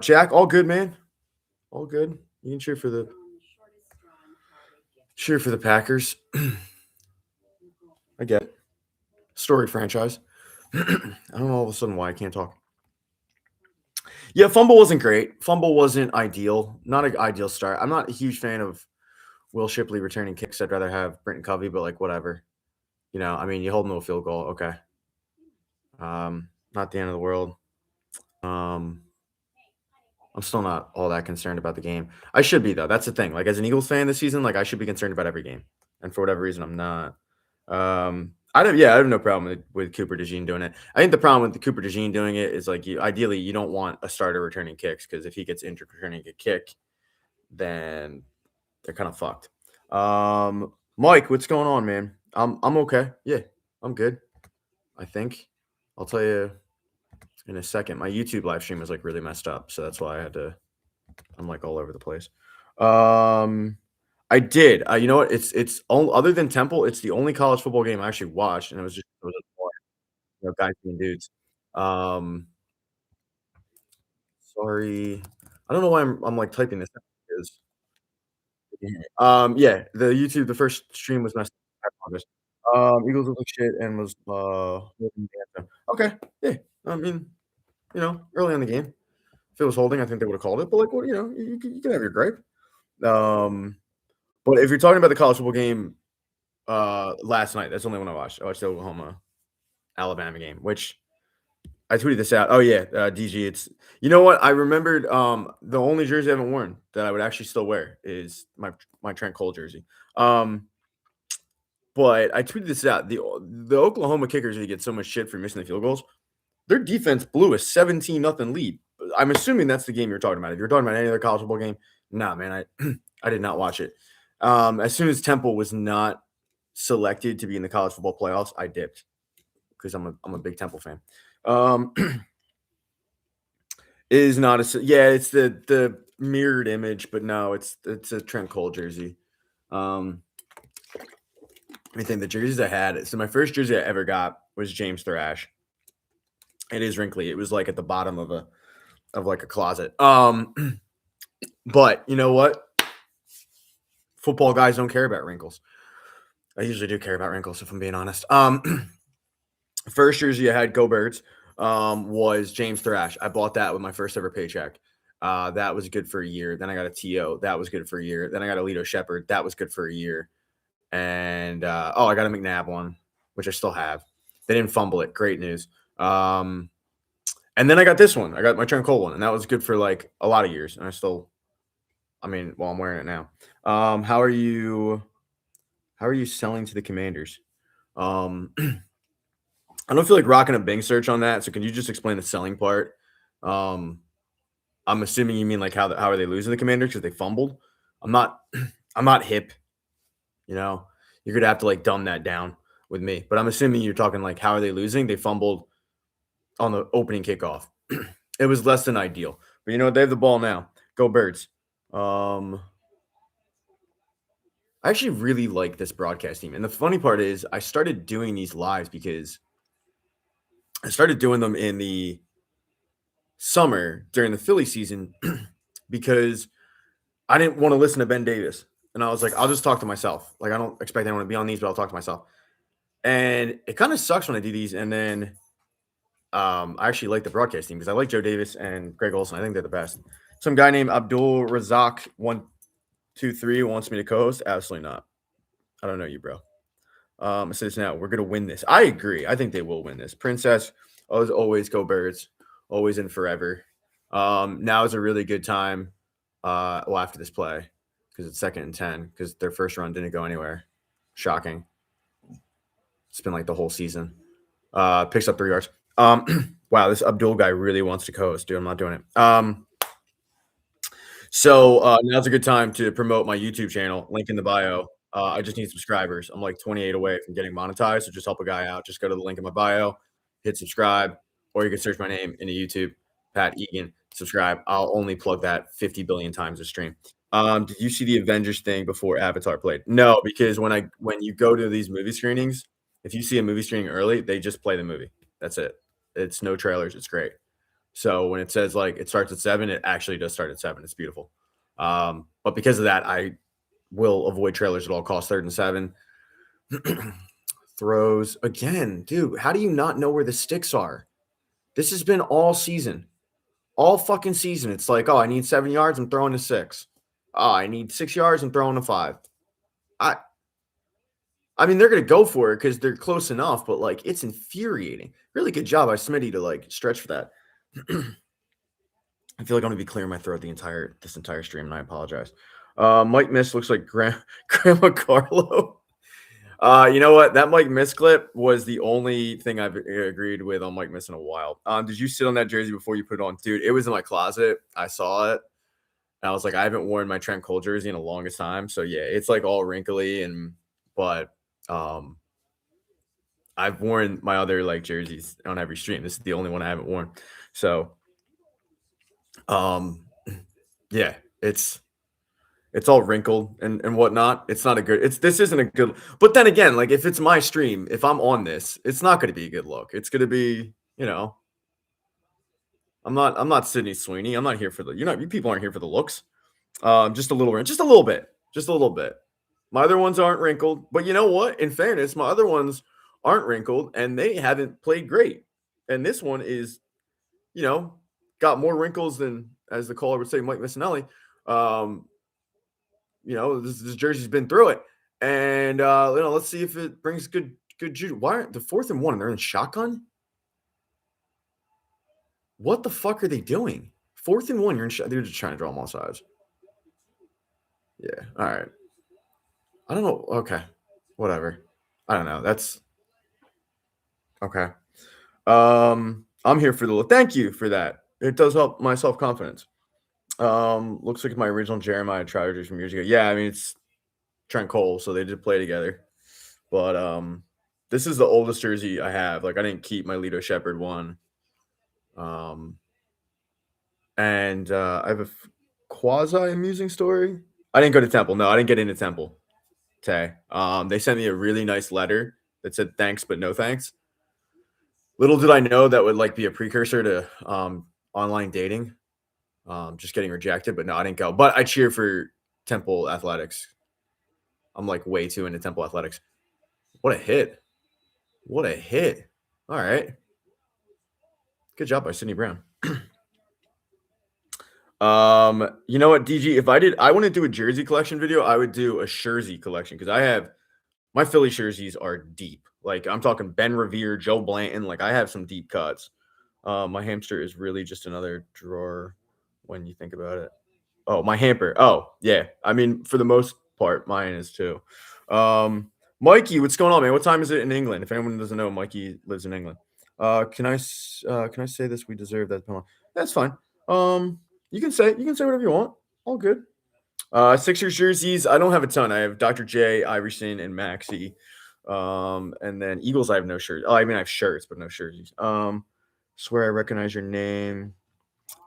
Jack, all good, man. All good. You can cheer for the Packers. I get it. Storied franchise. I don't know all of a sudden why I can't talk. Yeah, fumble wasn't great. Fumble wasn't ideal. Not an ideal start. I'm not a huge fan of Will Shipley returning kicks. I'd rather have Britton Covey, but like whatever. I mean, you hold him to a field goal. Okay. Not the end of the world. I'm still not all that concerned about the game. I should be though. That's the thing. Like as an Eagles fan this season, like I should be concerned about every game, and for whatever reason, I'm not. I don't. Yeah, I have no problem with Cooper DeJean doing it. I think the problem with the Cooper DeJean doing it is like ideally you don't want a starter returning kicks because if he gets injured returning a kick, then they're kind of fucked. Mike, what's going on, man? I'm okay. Yeah, I'm good. I think I'll tell you in a second. My YouTube live stream was like really messed up, so that's why I'm like all over the place. I did. You know what? It's other than Temple, it's the only college football game I actually watched, and it was guys being dudes. Sorry, I don't know why I'm like typing this out because yeah, the first stream was messed up. I apologize. Eagles look like shit and was okay. Yeah, I mean, early in the game. If it was holding, I think they would have called it. But like, well, you can have your gripe. But if you're talking about the college football game last night, that's the only one I watched. I watched the Oklahoma Alabama game, which I tweeted this out. Oh yeah, DG. It's what I remembered. The only jersey I haven't worn that I would actually still wear is my Trent Cole jersey. But I tweeted this out. The Oklahoma kickers they get so much shit for missing the field goals. Their defense blew a 17-0 lead. I'm assuming that's the game you're talking about. If you're talking about any other college football game, nah, man, I did not watch it. As soon as Temple was not selected to be in the college football playoffs, I dipped because I'm a big Temple fan. Is not it's the mirrored image, but no, it's a Trent Cole jersey. I think the jerseys I had. So my first jersey I ever got was James Thrash. It is wrinkly. It was like at the bottom of a closet. But you know what? Football guys don't care about wrinkles. I usually do care about wrinkles, if I'm being honest. First jersey I had, Go Birds, was James Thrash. I bought that with my first ever paycheck. That was good for a year. Then I got a TO. That was good for a year. Then I got a Lito Shepherd. That was good for a year. And I got a McNabb one, which I still have. They didn't fumble it. Great news. And then I got this one. I got my Trent Cole one, and that was good for like a lot of years. And I'm wearing it now. How are you selling to the Commanders? I don't feel like rocking a Bing search on that. So can you just explain the selling part? I'm assuming you mean like how are they losing the Commanders because they fumbled? I'm not hip. You're gonna have to like dumb that down with me. But I'm assuming you're talking like how are they losing? They fumbled on the opening kickoff. It was less than ideal. But they have the ball now. Go Birds. I actually really like this broadcast team. And the funny part is I started doing these lives because I started doing them in the summer during the Philly season because I didn't want to listen to Ben Davis. And I was like, I'll just talk to myself. Like, I don't expect anyone to be on these, but I'll talk to myself. And it kind of sucks when I do these. And then I actually like the broadcast team because I like Joe Davis and Greg Olson. I think they're the best. Some guy named Abdul Razak 123 wants me to co-host. Absolutely not. I don't know you, bro. It says now we're gonna win this. I agree. I think they will win this. Princess, as always, Go Birds, always and forever. Now is a really good time. After this play, because it's 2nd and 10, because their first run didn't go anywhere. Shocking. It's been like the whole season. Picks up 3 yards. Wow, this Abdul guy really wants to co-host, dude. I'm not doing it. So now's a good time to promote my YouTube channel. Link in the bio. I just need subscribers. I'm like 28 away from getting monetized, so just help a guy out. Just go to the link in my bio, hit subscribe, or you can search my name into YouTube, Pat Egan. Subscribe. I'll only plug that 50 billion times a stream. Did you see the Avengers thing before Avatar played? No, because when you go to these movie screenings, if you see a movie screening early, they just play the movie. That's it. It's no trailers. It's great. So when it says like it starts at 7, it actually does start at 7. It's beautiful. But because of that, I will avoid trailers at all costs. 3rd and 7. Throws again, dude. How do you not know where the sticks are? This has been all season, all fucking season. It's like, oh, I need 7 yards. I'm throwing a 6. Oh, I need 6 yards. I'm throwing a 5. I, I mean, they're gonna go for it because they're close enough, but like, it's infuriating. Really good job by Smitty to like stretch for that. I feel like I'm gonna be clearing my throat this entire stream, and I apologize. Mike Miss looks like Grandma Carlo. You know what? That Mike Miss clip was the only thing I've agreed with on Mike Miss in a while. Did you sit on that jersey before you put it on? Dude, it was in my closet. I saw it. And I was like, I haven't worn my Trent Cole jersey in the longest time. So yeah, it's like all wrinkly but I've worn my other like jerseys on every stream. This is the only one I haven't worn. So yeah, it's all wrinkled and whatnot. It's not a good. This isn't a good. But then again, like if it's my stream, if I'm on this, it's not going to be a good look. It's going to be, I'm not Sydney Sweeney. I'm not here for the. You people aren't here for the looks. Just a little bit, just a little bit. My other ones aren't wrinkled, but you know what? In fairness, my other ones aren't wrinkled and they haven't played great. And this one is, got more wrinkles than, as the caller would say, Mike Missinelli. This jersey's been through it, and let's see if it brings good juice. Why aren't the 4th and 1 and they're in shotgun? What the fuck are they doing? 4th and 1, you're in shotgun. They're just trying to draw them all sides. Yeah, all right. I don't know. Okay, whatever. I don't know. That's okay. I'm here for the look. Thank you for that. It does help my self-confidence. Looks like my original Jeremiah Trotter jersey from years ago. Yeah, I mean it's Trent Cole, so they did play together. But this is the oldest jersey I have. Like I didn't keep my Lito Shepherd one. And I have a quasi amusing story. I didn't go to Temple. No, I didn't get into Temple. Okay. They sent me a really nice letter that said thanks but no thanks. Little did I know that would like be a precursor to online dating. Just getting rejected, but no, I didn't go. But I cheer for Temple athletics. I'm like way too into Temple athletics. What a hit. What a hit. All right. Good job by Sidney Brown. You know what, DG? If I want to do a jersey collection video, I would do a jersey collection because I have my Philly jerseys are deep. Like I'm talking Ben Revere, Joe Blanton. Like I have some deep cuts. My hamster is really just another drawer when you think about it. Oh, my hamper. Oh, yeah. I mean, for the most part, mine is too. Mikey, what's going on, man? What time is it in England? If anyone doesn't know, Mikey lives in England. Can I say this? We deserve that penalty. That's fine. You can say whatever you want. All good. Sixers jerseys. I don't have a ton. I have Dr. J, Iverson, and Maxey. And then Eagles, I have no shirts. Oh, I mean, I have shirts, but no jerseys. Swear I recognize your name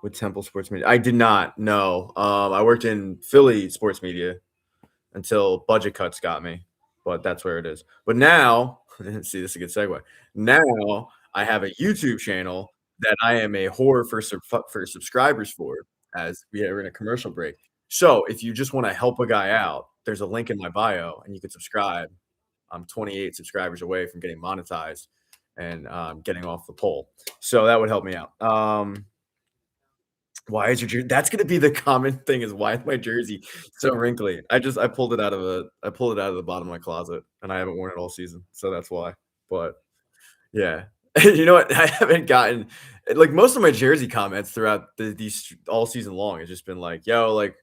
with Temple Sports Media. I did not. No. I worked in Philly sports media until budget cuts got me, but that's where it is. But now, see, this is a good segue. Now I have a YouTube channel that I am a whore for subscribers for, as we are in a commercial break. So if you just want to help a guy out, there's a link in my bio, and you can subscribe. I'm 28 subscribers away from getting monetized and getting off the pole, so that would help me out. Why is your jersey? That's gonna be the common thing is why is my jersey so wrinkly? I pulled it out of the bottom of my closet and I haven't worn it all season. So that's why. But yeah. You know what? I haven't gotten like most of my jersey comments throughout these all season long. It's just been like, yo, like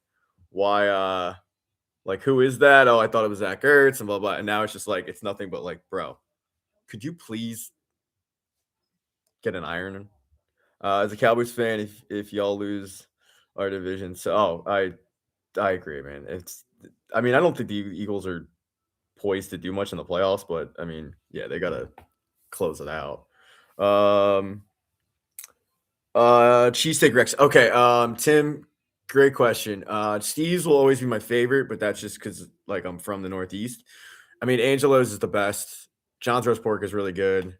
why like who is that? Oh, I thought it was Zach Ertz and blah blah. And now it's just like it's nothing but like, bro, could you please get an iron? As a Cowboys fan, if y'all lose our division, so I agree, man. I mean, I don't think the Eagles are poised to do much in the playoffs, but I mean, yeah, they gotta close it out. Cheesesteak Rex. Okay, Tim, great question. Steve's will always be my favorite, but that's just because like I'm from the Northeast. I mean, Angelo's is the best. John's roast pork is really good.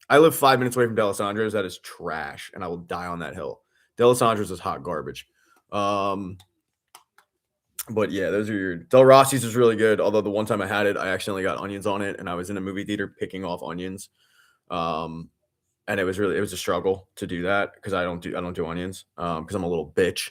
I live 5 minutes away from D'Alessandro's. That is trash, and I will die on that hill. D'Alessandro's is hot garbage. But yeah, those are your Del Rossi's is really good. Although the one time I had it, I accidentally got onions on it, and I was in a movie theater picking off onions. And it was a struggle to do that because I don't do onions because I'm a little bitch.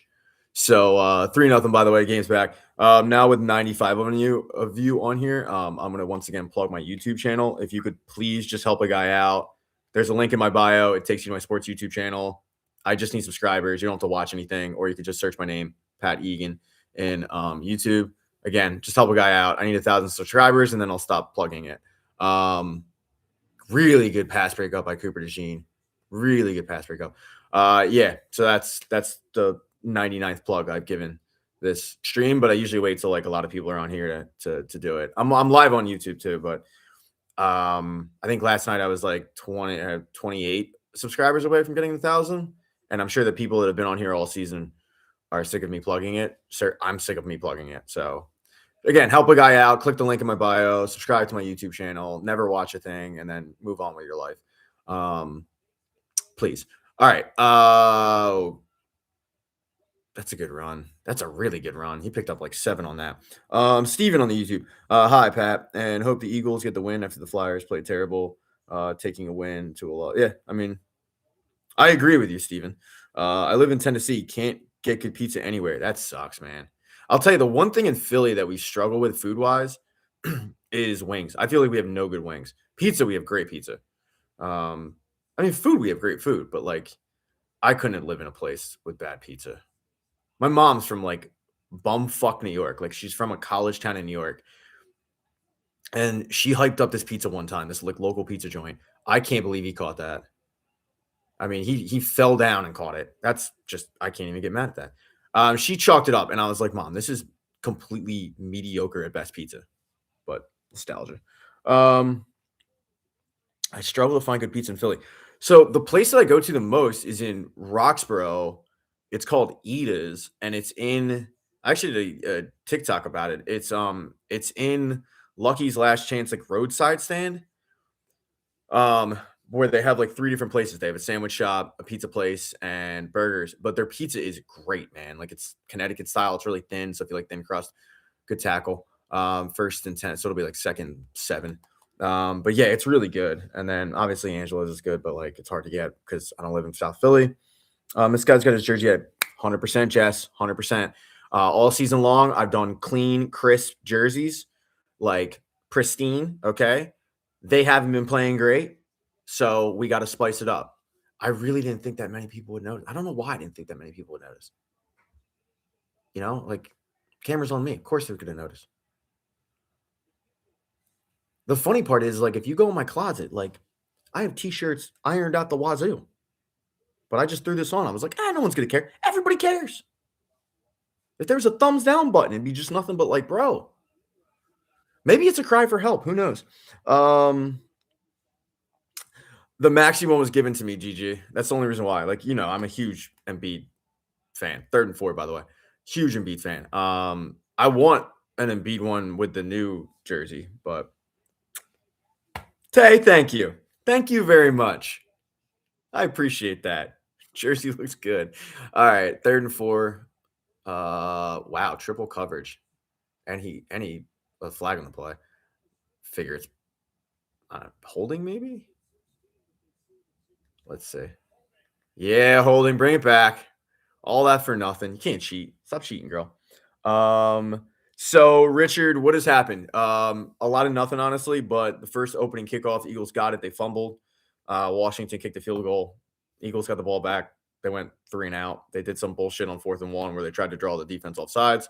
So 3-0, by the way, game's back. Now with 95 of you on here, I'm gonna once again plug my YouTube channel. If you could please just help a guy out. There's a link in my bio. It takes you to my sports YouTube channel. I just need subscribers. You don't have to watch anything, or you could just search my name, Pat Egan, in YouTube. Again, just help a guy out. I need 1,000 subscribers, and then I'll stop plugging it. Really good pass breakup by Cooper DeJean. Really good pass breakup. Yeah, so that's the 99th plug I've given this stream, but I usually wait till like a lot of people are on here to do it. I'm live on YouTube too, but I think last night I was like 28 subscribers away from getting 1,000, and I'm sure the people that have been on here all season are sick of me plugging it. Sir, I'm sick of me plugging it. So again, help a guy out. Click the link in my bio. Subscribe to my YouTube channel. Never watch a thing, and then move on with your life. Please. All right. That's a good run. That's a really good run. He picked up like 7 on that. Steven on the YouTube. Hi, Pat, and hope the Eagles get the win after the Flyers played terrible, taking a win to a loss. Yeah, I mean, I agree with you, Steven. I live in Tennessee. Can't get good pizza anywhere. That sucks, man. I'll tell you, the one thing in Philly that we struggle with food-wise is wings. I feel like we have no good wings. Pizza, we have great pizza. I mean, food, we have great food, but like, I couldn't live in a place with bad pizza. My mom's from like bumfuck New York. Like, she's from a college town in New York. And she hyped up this pizza one time, this like local pizza joint. I can't believe he caught that. I mean, he fell down and caught it. That's just, I can't even get mad at that. She chalked it up, and I was like, Mom, this is completely mediocre at best pizza, but nostalgia. I struggle to find good pizza in Philly. So the place that I go to the most is in Roxborough. It's called Ida's, and it's in, I actually did a TikTok about it. It's in Lucky's Last Chance, like roadside stand. Where they have like 3 different places. They have a sandwich shop, a pizza place, and burgers. But their pizza is great, man. Like, it's Connecticut style. It's really thin. So if you like thin crust, good tackle. First and 10. So it'll be like second 7. But yeah, it's really good. And then obviously Angela's is good, but like it's hard to get because I don't live in South Philly. This guy's got his jersey at 100%, Jess, 100%. All season long, I've done clean, crisp jerseys, like pristine. Okay. They haven't been playing great, so we got to spice it up. I really didn't think that many people would notice. I don't know why I didn't think that many people would notice. You know, like, camera's on me. Of course they're going to notice. The funny part is, like, if you go in my closet, like, I have T-shirts ironed out the wazoo. But I just threw this on. I was like, no one's going to care. Everybody cares. If there was a thumbs down button, it'd be just nothing but like, bro. Maybe it's a cry for help. Who knows? The Maxi one was given to me, GG. That's the only reason why. Like, you know, I'm a huge Embiid fan. 3rd and 4th, by the way. Huge Embiid fan. I want an Embiid one with the new jersey, but Tay, thank you. Thank you very much. I appreciate that. Jersey looks good. All right, 3rd and 4. Wow, triple coverage. And he a flag on the play. Figure it's holding, maybe? Let's see. Yeah, holding. Bring it back. All that for nothing. You can't cheat. Stop cheating, girl. So Richard, what has happened? A lot of nothing, honestly, but the first opening kickoff, Eagles got it. They fumbled. Washington kicked the field goal. Eagles got the ball back. They went 3 and out. They did some bullshit on 4th and 1 where they tried to draw the defense off sides.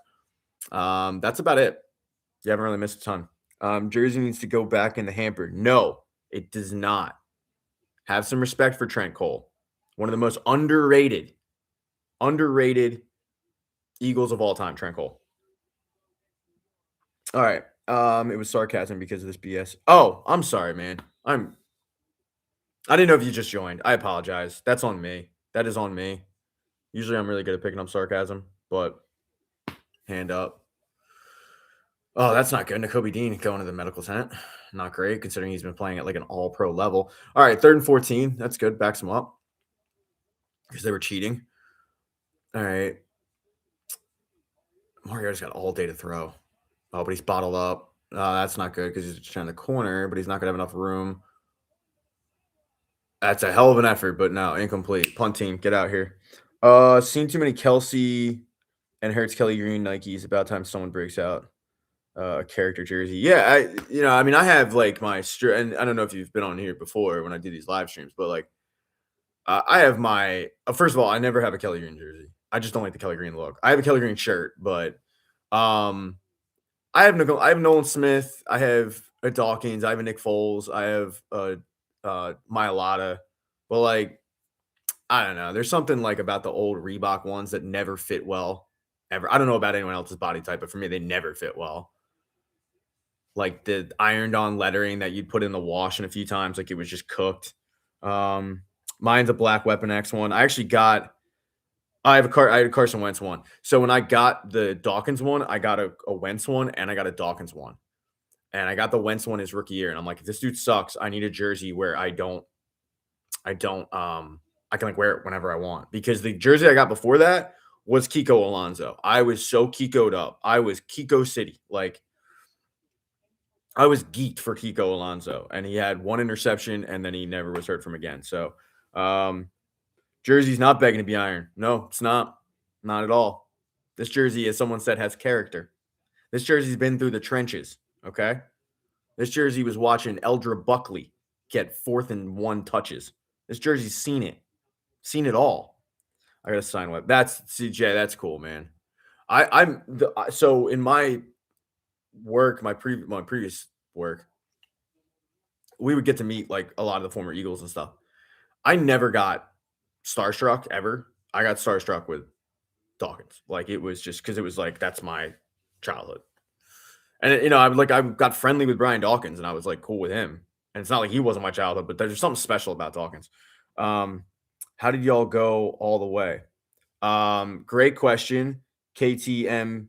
That's about it. You haven't really missed a ton. Jersey needs to go back in the hamper. No, it does not. Have some respect for Trent Cole. One of the most underrated Eagles of all time, Trent Cole. All right. It was sarcasm because of this BS. Oh, I'm sorry, man. I didn't know if you just joined. I apologize. That's on me. That is on me. Usually I'm really good at picking up sarcasm, but hand up. Oh, that's not good. Nakobe Dean going to the medical tent. Not great considering he's been playing at like an all pro level. All right, 3rd and 14. That's good. Backs him up because they were cheating. All right. Mariota's got all day to throw. Oh, but he's bottled up. That's not good because he's just trying the corner, but he's not going to have enough room. That's a hell of an effort, but no, incomplete. Punt team, get out here. Seen too many Kelsey and Hertz Kelly Green Nikes. About time someone breaks out a character jersey. Yeah, I mean, I have like my and I don't know if you've been on here before when I do these live streams, but like I have my first of all, I never have a Kelly Green jersey. I just don't like the Kelly Green look. I have a Kelly Green shirt, but I have Nolan Smith. I have a Dawkins. I have a Nick Foles. I have a Mailata. But like, I don't know. There's something like about the old Reebok ones that never fit well ever. I don't know about anyone else's body type, but for me, they never fit well. Like the ironed on lettering that you'd put in the wash in a few times, like it was just cooked. Mine's a Black Weapon X one. I actually got. I had a Carson Wentz one. So when I got the Dawkins one, I got a Wentz one and I got a Dawkins one. And I got the Wentz one his rookie year. And I'm like, if this dude sucks, I need a jersey where I can like wear it whenever I want. Because the jersey I got before that was Kiko Alonso. I was so Kiko'd up. I was Kiko City. Like I was geeked for Kiko Alonso. And he had one interception and then he never was heard from again. So jersey's not begging to be ironed. No, it's not. Not at all. This jersey, as someone said, has character. This jersey's been through the trenches. Okay. This jersey was watching Eldra Buckley get 4th-and-1 touches. This jersey's seen it all. I got to sign what that's CJ. That's cool, man. So in my work, my previous work, we would get to meet like a lot of the former Eagles and stuff. I never got starstruck ever. I got starstruck with Dawkins. Like it was just because it was like that's my childhood. And I got friendly with Brian Dawkins, and I was like cool with him. And it's not like he wasn't my childhood, but there's something special about Dawkins. How did y'all go all the way? Great question, KTM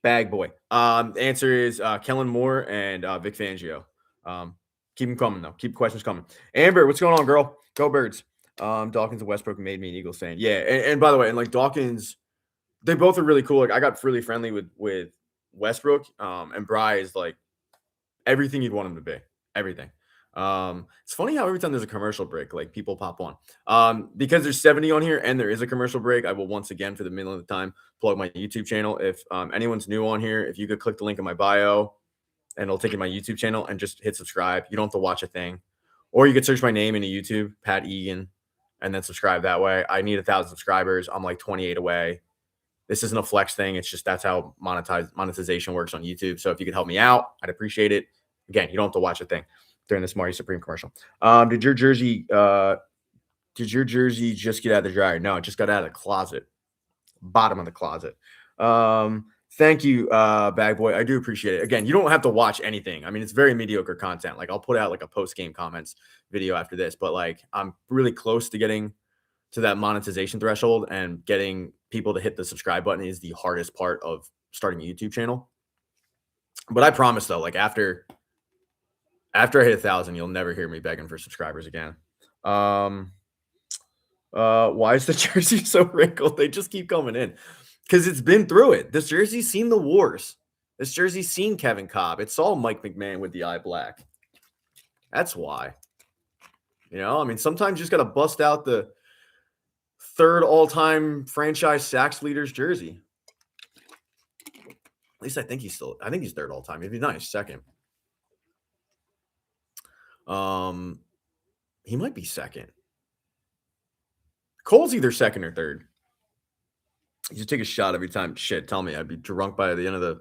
Bag Boy. Answer is Kellen Moore and Vic Fangio. Keep them coming though. Keep questions coming. Amber, what's going on, girl? Go Birds. Dawkins and Westbrook made me an Eagles fan. Yeah, and by the way, and like Dawkins, they both are really cool. Like I got really friendly with Westbrook, and Bry is like everything you'd want him to be. Everything. It's funny how every time there's a commercial break, like people pop on. Because there's 70 on here and there is a commercial break, I will once again, for the middle of the time, plug my YouTube channel. If anyone's new on here, if you could click the link in my bio and it'll take you to my YouTube channel and just hit subscribe. You don't have to watch a thing. Or you could search my name into YouTube, Pat Egan, and then subscribe that way. I need 1,000 subscribers. I'm like 28 away. This isn't a flex thing. It's just that's how monetization works on YouTube. So if you could help me out, I'd appreciate it. Again, you don't have to watch a thing during this Marty Supreme commercial. Did your jersey just get out of the dryer? No, it just got out of the closet. Bottom of the closet. Thank you, Bag Boy. I do appreciate it. Again, you don't have to watch anything. I mean, it's very mediocre content. Like I'll put out like a post-game comments video after this, but like I'm really close to getting to that monetization threshold, and getting people to hit the subscribe button is the hardest part of starting a YouTube channel. But I promise though, like after I hit 1,000, you'll never hear me begging for subscribers again. Why is the jersey so wrinkled? They just keep coming in because it's been through it. This jersey's seen the wars. This jersey's seen Kevin Cobb. It saw Mike McMahon with the eye black. That's why. I mean, sometimes you just got to bust out the 3rd all-time franchise sacks leaders jersey. At least I think he's 3rd all-time. If he's not, he's 2nd. He might be 2nd. Cole's either 2nd or 3rd. You just take a shot every time. Shit, tell me. I'd be drunk by the end of the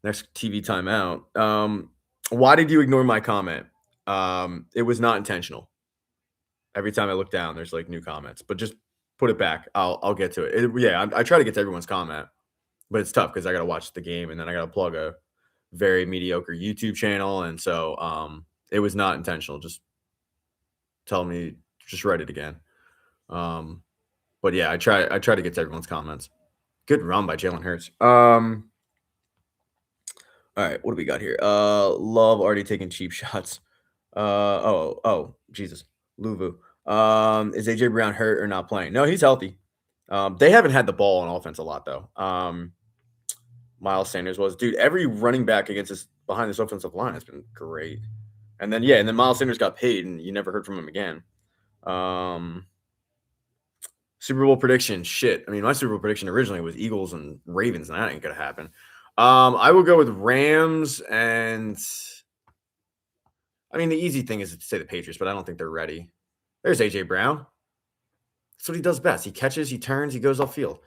next TV timeout. Why did you ignore my comment? It was not intentional. Every time I look down, there's like new comments. But just put it back. I'll get to it. I try to get to everyone's comment. But it's tough because I got to watch the game and then I got to plug a very mediocre YouTube channel. And so it was not intentional. Just tell me, just write it again. But yeah, I try to get to everyone's comments. Good run by Jalen Hurts. All right, what do we got here? Love already taking cheap shots. Jesus, Luvu. Is AJ Brown hurt or not playing? No, he's healthy. They haven't had the ball on offense a lot though. Miles Sanders was, dude. Every running back against this behind this offensive line has been great. And then Miles Sanders got paid, and you never heard from him again. Super Bowl prediction, shit. I mean, my Super Bowl prediction originally was Eagles and Ravens, and that ain't gonna happen. I will go with Rams, and I mean the easy thing is to say the Patriots, but I don't think they're ready. There's AJ Brown. That's what he does best. He catches, he turns, he goes off field.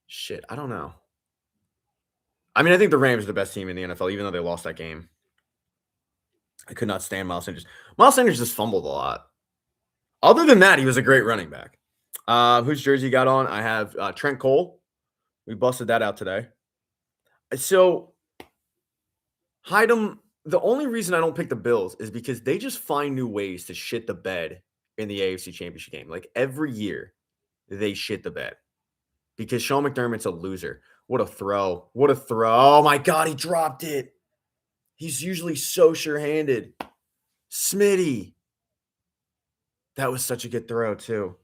Shit, I don't know. I mean, I think the Rams are the best team in the NFL, even though they lost that game. I could not stand Miles Sanders. Miles Sanders just fumbled a lot. Other than that, he was a great running back. Whose jersey got on? I have Trent Cole. We busted that out today. So, Hyden, the only reason I don't pick the Bills is because they just find new ways to shit the bed in the AFC Championship game. Like every year, they shit the bed because Sean McDermott's a loser. What a throw. What a throw. Oh, my God, he dropped it. He's usually so sure-handed. Smitty. That was such a good throw, too.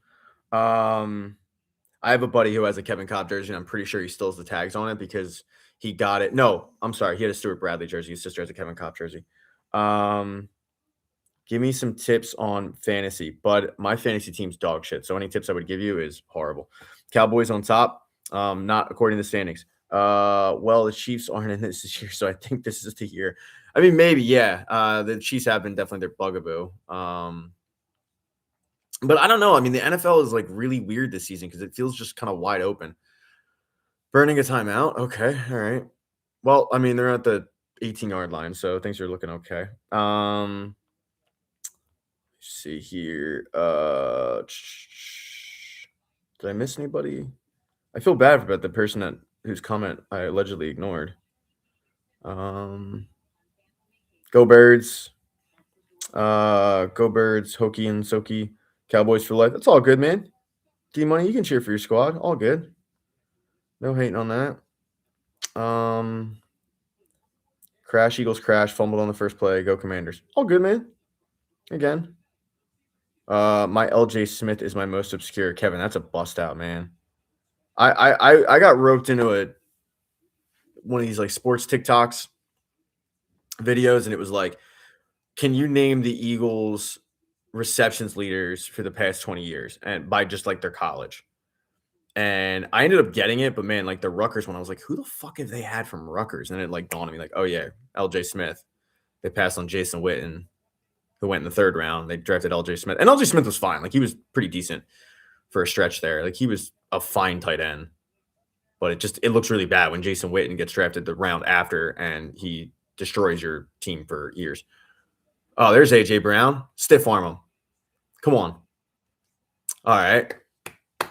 I have a buddy who has a Kevin Kolb jersey, and I'm pretty sure he still has the tags on it because he got it. No, I'm sorry. He had a Stuart Bradley jersey. His sister has a Kevin Kolb jersey. Give me some tips on fantasy, but my fantasy team's dog shit. So any tips I would give you is horrible. Cowboys on top, not according to the standings. Well, the Chiefs aren't in this year, so I think this is the year. I mean, maybe, yeah. The Chiefs have been definitely their bugaboo. But I don't know. I mean, the NFL is like really weird this season because it feels just kind of wide open. Burning a timeout. Okay. All right. Well, I mean, they're at the 18-yard line, so things are looking okay. Let's see here. Did I miss anybody? I feel bad about the person whose comment I allegedly ignored. Go Birds. Go Birds, Hokie and Soki. Cowboys for life. That's all good, man. D-Money, you can cheer for your squad. All good. No hating on that. Crash, Eagles crash, fumbled on the first play. Go Commanders. All good, man. Again. My LJ Smith is my most obscure. Kevin, that's a bust out, man. I got roped into one of these like sports TikToks videos, and it was like, can you name the Eagles receptions leaders for the past 20 years and by just like their college? And I ended up getting it, but man, like the Rutgers one, I was like, who the fuck have they had from Rutgers? And it like dawned on me, like, oh yeah, LJ Smith. They passed on Jason Witten, who went in the third round. They drafted LJ Smith. And LJ Smith was fine. Like he was pretty decent for a stretch there. Like he was a fine tight end. But it looks really bad when Jason Witten gets drafted the round after and he destroys your team for years. Oh, there's AJ Brown. Stiff arm him. Come on. All right.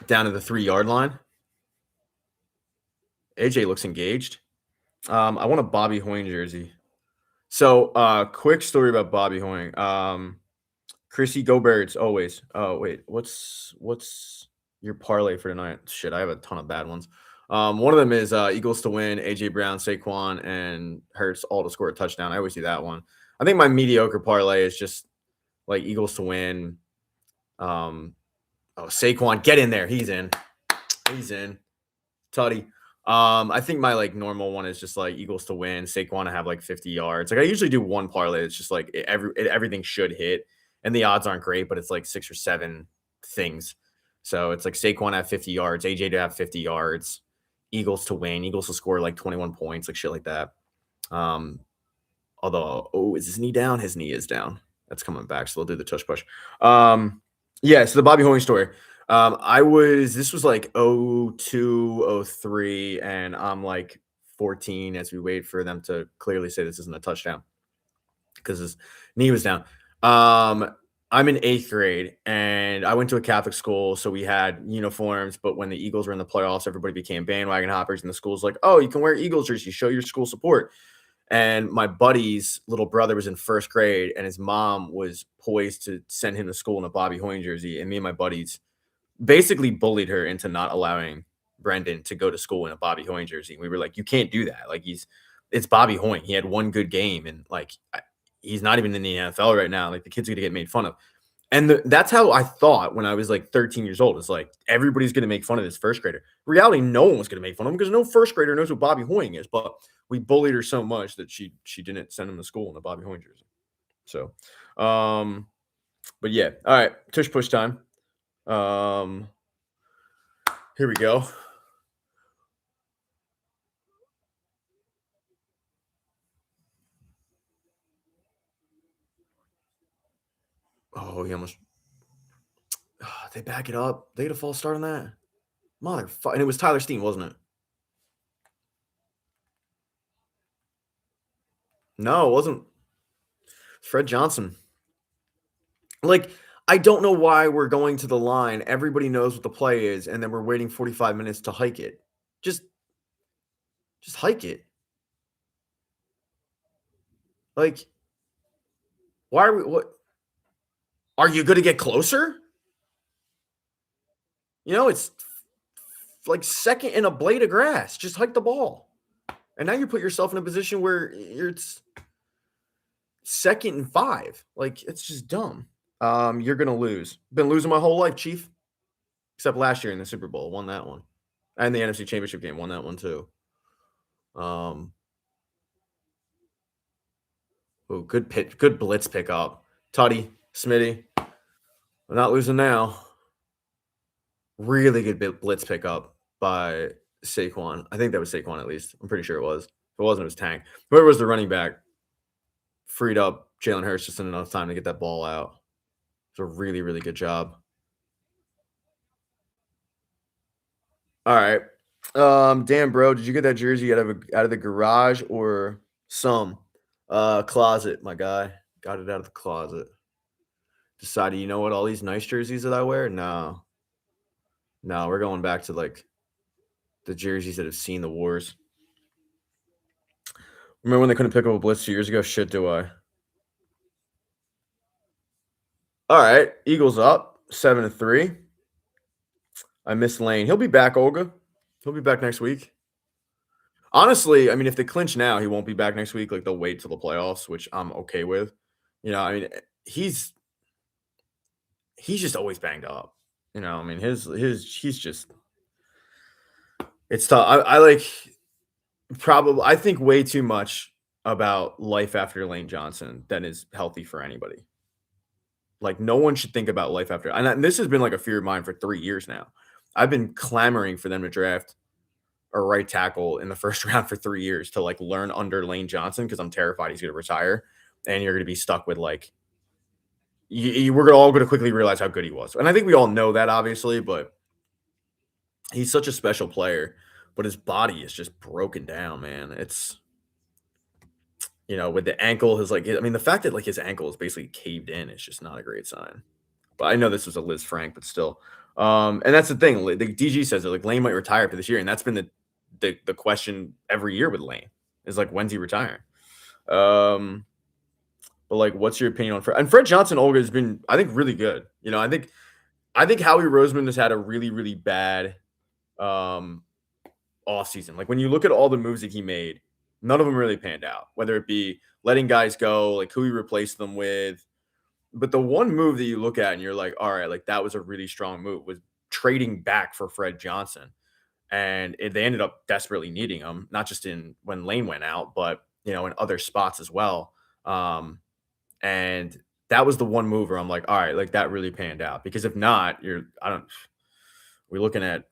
Down to the 3-yard line. AJ looks engaged. I want a Bobby Hoying jersey. So, quick story about Bobby Hoying. Chrissy, go Birds, always. Oh, wait. What's your parlay for tonight? Shit, I have a ton of bad ones. One of them is Eagles to win, AJ Brown, Saquon, and Hurts all to score a touchdown. I always do that one. I think my mediocre parlay is just like Eagles to win. Saquon, get in there. He's in. Tutty. I think my like normal one is just like Eagles to win, Saquon to have like 50 yards. Like I usually do one parlay. It's just like everything should hit, and the odds aren't great, but it's like 6 or 7 things. So it's like Saquon to have 50 yards, AJ to have 50 yards, Eagles to win, Eagles to score like 21 points, like shit like that. Although, is his knee down? His knee is down. That's coming back, so they'll do the tush push. Yeah, so the Bobby Hoying story. This was like 02, 03, and I'm like 14 as we wait for them to clearly say this isn't a touchdown because his knee was down. I'm in 8th grade and I went to a Catholic school, so we had uniforms, but when the Eagles were in the playoffs, everybody became bandwagon hoppers, and the school's like, oh, you can wear Eagles jersey, show your school support. And my buddy's little brother was in 1st grade, and his mom was poised to send him to school in a Bobby Hoying jersey, and me and my buddies basically bullied her into not allowing Brendan to go to school in a Bobby Hoying jersey. And we were like, you can't do that. Like it's Bobby Hoying. He had one good game, and like he's not even in the NFL right now. Like the kid's gonna get made fun of. And that's how I thought when I was like 13 years old. It's like everybody's gonna make fun of this first grader. Reality, no one was gonna make fun of him because no first grader knows what Bobby Hoying is. But we bullied her so much that she didn't send him to school in a Bobby Hoying jersey. So, but yeah, all right, tush push time. Here we go. Oh, he almost. They back it up. They get a false start on that. Motherfucker. And it was Tyler Steen, wasn't it? No, it wasn't. Fred Johnson. Like, I don't know why we're going to the line. Everybody knows what the play is, and then we're waiting 45 minutes to hike it. Just hike it. Like, why are we what? Are you gonna get closer? You know, it's like second in a blade of grass. Just hike the ball. And now you put yourself in a position where it's second and 5. Like, it's just dumb. You're gonna lose. Been losing my whole life, Chief. Except last year in the Super Bowl, won that one. And the NFC Championship game, won that one too. Good blitz pickup. Tutty, Smitty. We're not losing now. Really good blitz pickup by Saquon. I think that was Saquon at least. I'm pretty sure it was. If it wasn't, it was Tank. Whoever was the running back freed up Jalen Hurts just in enough time to get that ball out. It's a really, really good job. All right. Damn, bro, did you get that jersey out of the garage or some closet, my guy? Got it out of the closet. Decided, you know what? All these nice jerseys that I wear, no, we're going back to like the jerseys that have seen the wars. Remember when they couldn't pick up a blitz 2 years ago? Shit, do I? All right, Eagles up 7-3. I miss Lane. He'll be back, Olga. He'll be back next week. Honestly, I mean, if they clinch now, he won't be back next week. Like they'll wait till the playoffs, which I'm okay with. You know, I mean, he's just always banged up. You know, I mean, he's just it's tough. I like probably I think way too much about life after Lane Johnson than is healthy for anybody. Like no one should think about life after. And this has been like a fear of mine for 3 years now. I've been clamoring for them to draft a right tackle in the first round for 3 years to like learn under Lane Johnson because I'm terrified he's going to retire and you're going to be stuck with like we're all going to quickly realize how good he was. And I think we all know that obviously, but he's such a special player, but his body is just broken down, man. It's you know, with the ankle, the fact that like his ankle is basically caved in is just not a great sign. But I know this was a Liz Frank, but still. And that's the thing. The DG says that like Lane might retire after this year, and that's been the question every year with Lane is like, when's he retiring? But like, what's your opinion on Fred? And Fred Johnson Olga has been, I think, really good. You know, I think Howie Roseman has had a really, really bad off season. Like when you look at all the moves that he made, none of them really panned out. Whether it be letting guys go, like who he replaced them with. But the one move that you look at and you're like, all right, like that was a really strong move was trading back for Fred Johnson. And they ended up desperately needing him, not just in when Lane went out, but you know, in other spots as well. And that was the one move where I'm like, all right, like that really panned out. Because if not, we're looking at,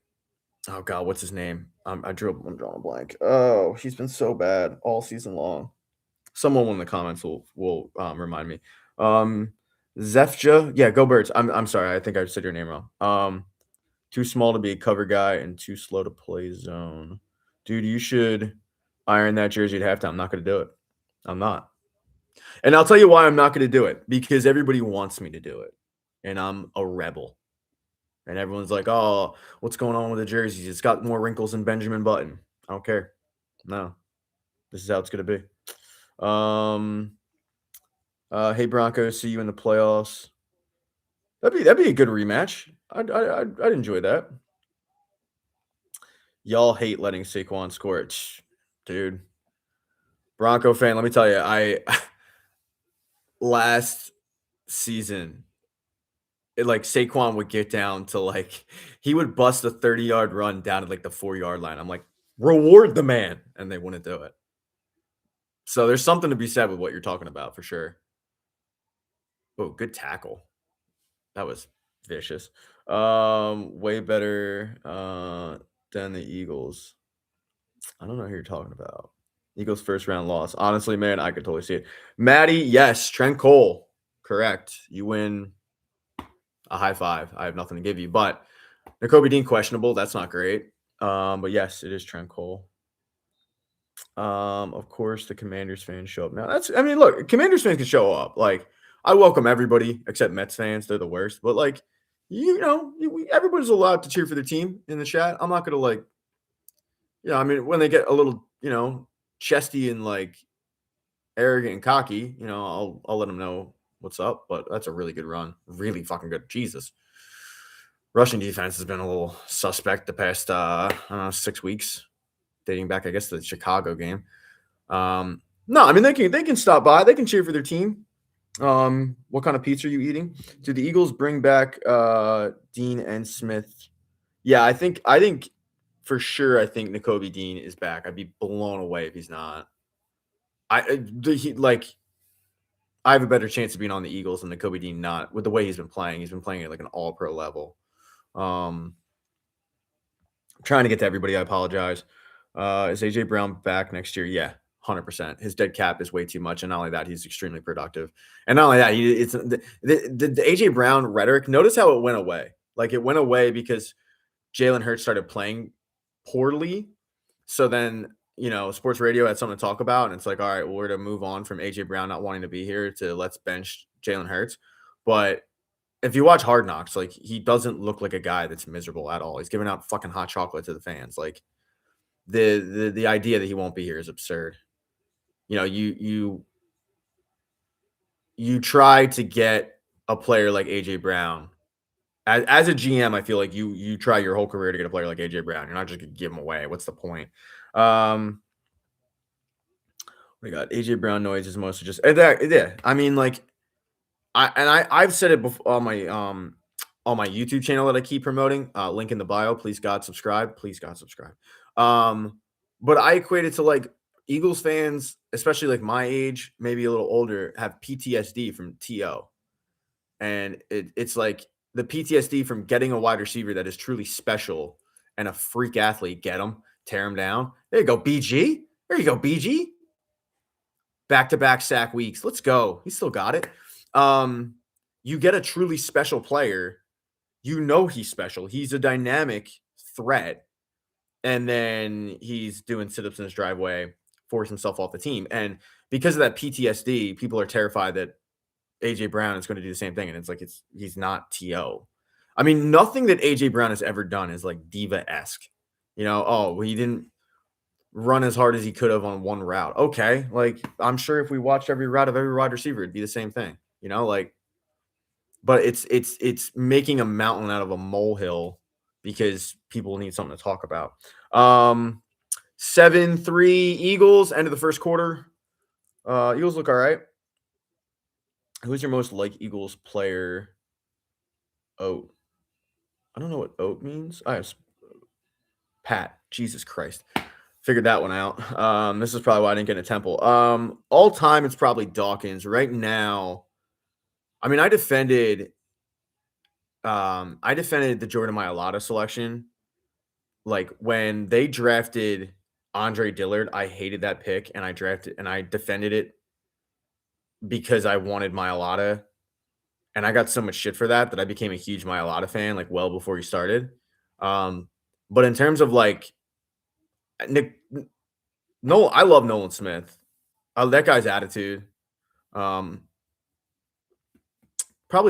oh God, what's his name? I'm drawing a blank. Oh, he's been so bad all season long. Someone in the comments will remind me. Zefja, yeah, go Birds. I'm sorry, I think I said your name wrong. Too small to be a cover guy and too slow to play zone. Dude, you should iron that jersey at halftime. I'm not going to do it. I'm not. And I'll tell you why I'm not going to do it. Because everybody wants me to do it. And I'm a rebel. And everyone's like, oh, what's going on with the jerseys? It's got more wrinkles than Benjamin Button. I don't care. No. This is how it's going to be. Hey, Broncos, see you in the playoffs. That'd be a good rematch. I'd enjoy that. Y'all hate letting Saquon score it. Dude. Bronco fan, let me tell you, I last season, like Saquon would get down to like he would bust a 30-yard run down at like the 4-yard line. I'm like, reward the man, and they wouldn't do it. So there's something to be said with what you're talking about for sure. Oh, good tackle. That was vicious. Way better than the Eagles. I don't know who you're talking about. Eagles first round loss. Honestly, man, I could totally see it. Maddie, yes. Trent Cole, correct. You win a high five. I have nothing to give you, but Nakobe Dean questionable. That's not great. But yes, it is Trent Cole. Of course, the Commanders fans show up now. I mean, look, Commanders fans can show up. Like, I welcome everybody except Mets fans. They're the worst. But like, everybody's allowed to cheer for their team in the chat. I'm not gonna like, I mean, when they get a little, chesty and like arrogant and cocky, I'll let them know what's up. But that's a really good run. Really fucking good. Jesus. Rushing defense has been a little suspect the past 6 weeks, dating back, I guess, to the Chicago game. No, I mean they can stop by. They can cheer for their team. What kind of pizza are you eating? Do the Eagles bring back Dean and Smith? Yeah, I think for sure. I think Nakobe Dean is back. I'd be blown away if he's not. I have a better chance of being on the Eagles than Nakobe Dean not with the way he's been playing. He's been playing at like an all-pro level. I'm trying to get to everybody. I apologize. Is AJ Brown back next year? Yeah, 100%. His dead cap is way too much, and not only that, he's extremely productive. And not only that, it's the AJ Brown rhetoric. Notice how it went away. Like it went away because Jalen Hurts started playing poorly. So then, sports radio had something to talk about, and it's like, all right, well, we're to move on from AJ Brown not wanting to be here to let's bench Jalen Hurts. But if you watch Hard Knocks, like he doesn't look like a guy that's miserable at all. He's giving out fucking hot chocolate to the fans. Like the idea that he won't be here is absurd. You try to get a player like AJ Brown. As a GM, I feel like you try your whole career to get a player like AJ Brown. You're not just gonna give him away. What's the point? We got AJ Brown noise is mostly just yeah. I mean, like I've said it before on my YouTube channel that I keep promoting. Link in the bio. Please God subscribe. Please God subscribe. But I equate it to like Eagles fans, especially like my age, maybe a little older, have PTSD from TO. And it's like the PTSD from getting a wide receiver that is truly special and a freak athlete. Get him, tear him down. There you go, BG. There you go, BG. Back-to-back sack weeks. Let's go. He still got it. You get a truly special player. He's special. He's a dynamic threat. And then he's doing sit-ups in his driveway, force himself off the team. And because of that PTSD, people are terrified that AJ Brown is going to do the same thing. And it's like he's not TO. I mean, nothing that AJ Brown has ever done is like diva-esque. He didn't run as hard as he could have on one route. Okay, like I'm sure if we watched every route of every wide receiver, it'd be the same thing. But it's making a mountain out of a molehill because people need something to talk about. 7-3 Eagles, end of the first quarter. Eagles look all right. Who's your most like Eagles player? Oat. I don't know what oat means. I have Pat. Jesus Christ. Figured that one out. This is probably why I didn't get a Temple. All time, it's probably Dawkins. Right now, I mean, I defended the Jordan Mailata selection. Like when they drafted Andre Dillard, I hated that pick, and I defended it because I wanted Mailata, and I got so much shit for that I became a huge Mailata fan, like well before he started. But in terms of like Nick, I love Nolan Smith. That guy's attitude. Probably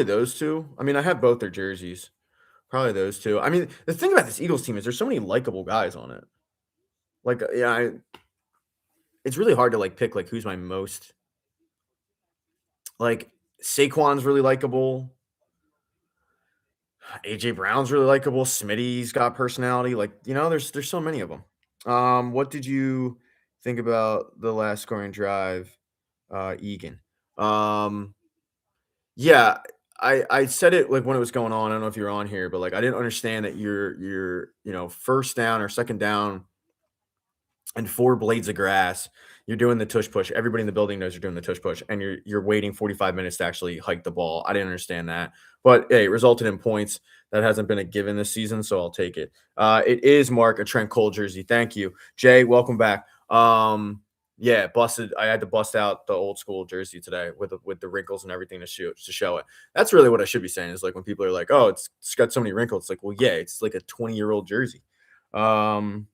those two. I mean, I have both their jerseys. Probably those two. I mean, the thing about this Eagles team is there's so many likable guys on it. Like, it's really hard to like pick like who's my most. Like Saquon's really likable. AJ Brown's really likable. Smitty's got personality. Like, there's so many of them. What did you think about the last scoring drive, Egan? Um, yeah, I said it like when it was going on. I don't know if you're on here, but like I didn't understand that you're first down or second down and 4 blades of grass. You're doing the tush push. Everybody in the building knows you're doing the tush push, and you're waiting 45 minutes to actually hike the ball. I didn't understand that, but hey, it resulted in points. That hasn't been a given this season, so I'll take it. It is Mark a Trent Cole jersey. Thank you, Jay. Welcome back. Yeah, busted. I had to bust out the old school jersey today with the wrinkles and everything to show it. That's really what I should be saying. Is like when people are like, "Oh, it's got so many wrinkles." It's like, well, yeah, it's like a 20-year-old jersey. Um,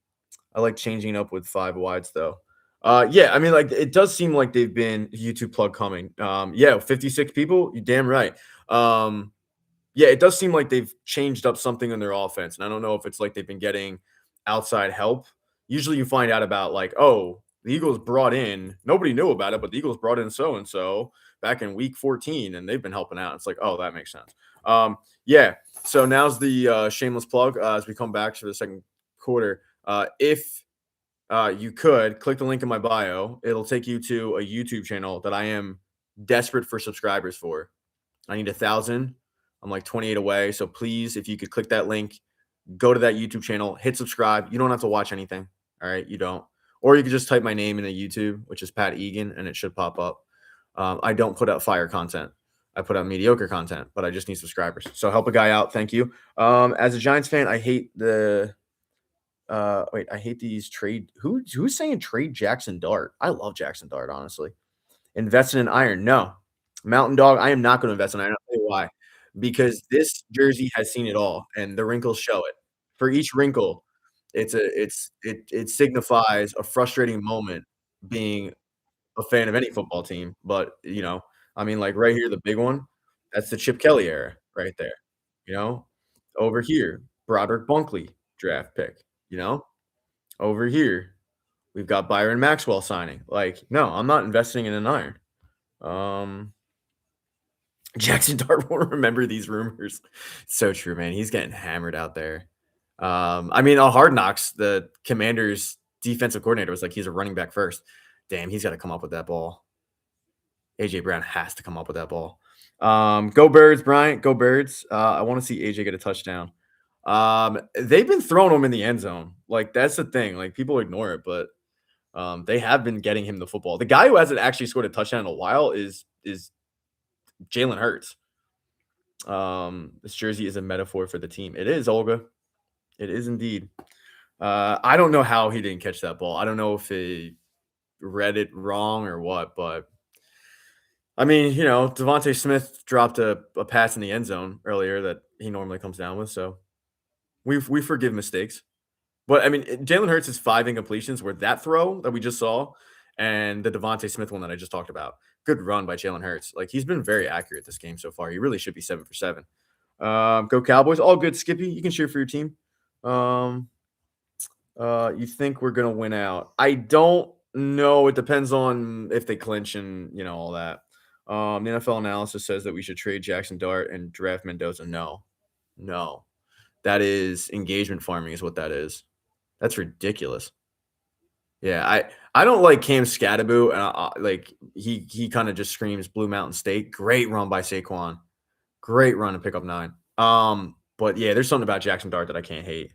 I like changing up with 5 wides though. Yeah, I mean, like it does seem like they've been YouTube plug coming. Yeah, 56 people. You damn right. Um, yeah, it does seem like they've changed up something in their offense, and I don't know if it's like they've been getting outside help. Usually, you find out about like, oh, the Eagles brought in. Nobody knew about it, but the Eagles brought in so and so back in week 14, and they've been helping out. It's like, oh, that makes sense. Yeah. So now's the shameless plug as we come back to the second quarter. If you could click the link in my bio, it'll take you to a YouTube channel that I am desperate for subscribers for. I need 1,000. I'm like 28 away. So please, if you could click that link, go to that YouTube channel, hit subscribe. You don't have to watch anything. All right. You don't. Or you could just type my name into YouTube, which is Pat Egan, and it should pop up. I don't put out fire content. I put out mediocre content, but I just need subscribers. So help a guy out. Thank you. As a Giants fan, I hate wait, I hate these trade. Who's saying trade Jackson Dart? I love Jackson Dart, honestly. Invest in iron. No. Mountain Dog, I am not going to invest in iron. I'll tell you why. Because this jersey has seen it all, and the wrinkles show it. For each wrinkle, it signifies a frustrating moment being a fan of any football team. But I mean, like right here, the big one, that's the Chip Kelly era right there. You know, over here, Broderick Bunkley draft pick. You know, over here, we've got Byron Maxwell signing. Like, no, I'm not investing in an iron. Um, Jackson Dart won't remember these rumors. So true, man. He's getting hammered out there. I mean, on Hard Knocks, the Commanders defensive coordinator was like, he's a running back first. Damn, he's got to come up with that ball. AJ Brown has to come up with that ball. Go Birds, Bryant. Go Birds. I want to see AJ get a touchdown. They've been throwing him in the end zone. Like that's the thing. Like people ignore it, but they have been getting him the football. The guy who hasn't actually scored a touchdown in a while is Jalen Hurts. This jersey is a metaphor for the team. It is, Olga. It is indeed. I don't know how he didn't catch that ball. I don't know if he read it wrong or what, but I mean, Devontae Smith dropped a pass in the end zone earlier that he normally comes down with, so we forgive mistakes. But I mean, Jalen Hurts is 5 incompletions where that throw that we just saw and the Devontae Smith one that I just talked about. Good run by Jalen Hurts. Like he's been very accurate this game so far. He really should be 7 for 7. Go Cowboys. All good, Skippy. You can cheer for your team. You think we're gonna win out? I don't know. It depends on if they clinch and all that. The NFL analysis says that we should trade Jackson Dart and draft Mendoza. No. That is engagement farming, is what that is. That's ridiculous. Yeah, I don't like Cam Scattaboo, and like he kind of just screams Blue Mountain State. Great run by Saquon. Great run to pick up 9. But yeah, there's something about Jackson Dart that I can't hate.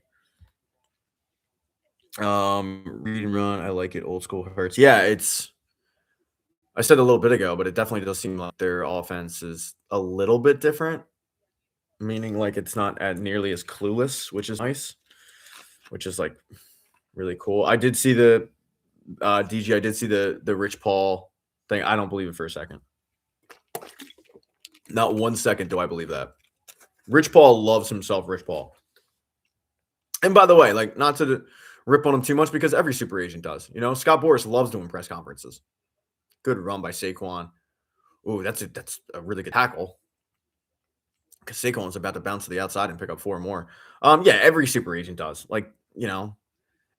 Read and run, I like it. Old school hurts. Yeah, I said a little bit ago, but it definitely does seem like their offense is a little bit different, meaning like it's not nearly as clueless, which is nice, which is like really cool. I did see the DG. I did see the Rich Paul thing. I don't believe it for a second. Not 1 second do I believe that. Rich Paul loves himself, Rich Paul. And by the way, like not to rip on him too much because every super agent does. Scott Boras loves doing press conferences. Good run by Saquon. Ooh, that's a really good tackle. Because Saquon's about to bounce to the outside and pick up 4 more. Yeah, every super agent does. Like, I'm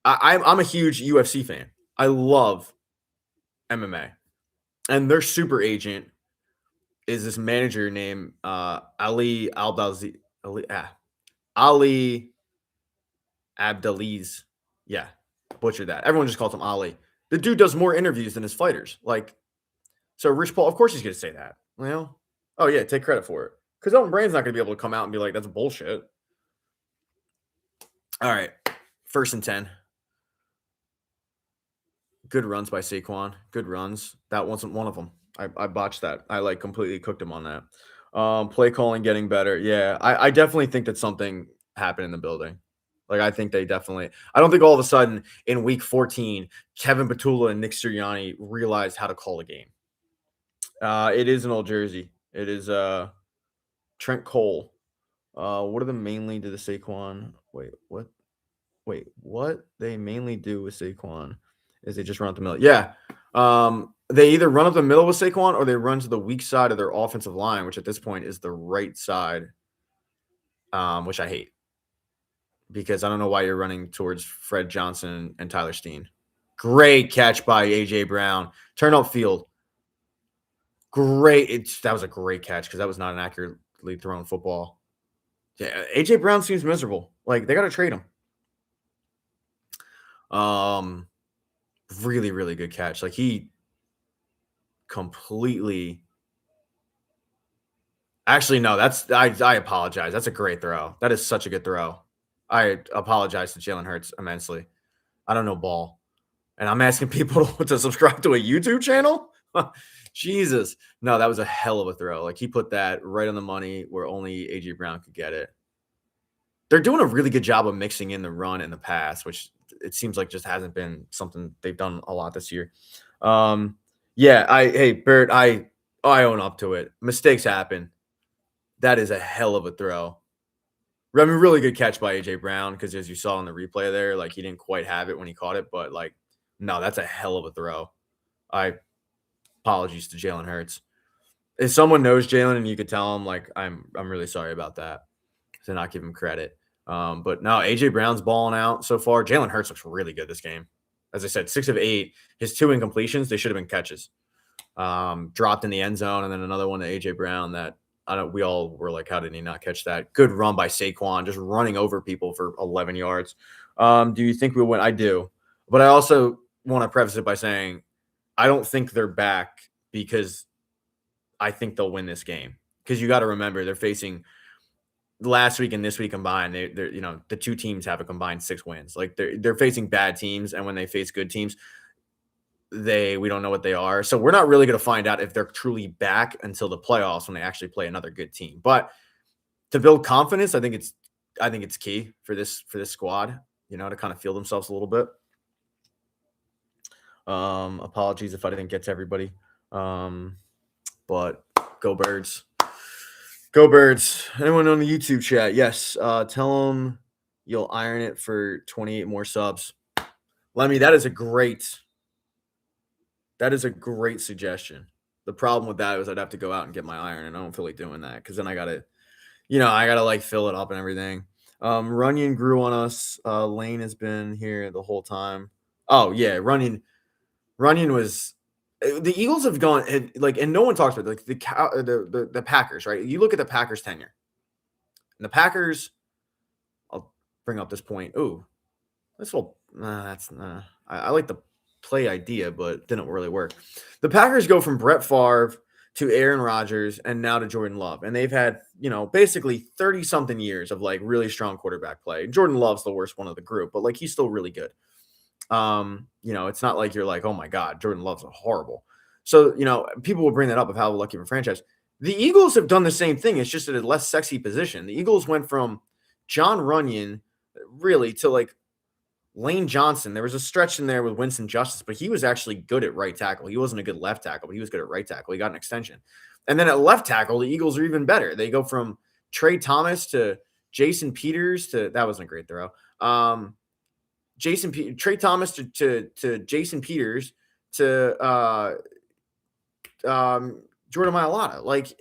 a huge UFC fan. I love MMA. And their super agent is this manager named Ali Aldazi. Ali Abdelaziz. Yeah, butchered that. Everyone just calls him Ali. The dude does more interviews than his fighters. Like, so Rich Paul, of course he's going to say that. Well, oh yeah, take credit for it. Because Elton Brand's not going to be able to come out and be like, that's bullshit. All right, 1st and 10. Good runs by Saquon. Good runs. That wasn't one of them. I botched that. I like completely cooked him on that. Play calling getting better. Yeah, I definitely think that something happened in the building. Like, I think they definitely. I don't think all of a sudden in week 14, Kevin Patula and Nick Sirianni realized how to call a game. It is an old jersey. It is Trent Cole. What do they mainly do to Saquon? Wait, what they mainly do with Saquon is they just run up the middle. Yeah. They either run up the middle with Saquon or they run to the weak side of their offensive line, which at this point is the right side, which I hate because I don't know why you're running towards Fred Johnson and Tyler Steen. Great catch by A.J. Brown. Turn up field. Great. That was a great catch because that was not an accurately thrown football. Yeah, A.J. Brown seems miserable. Like, they got to trade him. Really, really good catch. Like, he completely. Actually, no, I apologize. That's a great throw. That is such a good throw. I apologize to Jalen Hurts immensely. I don't know ball. And I'm asking people to subscribe to a YouTube channel? Jesus. No, that was a hell of a throw. Like, he put that right on the money where only A.J. Brown could get it. They're doing a really good job of mixing in the run and the pass, which it seems like just hasn't been something they've done a lot this year. Hey, Bert, I own up to it. Mistakes happen. That is a hell of a throw. I mean, really good catch by A.J. Brown because as you saw in the replay there, like, he didn't quite have it when he caught it, but, like, no, that's a hell of a throw. Apologies to Jalen Hurts. If someone knows Jalen and you could tell him, like, I'm really sorry about that to not give him credit. But no, A.J. Brown's balling out so far. Jalen Hurts looks really good this game. As I said, 6 of 8. His 2 incompletions, they should have been catches. Dropped in the end zone, and then another one to A.J. Brown that we all were like, how did he not catch that? Good run by Saquon, just running over people for 11 yards. Do you think we'll win? I do. But I also want to preface it by saying I don't think they're back because I think they'll win this game. Because you got to remember, they're facing last week and this week combined. They're the two teams have a combined 6 wins. Like, they're facing bad teams, and when they face good teams, we don't know what they are. So we're not really going to find out if they're truly back until the playoffs when they actually play another good team. But to build confidence, I think it's key for this squad, to kind of feel themselves a little bit. Apologies if I didn't get to everybody. But go Birds. Go Birds. Anyone on the YouTube chat? Yes. Tell them you'll iron it for 28 more subs. Lemmy, that is a great suggestion. The problem with that is I'd have to go out and get my iron, and I don't feel like doing that because then I gotta like fill it up and everything. Runyon grew on us. Lane has been here the whole time. Oh yeah, Runyon was. The Eagles have gone and no one talks about it, like the Packers, right? You look at the Packers tenure, and the Packers. I'll bring up this point. Ooh, I like the play idea, but it didn't really work. The Packers go from Brett Favre to Aaron Rodgers and now to Jordan Love. And they've had, basically 30-something years of, like, really strong quarterback play. Jordan Love's the worst one of the group, but, like, he's still really good. It's not like you're like, oh, my God, Jordan Love's horrible. So, people will bring that up of how lucky of a franchise. The Eagles have done the same thing. It's just at a less sexy position. The Eagles went from John Runyon really to, like, Lane Johnson. There was a stretch in there with Winston Justice, but he was actually good at right tackle. He wasn't a good left tackle, but he was good at right tackle. He got an extension. And then at left tackle, the Eagles are even better. They go from Trey Thomas to Jason Peters to – that wasn't a great throw. Trey Thomas to Jason Peters to Jordan Mailata. Like,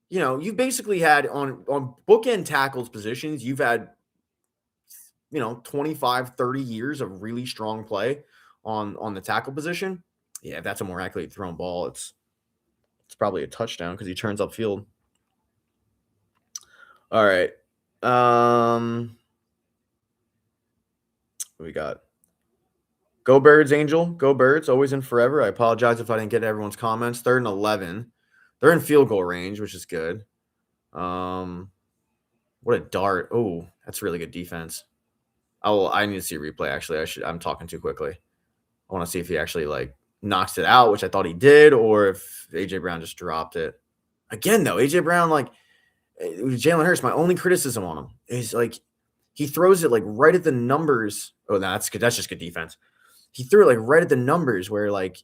you've basically had on bookend tackles positions, you've had – 25, 30 years of really strong play on the tackle position. Yeah, if that's a more accurately thrown ball, it's probably a touchdown because he turns upfield. All right. We got Go Birds, Angel. Go Birds, always and forever. I apologize if I didn't get everyone's comments. 3rd and 11. They're in field goal range, which is good. What a dart. Oh, that's really good defense. I need to see a replay, actually. I'm talking too quickly. I want to see if he actually like knocks it out, which I thought he did, or if AJ Brown just dropped it. Again, though, AJ Brown, like Jalen Hurts, my only criticism on him is like he throws it like right at the numbers. Oh, no, that's good. That's just good defense. He threw it like right at the numbers where like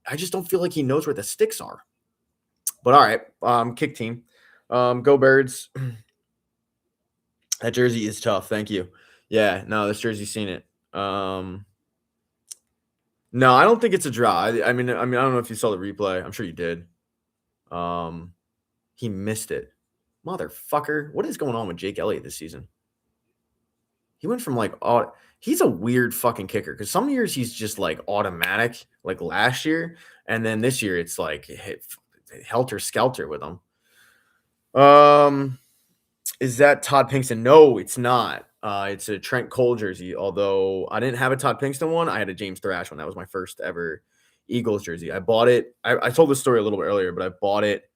I just don't feel like he knows where the sticks are. But all right, kick team. Go Birds. That jersey is tough. Thank you. Yeah, no, this jersey's seen it. No, I don't think it's a draw. I mean, I don't know if you saw the replay. I'm sure you did. He missed it. Motherfucker. What is going on with Jake Elliott this season? He went from like he's a weird fucking kicker because some years he's just like automatic, like last year, and then this year it's like helter skelter with him. Is that Todd Pinkston? No, it's not. It's a Trent Cole jersey. Although I didn't have a Todd Pinkston one, I had a James Thrash one. That was my first ever Eagles jersey. I bought it. I told this story a little bit earlier, but I bought it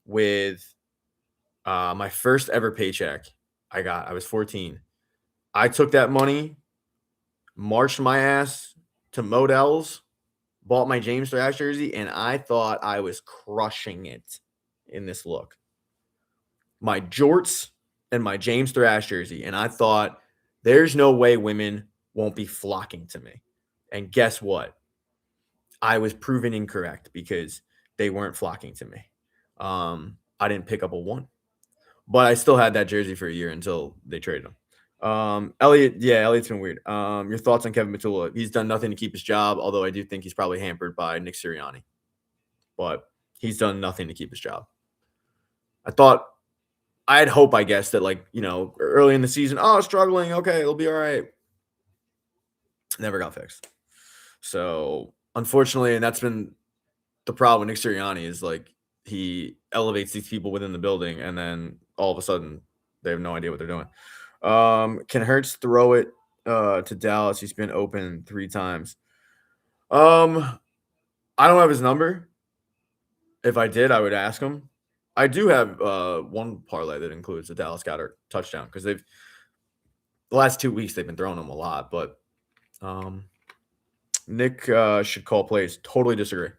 with my first ever paycheck. I was 14. I took that money, marched my ass to Modell's, bought my James Thrash jersey, and I thought I was crushing it in this look. My jorts and my James Thrash jersey, and I thought there's no way women won't be flocking to me. And guess what? I was proven incorrect because they weren't flocking to me. I didn't pick up a one, but I still had that jersey for a year until they traded him. Elliott's been weird. Your thoughts on Kevin Matula? He's done nothing to keep his job, although I do think he's probably hampered by Nick Sirianni. But he's done nothing to keep his job. I had hope, I guess, that like, early in the season, struggling, okay, it'll be all right. Never got fixed. So unfortunately, and that's been the problem with Nick Sirianni is like he elevates these people within the building, and then all of a sudden they have no idea what they're doing. Can Hurts throw it to Dallas? He's been open 3 times. I don't have his number. If I did, I would ask him. I do have one parlay that includes the Dallas Goedert touchdown because the last 2 weeks they've been throwing him a lot, but Nick should call plays. Totally disagree.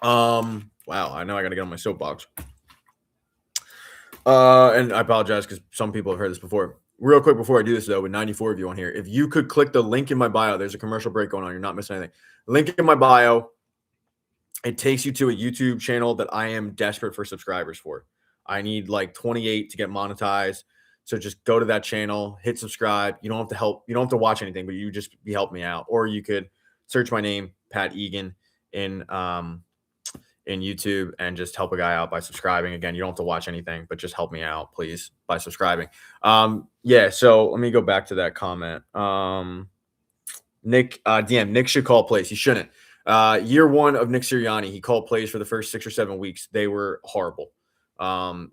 Wow, I know I got to get on my soapbox. And I apologize because some people have heard this before. Real quick before I do this, though, with 94 of you on here, if you could click the link in my bio, there's a commercial break going on. You're not missing anything. Link in my bio. It takes you to a YouTube channel that I am desperate for subscribers for. I need like 28 to get monetized. So just go to that channel, hit subscribe. You don't have to help. You don't have to watch anything, but you just help me out. Or you could search my name, Pat Egan, in YouTube and just help a guy out by subscribing. Again, you don't have to watch anything, but just help me out, please, by subscribing. So let me go back to that comment. Nick should call plays. He shouldn't. Year 1 of Nick Sirianni, he called plays for the first 6 or 7 weeks. They were horrible.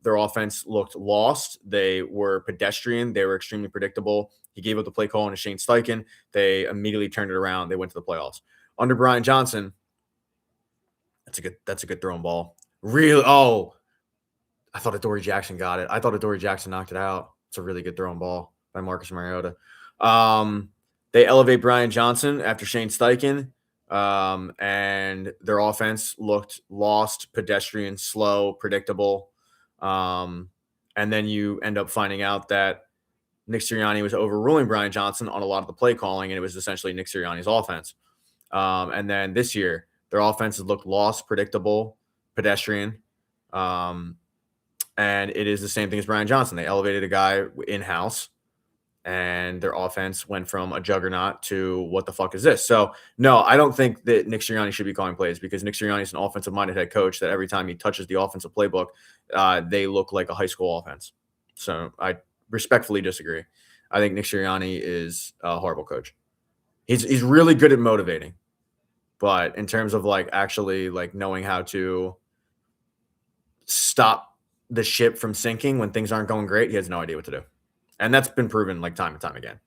Their offense looked lost. They were pedestrian. They were extremely predictable. He gave up the play call to Shane Steichen. They immediately turned it around. They went to the playoffs. Under Brian Johnson, that's a good thrown ball. Really? Oh, I thought Adoree Jackson got it. I thought Adoree Jackson knocked it out. It's a really good thrown ball by Marcus Mariota. They elevate Brian Johnson after Shane Steichen. And their offense looked lost, pedestrian, slow, predictable. And then you end up finding out that Nick Sirianni was overruling Brian Johnson on a lot of the play calling, and it was essentially Nick Sirianni's offense. And then this year, their offenses looked lost, predictable, pedestrian. And it is the same thing as Brian Johnson. They elevated a guy in-house, and their offense went from a juggernaut to what the fuck is this? So, no, I don't think that Nick Sirianni should be calling plays because Nick Sirianni is an offensive-minded head coach that every time he touches the offensive playbook, they look like a high school offense. So I respectfully disagree. I think Nick Sirianni is a horrible coach. He's really good at motivating. But in terms of like actually like knowing how to stop the ship from sinking when things aren't going great, he has no idea what to do. And that's been proven like time and time again.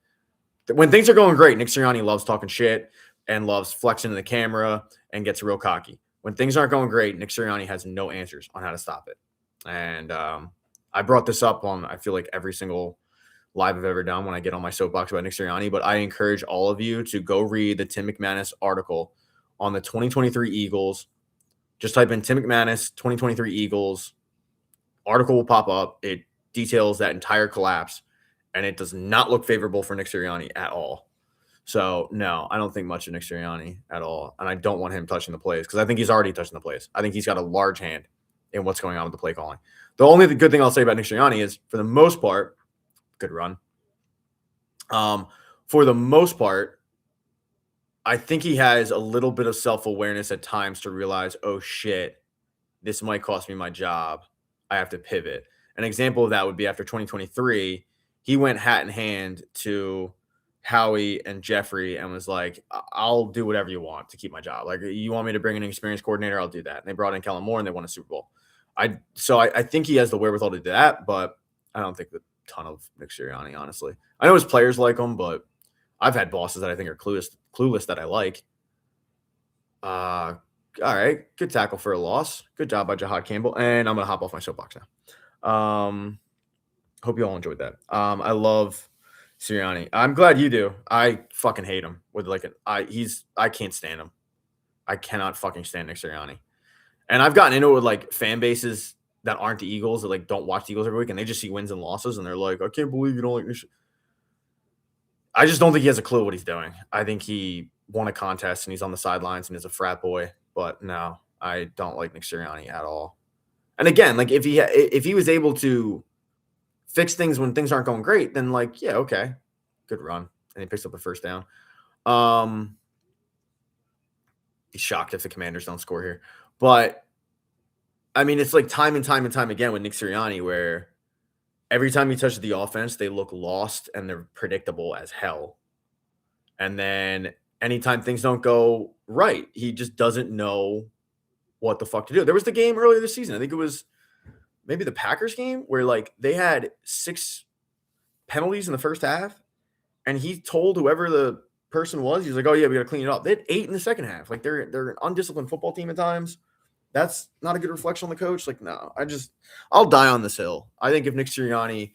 When things are going great, Nick Sirianni loves talking shit and loves flexing in the camera and gets real cocky. When things aren't going great, Nick Sirianni has no answers on how to stop it. And I brought this up on, I feel like, every single live I've ever done when I get on my soapbox about Nick Sirianni, but I encourage all of you to go read the Tim McManus article on the 2023 Eagles. Just type in Tim McManus 2023 Eagles. Article will pop up. It details that entire collapse, and it does not look favorable for Nick Sirianni at all. So, no, I don't think much of Nick Sirianni at all, and I don't want him touching the plays because I think he's already touching the plays. I think he's got a large hand in what's going on with the play calling. The only good thing I'll say about Nick Sirianni is, for the most part, good run. For the most part, I think he has a little bit of self-awareness at times to realize, oh, shit, this might cost me my job. I have to pivot. An example of that would be after 2023, he went hat in hand to Howie and Jeffrey and was like, I'll do whatever you want to keep my job. Like, you want me to bring an experienced coordinator? I'll do that. And they brought in Kellen Moore and they won a Super Bowl. I think he has the wherewithal to do that, but I don't think a ton of Nick Sirianni, honestly. I know his players like him, but I've had bosses that I think are clueless that I like. All right. Good tackle for a loss. Good job by Jahad Campbell. And I'm going to hop off my soapbox now. Hope you all enjoyed that. I love Sirianni. I'm glad you do. I fucking hate him with I can't stand him. I cannot fucking stand Nick Sirianni. And I've gotten into it with like fan bases that aren't the Eagles, that like don't watch the Eagles every week, and they just see wins and losses and they're like, I can't believe you don't like this. I just don't think he has a clue what he's doing. I think he won a contest and he's on the sidelines and he's a frat boy. But no, I don't like Nick Sirianni at all. And again, like if he was able to fix things when things aren't going great, then like, yeah, okay, good run. And he picks up a first down. He's shocked if the Commanders don't score here. But I mean, it's like time and time again with Nick Sirianni, where every time he touches the offense, they look lost and they're predictable as hell. And then anytime things don't go right, he just doesn't know what the fuck to do. There was the game earlier this season. I think it was maybe the Packers game where like they had 6 penalties in the first half. And he told whoever the person was, he's like, oh yeah, we got to clean it up. They had 8 in the second half. Like they're an undisciplined football team at times. That's not a good reflection on the coach. Like, no, I'll die on this hill. I think if Nick Sirianni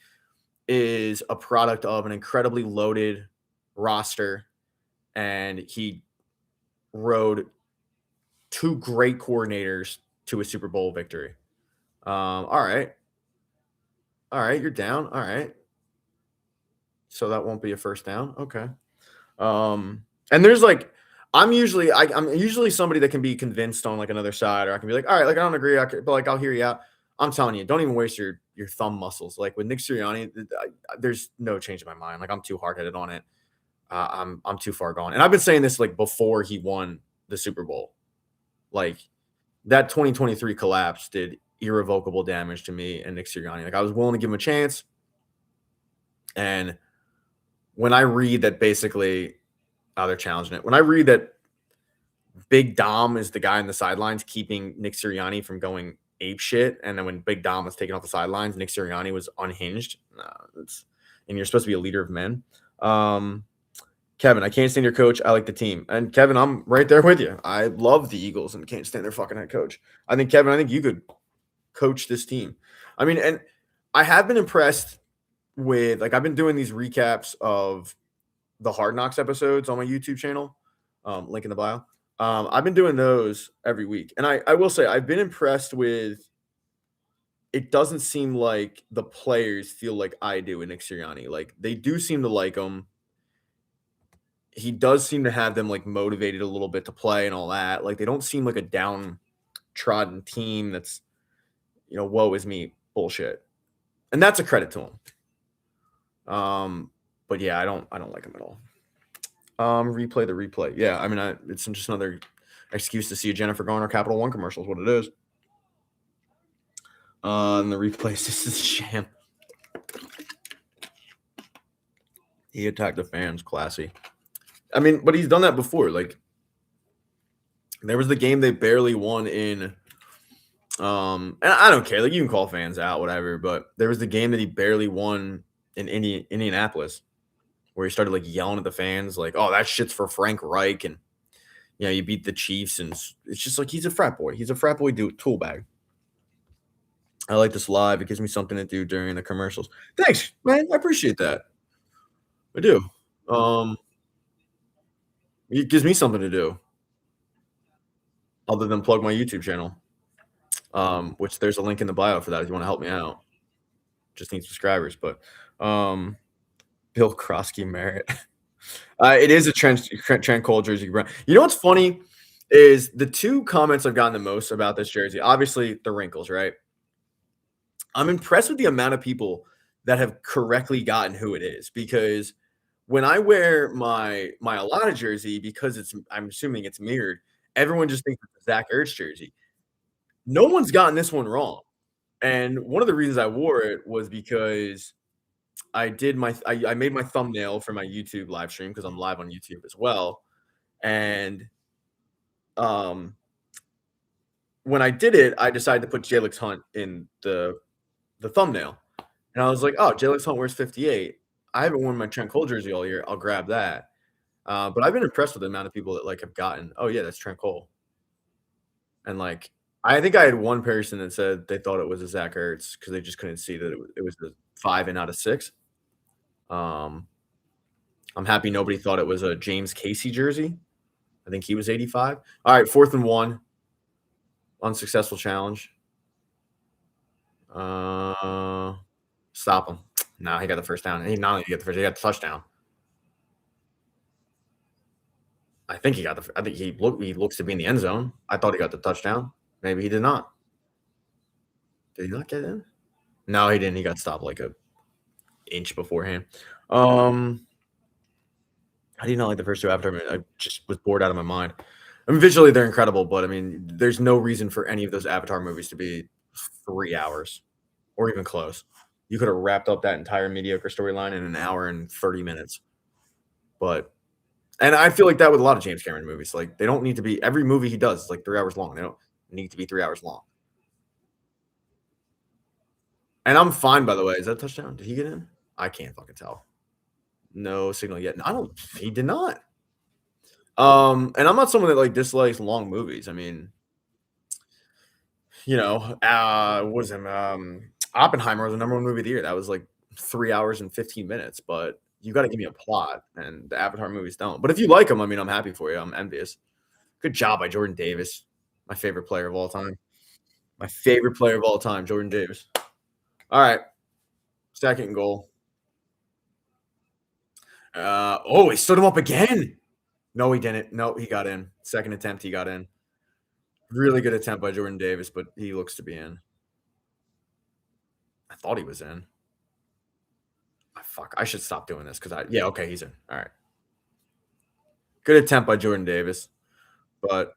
is a product of an incredibly loaded roster and he rode 2 great coordinators to a Super Bowl victory. All right, you're down. All right. So that won't be a first down. Okay. And there's like, I'm usually somebody that can be convinced on like another side, or I can be like, all right, like I don't agree, but like I'll hear you out. I'm telling you, don't even waste your thumb muscles. Like with Nick Sirianni, there's no change in my mind. Like I'm too hard-headed on it. I'm too far gone. And I've been saying this like before he won the Super Bowl. Like that 2023 collapse did irrevocable damage to me and Nick Sirianni. Like I was willing to give him a chance. And when I read that basically, they're challenging it. When I read that Big Dom is the guy on the sidelines keeping Nick Sirianni from going ape shit, and then when Big Dom was taken off the sidelines, Nick Sirianni was unhinged. And you're supposed to be a leader of men. Kevin, I can't stand your coach. I like the team. And Kevin, I'm right there with you. I love the Eagles and can't stand their fucking head coach. Kevin, I think you could coach this team. I mean, and I have been impressed with, like, I've been doing these recaps of the Hard Knocks episodes on my YouTube channel, link in the bio. I've been doing those every week. And I will say, I've been impressed with, it doesn't seem like the players feel like I do in Nick Sirianni. Like, they do seem to like him. He does seem to have them, like, motivated a little bit to play and all that. Like, they don't seem like a downtrodden team that's, woe is me bullshit. And that's a credit to him. But yeah, I don't like him at all. Replay the replay. Yeah, I mean, it's just another excuse to see a Jennifer Garner Capital One commercial is what it is. And the replay, this is a sham. He attacked the fans, classy. I mean, but he's done that before. Like, there was the game they barely won in And I don't care. Like you can call fans out, whatever. But there was the game that he barely won in Indianapolis, where he started like yelling at the fans, like, "Oh, that shit's for Frank Reich," and you beat the Chiefs, and it's just like he's a frat boy. He's a frat boy tool bag. I like this live. It gives me something to do during the commercials. Thanks, man. I appreciate that. I do. Um, it gives me something to do other than plug my YouTube channel. Which there's a link in the bio for that if you want to help me out. Just need subscribers, but um, Bill Krosky Merritt. It is a Trent Cole jersey. You know what's funny is the two comments I've gotten the most about this jersey. Obviously, the wrinkles, right? I'm impressed with the amount of people that have correctly gotten who it is because when I wear my Alana jersey, because I'm assuming it's mirrored, everyone just thinks it's a Zach Ertz jersey. No one's gotten this one wrong. And one of the reasons I wore it was because I made my thumbnail for my YouTube live stream because I'm live on YouTube as well. And um when I did it, I decided to put Jalix Hunt in the thumbnail. And I was like, oh, Jalix Hunt wears 58. I haven't worn my Trent Cole jersey all year. I'll grab that. But I've been impressed with the amount of people that like have gotten, oh yeah, that's Trent Cole. And like I think I had one person that said they thought it was a Zach Ertz because they just couldn't see that it was a 5 and out of 6. Um, I'm happy nobody thought it was a James Casey jersey. I think he was 85. All right, 4th and 1. Unsuccessful challenge. Stop him. No, he got the first down. He not only get the first, he got the touchdown. I think he got the. I think he looks to be in the end zone. I thought he got the touchdown. Maybe he did not. Did he not get in? No, he didn't. He got stopped like a inch beforehand. How do you not like the first two Avatar movies? I just was bored out of my mind. I mean, visually they're incredible, but I mean, there's no reason for any of those Avatar movies to be 3 hours or even close. You could have wrapped up that entire mediocre storyline in an hour and 30 minutes. But and I feel like that with a lot of James Cameron movies. Like they don't need to be every movie he does is like 3 hours long. They don't need to be 3 hours long. And I'm fine, by the way. Is that a touchdown? Did he get in? I can't fucking tell. No signal yet. I don't. He did not. And I'm not someone that like dislikes long movies. I mean, what was him? Oppenheimer was the number one movie of the year. That was like 3 hours and 15 minutes. But you got to give me a plot, and the Avatar movies don't. But if you like them, I mean, I'm happy for you. I'm envious. Good job by Jordan Davis, my favorite player of all time. My favorite player of all time, Jordan Davis. All right, second and goal. He stood him up again. No, he didn't. No, he got in. Second attempt, he got in. Really good attempt by Jordan Davis, but he looks to be in. I thought he was in. Fuck, I should stop doing this because yeah, okay, he's in. All right. Good attempt by Jordan Davis, but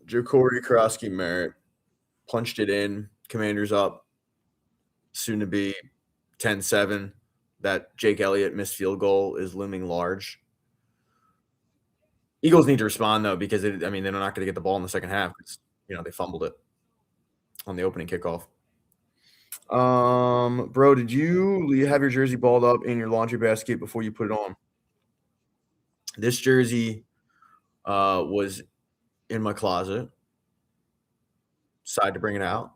Ja'Cory Krosky Merritt punched it in. Commanders up, soon to be 10-7. That Jake Elliott missed field goal is looming large. Eagles need to respond though because they're not going to get the ball in the second half because they fumbled it on the opening kickoff. Bro, did you have your jersey balled up in your laundry basket before you put it on? This jersey was in my closet. Decided to bring it out.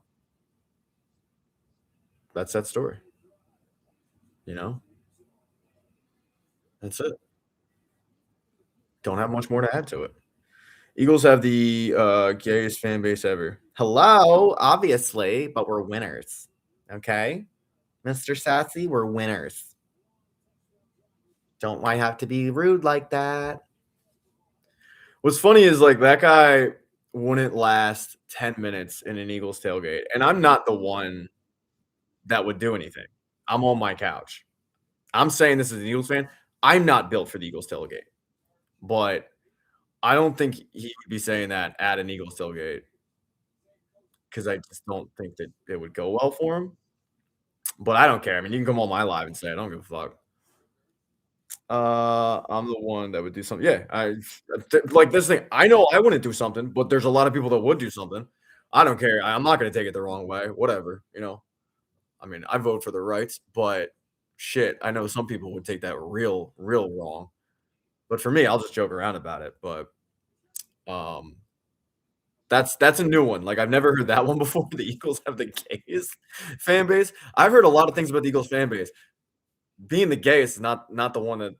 That's that story. That's it. Don't have much more to add to it. Eagles have the gayest fan base ever. Hello, obviously, but we're winners. Okay, Mr. Sassy, we're winners. Don't I have to be rude like that? What's funny is like that guy wouldn't last 10 minutes in an Eagles tailgate, and I'm not the one that would do anything. I'm on my couch. I'm saying this as an Eagles fan. I'm not built for the Eagles tailgate, but I don't think he would be saying that at an Eagles tailgate because I just don't think that it would go well for him. But I don't care. I mean, you can come on my live and say I don't give a fuck. I'm the one that would do something. Yeah, like this thing. I know I wouldn't do something, but there's a lot of people that would do something. I don't care. I'm not gonna take it the wrong way. Whatever, you know. I mean, I vote for the rights, but shit, I know some people would take that real wrong. But for me, I'll just joke around about it. But um, that's a new one. Like I've never heard that one before. The Eagles have the gayest fan base. I've heard a lot of things about the Eagles fan base. Being the gayest is not the one that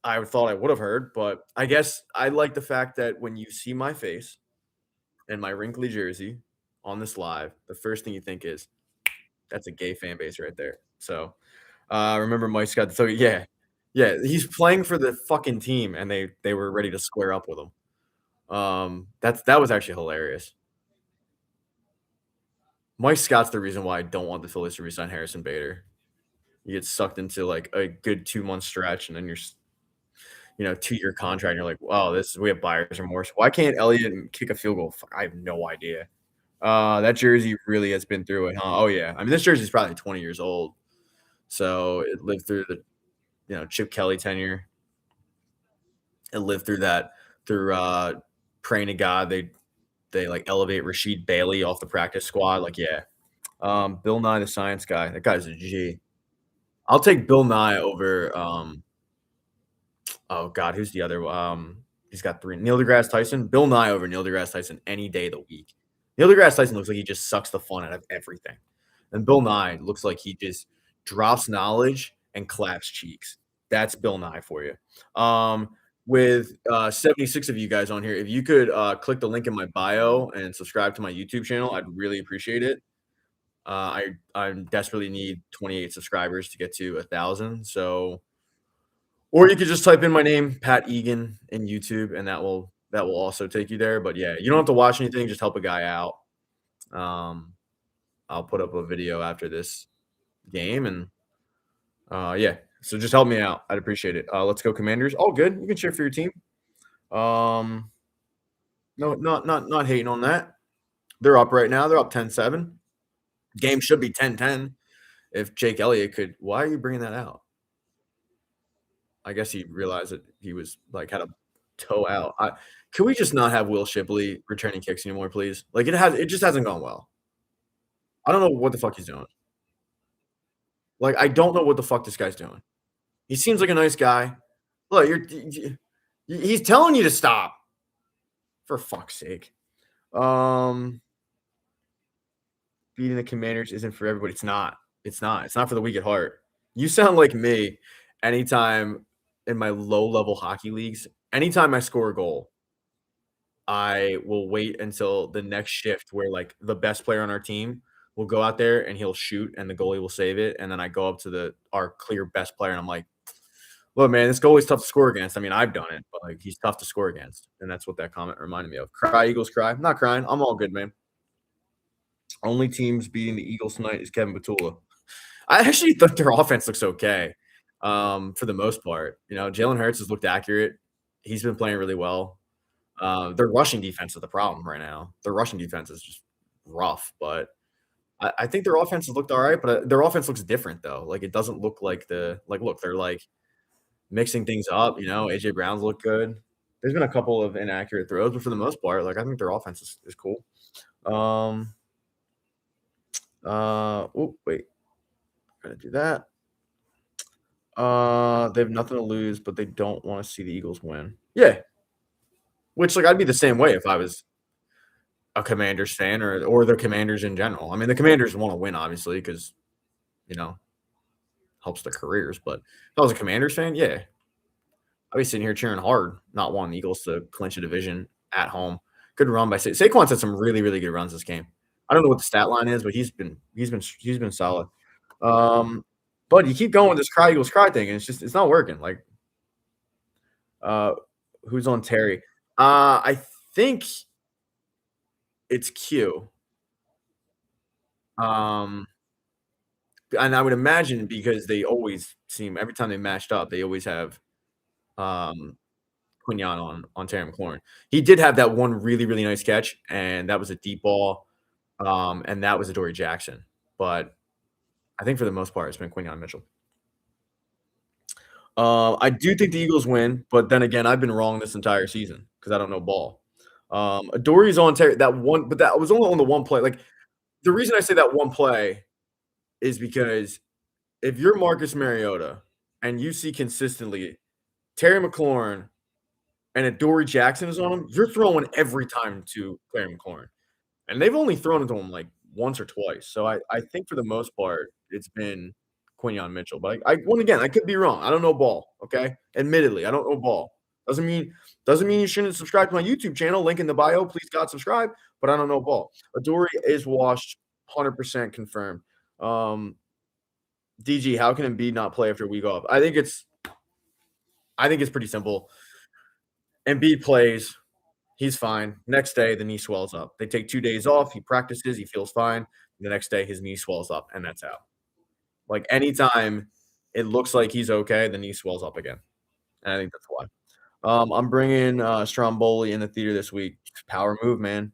I thought I would have heard, but I guess I like the fact that when you see my face and my wrinkly jersey on this live, the first thing you think is that's a gay fan base right there. So remember Mike Scott. So yeah, yeah, he's playing for the fucking team, and they were ready to square up with him. That was actually hilarious. Mike Scott's the reason why I don't want the Phillies to resign Harrison Bader. You get sucked into like a good 2 month stretch, and then you're 2-year contract. And you're like, wow, we have buyer's remorse. Why can't Elliott kick a field goal? Fuck, I have no idea. That jersey really has been through it, huh? Oh yeah. I mean, this jersey's probably 20 years old, so it lived through the Chip Kelly tenure. It lived through that through praying to God they like elevate Rasheed Bailey off the practice squad. Like, yeah. Bill Nye the Science Guy. That guy's a G. I'll take Bill Nye over oh god, who's the other he's got 3. Neil deGrasse Tyson. Bill Nye over Neil deGrasse Tyson any day of the week. Neil deGrasse Tyson looks like he just sucks the fun out of everything. And Bill Nye looks like he just drops knowledge and claps cheeks. That's Bill Nye for you. With 76 of you guys on here, if you could click the link in my bio and subscribe to my YouTube channel, I'd really appreciate it. I desperately need 28 subscribers to get to 1,000. So, or you could just type in my name, Pat Egan, in YouTube, and that will also take you there. But yeah, you don't have to watch anything; just help a guy out. Um, I'll put up a video after this game, and yeah, so just help me out. I'd appreciate it. Let's go, Commanders. All good. You can cheer for your team. Um, no, not hating on that. They're up right now. They're up 10-7. Game should be 10-10 if Jake Elliott could. Why are you bringing that out? I guess he realized that he was like had a toe out. Can we just not have Will Shipley returning kicks anymore, please? Like it just hasn't gone well. I don't know what the fuck he's doing. Like I don't know what the fuck this guy's doing. He seems like a nice guy. Look, he's telling you to stop. For fuck's sake. Um, Beating the Commanders isn't for everybody. It's not. It's not. It's not for the weak at heart. You sound like me anytime in my low-level hockey leagues. Anytime I score a goal, I will wait until the next shift where like the best player on our team will go out there and he'll shoot and the goalie will save it. And then I go up to our clear best player and I'm like, look, man, this goalie's tough to score against. I mean, I've done it, but like he's tough to score against. And that's what that comment reminded me of. Cry, Eagles, cry. I'm not crying. I'm all good, man. Only teams beating the Eagles tonight is Kevin Batula. I actually thought their offense looks okay for the most part. Jalen Hurts has looked accurate. He's been playing really well. Their rushing defense is the problem right now. Their rushing defense is just rough, but I think their offense has looked all right, but their offense looks different though. Like it doesn't look like look, they're like mixing things up. AJ Brown's look good. There's been a couple of inaccurate throws, but for the most part, like I think their offense is cool. Oh wait, gotta do that. They have nothing to lose, but they don't want to see the Eagles win. Yeah, which like I'd be the same way if I was a Commanders fan or the Commanders in general. I mean, the Commanders want to win obviously because helps their careers. But if I was a Commanders fan, yeah, I'd be sitting here cheering hard, not wanting the Eagles to clinch a division at home. Good run by Saquon's had some really really good runs this game. I don't know what the stat line is, but he's been solid. But you keep going with this cry Eagles cry thing, and it's not working. Like, who's on Terry? I think it's Q. And I would imagine because they always seem every time they matched up, they always have Quignon on Terry McLaurin. He did have that one really really nice catch, and that was a deep ball, and that was a Dory Jackson. But I think for the most part, it's been Quignon Mitchell. I do think the Eagles win, but then again, I've been wrong this entire season because I don't know ball. Adorie's on Terry that one, but that was only on the one play. Like the reason I say that one play is because if you're Marcus Mariota and you see consistently Terry McLaurin and Adoree Jackson is on him, you're throwing every time to Terry McLaurin. And they've only thrown it to him, like, once or twice. So I think for the most part, it's been Quinyon Mitchell. But I once again, I could be wrong. I don't know ball, okay? Admittedly, I don't know ball. Doesn't mean you shouldn't subscribe to my YouTube channel, link in the bio. Please God subscribe, but I don't know ball. Adoree is washed, 100% confirmed. DG, how can Embiid not play after a week off? I think it's pretty simple. Embiid plays. He's fine. Next day, the knee swells up. They take 2 days off. He practices. He feels fine. The next day, his knee swells up, and that's out. Like anytime it looks like he's okay, the knee swells up again. And I think that's why. I'm bringing Stromboli in the theater this week. Power move, man.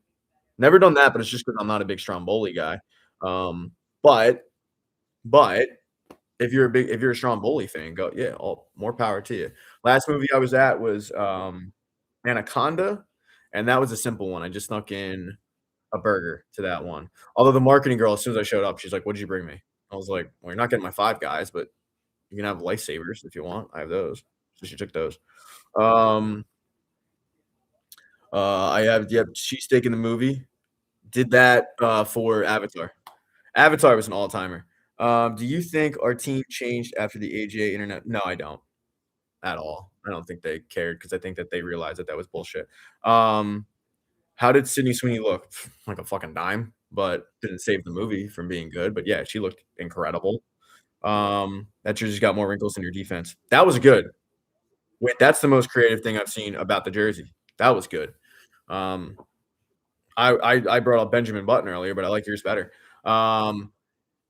Never done that, but it's just because I'm not a big Stromboli guy. Um, but but if you're a Stromboli fan, go yeah, all more power to you. Last movie I was at was Anaconda, and that was a simple one. I just snuck in a burger to that one. Although the marketing girl, as soon as I showed up, she's like, "What'd you bring me?" I was like, "Well, you're not getting my Five Guys, but you can have lifesavers if you want. I have those." So she took those. Um, I have cheesesteak in the movie. Did that for Avatar. Avatar was an all timer. Do you think our team changed after the AGA internet? No, I don't at all. I don't think they cared because I think that they realized that that was bullshit. Um, How did Sydney Sweeney look? Like a fucking dime, but didn't save the movie from being good. But yeah, she looked incredible. That jersey's got more wrinkles than your defense. That was good. Wait, that's the most creative thing I've seen about the jersey. That was good. Um, I brought up Benjamin Button earlier, but I like yours better.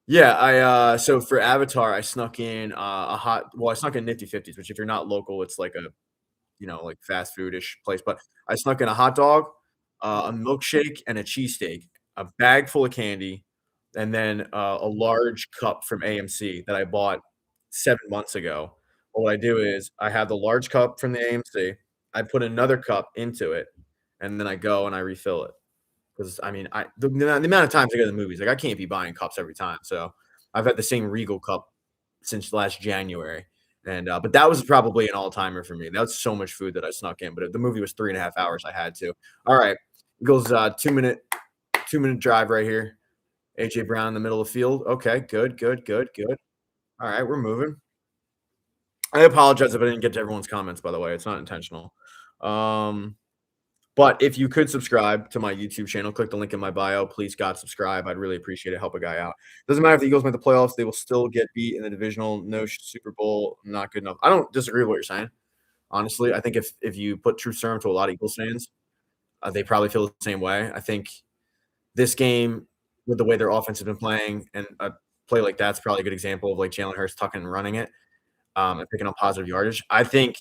Yeah, so for Avatar, I snuck in I snuck in Nifty Fifties, which if you're not local, it's like a like fast foodish place. But I snuck in a hot dog, a milkshake, and a cheesesteak, a bag full of candy, and then a large cup from AMC that I bought 7 months ago. But what I do is I have the large cup from the AMC, I put another cup into it, and then I go and I refill it. Because I mean, the amount of times I go to the movies, like I can't be buying cups every time. So I've had the same Regal cup since last January, and but that was probably an all timer for me. That was so much food that I snuck in, but the movie was 3.5 hours. I had to. All right, Eagles 2 minute drive right here. AJ Brown in the middle of the field. Okay, good, good, good, good. All right, we're moving. I apologize if I didn't get to everyone's comments. By the way, it's not intentional. Um, but if you could subscribe to my YouTube channel, click the link in my bio. Please, God, subscribe. I'd really appreciate it. Help a guy out. Doesn't matter if the Eagles make the playoffs; they will still get beat in the divisional. No Super Bowl, not good enough. I don't disagree with what you're saying. Honestly, I think if you put true serum to a lot of Eagles fans, they probably feel the same way. I think this game, with the way their offense has been playing, and a play like that's probably a good example of like Jalen Hurts tucking and running it, and picking up positive yardage. I think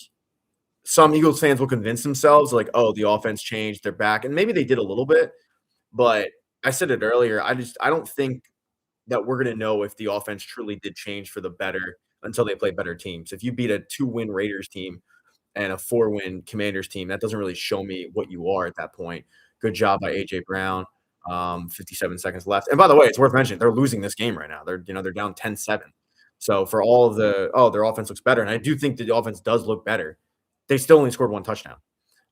some Eagles fans will convince themselves like, "Oh, the offense changed, they're back," and maybe they did a little bit, but I said it earlier, I don't think that we're gonna know if the offense truly did change for the better until they play better teams. If you beat a 2-win Raiders team and a 4-win Commanders team, that doesn't really show me what you are at that point. Good job by AJ Brown. 57 seconds left. And by the way, it's worth mentioning they're losing this game right now. They're down 10-7. So for all of their offense looks better, and I do think that the offense does look better. They still only scored one touchdown.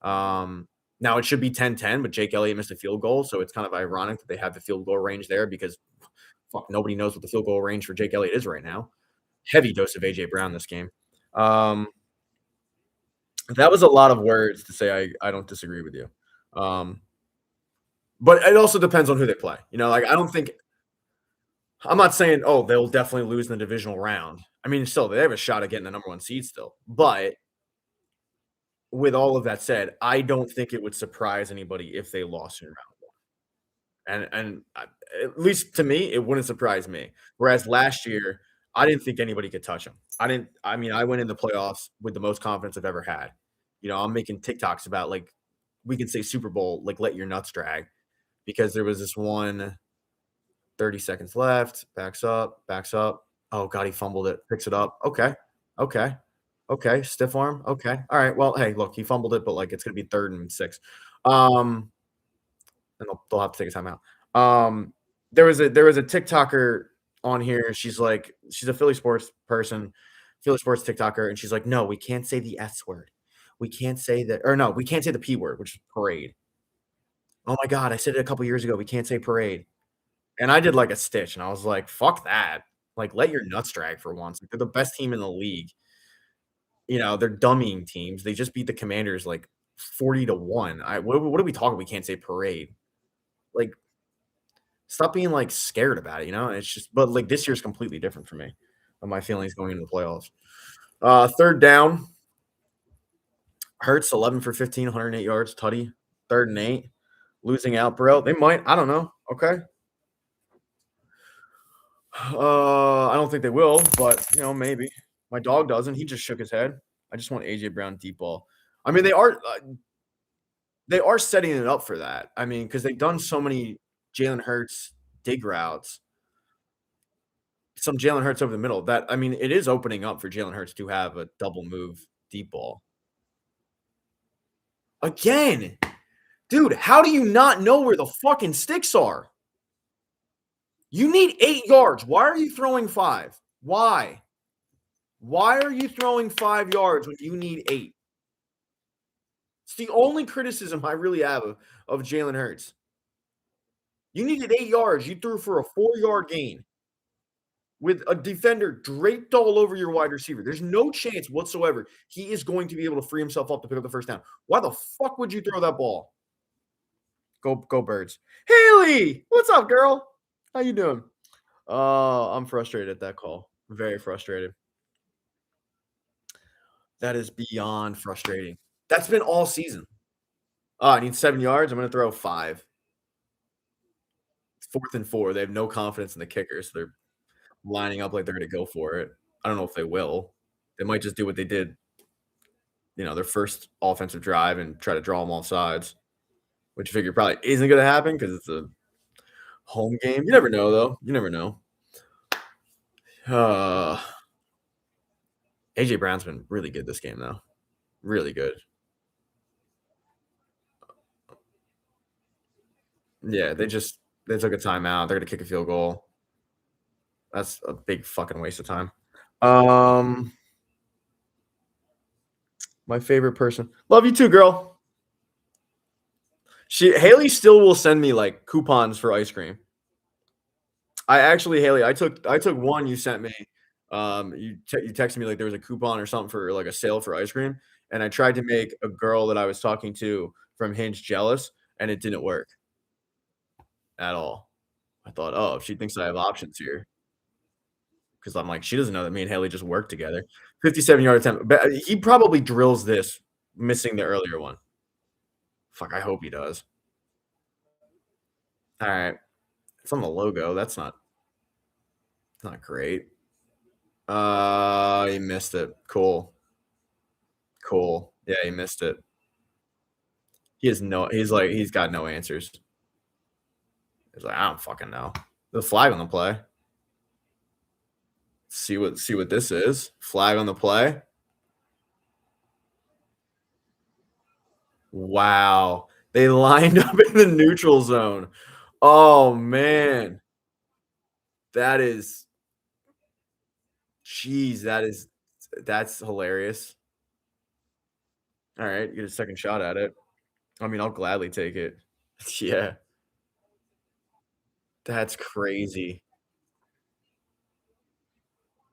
Now it should be 10-10, but Jake Elliott missed a field goal, so it's kind of ironic that they have the field goal range there because fuck, nobody knows what the field goal range for Jake Elliott is right now. Heavy dose of AJ Brown this game. That was a lot of words to say I don't disagree with you. But it also depends on who they play. Like I'm not saying, oh, they'll definitely lose in the divisional round. I mean, still, they have a shot at getting the number one seed still. But with all of that said, I don't think it would surprise anybody if they lost in round one. And at least to me, it wouldn't surprise me. Whereas last year, I didn't think anybody could touch them. I mean, I went in the playoffs with the most confidence I've ever had. I'm making TikToks about like we could say Super Bowl, like let your nuts drag, because there was this one 30 seconds left, backs up, backs up. Oh god, he fumbled it, picks it up. Okay. Okay. Okay. Stiff arm. Okay. All right. Well, hey, look, he fumbled it, but like it's gonna be 3rd and 6. Um, and they'll have to take a timeout. Um, there was a TikToker on here. She's a Philly sports person, Philly sports TikToker, and she's like, "No, we can't say the S word. We can't say the or no, we can't say the P word, which is parade." Oh my god, I said it a couple years ago. We can't say parade. And I did like a stitch, and I was like, "Fuck that." Like, let your nuts drag for once. Like, they're the best team in the league. They're dummying teams. They just beat the Commanders like 40 to 1. What are we talking? We can't say parade. Like, stop being like scared about it. It's just, but like this year's completely different for me. Of my feelings going into the playoffs. Third down, Hurts 11 for 15, 108 yards, tutty. Third and 8, losing out, bro. They might. I don't know. Okay. I don't think they will, but maybe. My dog doesn't. He just shook his head. I just want AJ Brown deep ball. I mean, they are setting it up for that. I mean, because they've done so many Jalen Hurts dig routes, some Jalen Hurts over the middle. That I mean, it is opening up for Jalen Hurts to have a double move deep ball again, dude. How do you not know where the fucking sticks are? You need 8 yards. Why are you throwing 5? Why? Why are you throwing 5 yards when you need 8? It's the only criticism I really have of Jalen Hurts. You needed 8 yards. You threw for a 4-yard gain with a defender draped all over your wide receiver. There's no chance whatsoever he is going to be able to free himself up to pick up the first down. Why the fuck would you throw that ball? Go Birds. Haley, what's up, girl? How you doing? I'm frustrated at that call. Very frustrated. That is beyond frustrating. That's been all season. Oh, I need 7 yards. I'm going to throw 5. It's 4th and 4. They have no confidence in the kickers. They're lining up like they're going to go for it. I don't know if they will. They might just do what they did, their first offensive drive and try to draw them off sides, which you figure probably isn't going to happen because it's a home game. You never know, though. You never know. Uh, AJ Brown's been really good this game, though. Really good. Yeah, they took a timeout. They're going to kick a field goal. That's a big fucking waste of time. Um, my favorite person. Love you too, girl. Haley still will send me like coupons for ice cream. Haley, I took one you sent me. You texted me like there was a coupon or something for like a sale for ice cream, and I tried to make a girl that I was talking to from Hinge jealous, and it didn't work at all. I thought, oh, if she thinks I have options here, because I'm like, she doesn't know that me and Haley just work together. 57-yard attempt, but he probably drills this, missing the earlier one. Fuck, I hope he does. All right, it's on the logo. That's not great. He missed it. Cool. Cool. Yeah, he missed it. He's got no answers. He's like, I don't fucking know. The flag on the play. See what this is. Flag on the play. Wow. They lined up in the neutral zone. Oh man. That is jeez, that's hilarious. All right, you get a second shot at it. I mean, I'll gladly take it. Yeah, that's crazy.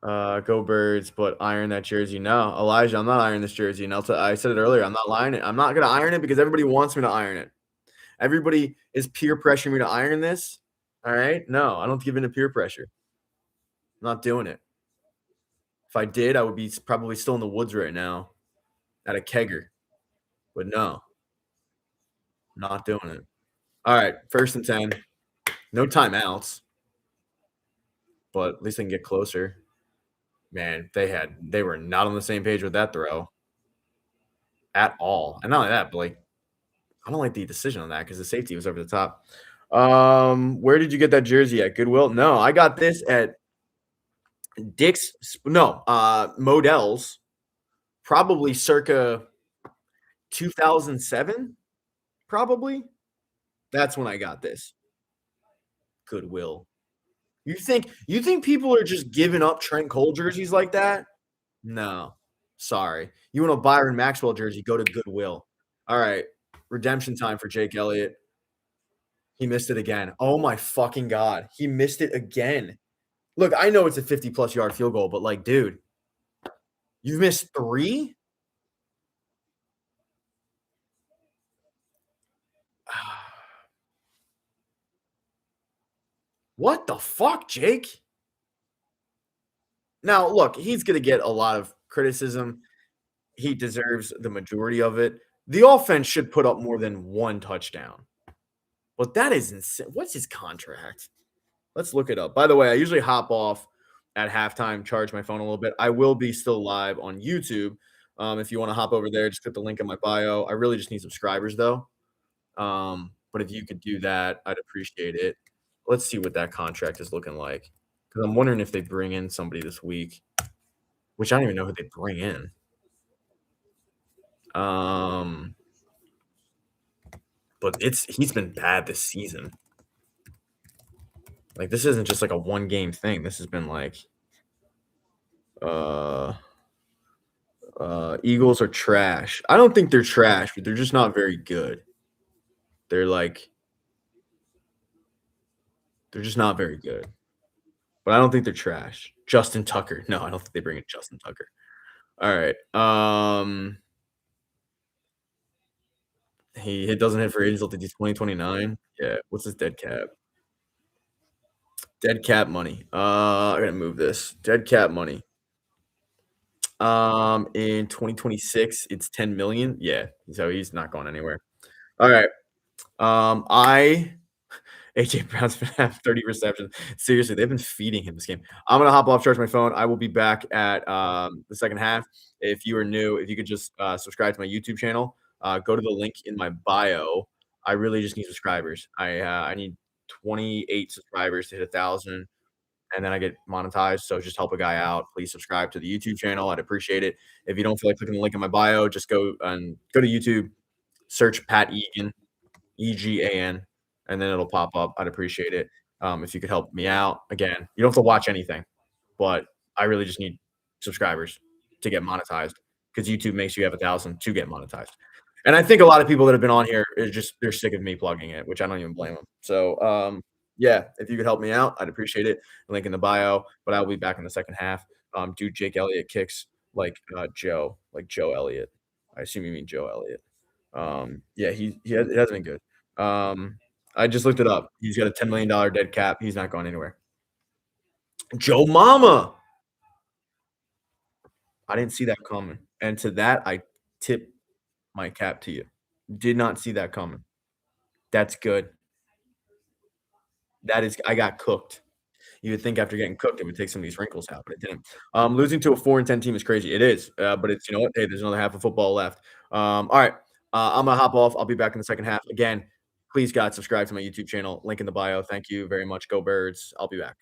Go Birds, but iron that jersey. No, Elijah, I'm not ironing this jersey. And I said it earlier. I'm not lying it. I'm not gonna iron it because everybody wants me to iron it. Everybody is peer pressuring me to iron this. All right. No, I don't give in to peer pressure. I'm not doing it. If I did, I would be probably still in the woods right now at a kegger. But no, not doing it. All right, 1st and 10. No timeouts, but at least they can get closer. Man, they were not on the same page with that throw at all. And not only that, but like I don't like the decision on that because the safety was over the top. Where did you get that jersey at? Goodwill? No, I got this at Dick's. No, Modell's, probably circa 2007. probably. That's when I got this. Goodwill. You think people are just giving up Trent Cole jerseys like that? No. Sorry. You want a Byron Maxwell jersey, go to Goodwill. All right. Redemption time for Jake Elliott. He missed it again. Oh my fucking god. He missed it again. Look, I know it's a 50 plus yard field goal, but like, dude, you've missed 3? What the fuck, Jake? Now, look, he's gonna get a lot of criticism. He deserves the majority of it. The offense should put up more than 1 touchdown. But that is insane. What's his contract? Let's look it up. By the way, I usually hop off at halftime, charge my phone a little bit. I will be still live on YouTube. If you want to hop over there, just click the link in my bio. I really just need subscribers though. But if you could do that, I'd appreciate it. Let's see what that contract is looking like. Because I'm wondering if they bring in somebody this week, which I don't even know who they bring in. Um, but he's been bad this season. Like this isn't just like a 1 game thing. This has been like uh Eagles are trash. I don't think they're trash, but they're just not very good. They're like they're just not very good. But I don't think they're trash. Justin Tucker. No, I don't think they bring in Justin Tucker. All right. He doesn't hit for agents until 2029. Yeah. What's his dead cap? Dead cap money. I gotta move this. Dead cap money. In 2026, it's 10 million. Yeah, so he's not going anywhere. All right. I AJ Brown's been have 30 receptions. Seriously, they've been feeding him this game. I'm gonna hop off, charge my phone. I will be back at the second half. If you are new, if you could just subscribe to my YouTube channel, go to the link in my bio. I really just need subscribers. I need 28 subscribers to hit 1,000 and then I get monetized. So just help a guy out. Please subscribe to the YouTube channel. I'd appreciate it. If you don't feel like clicking the link in my bio, just go to YouTube, search Pat Egan, Egan, and then it'll pop up. I'd appreciate it. If you could help me out. Again, you don't have to watch anything, but I really just need subscribers to get monetized because YouTube makes you have 1,000 to get monetized. And I think a lot of people that have been on here is just they're sick of me plugging it, which I don't even blame them. So yeah, if you could help me out, I'd appreciate it. Link in the bio, but I'll be back in the second half. Dude, Jake Elliott kicks like Joe Elliott. I assume you mean Joe Elliott. Yeah, it hasn't been good. I just looked it up. He's got a $10 million dead cap. He's not going anywhere. Joe Mama. I didn't see that coming. And to that, I tip my cap to you. Did not see that coming. That's good. I got cooked. You would think after getting cooked, it would take some of these wrinkles out, but it didn't. Losing to a 4-10 team is crazy. It is, but it's you know what? Hey, there's another half of football left. All right, I'm gonna hop off. I'll be back in the second half. Again, please, God, subscribe to my YouTube channel. Link in the bio. Thank you very much. Go Birds. I'll be back.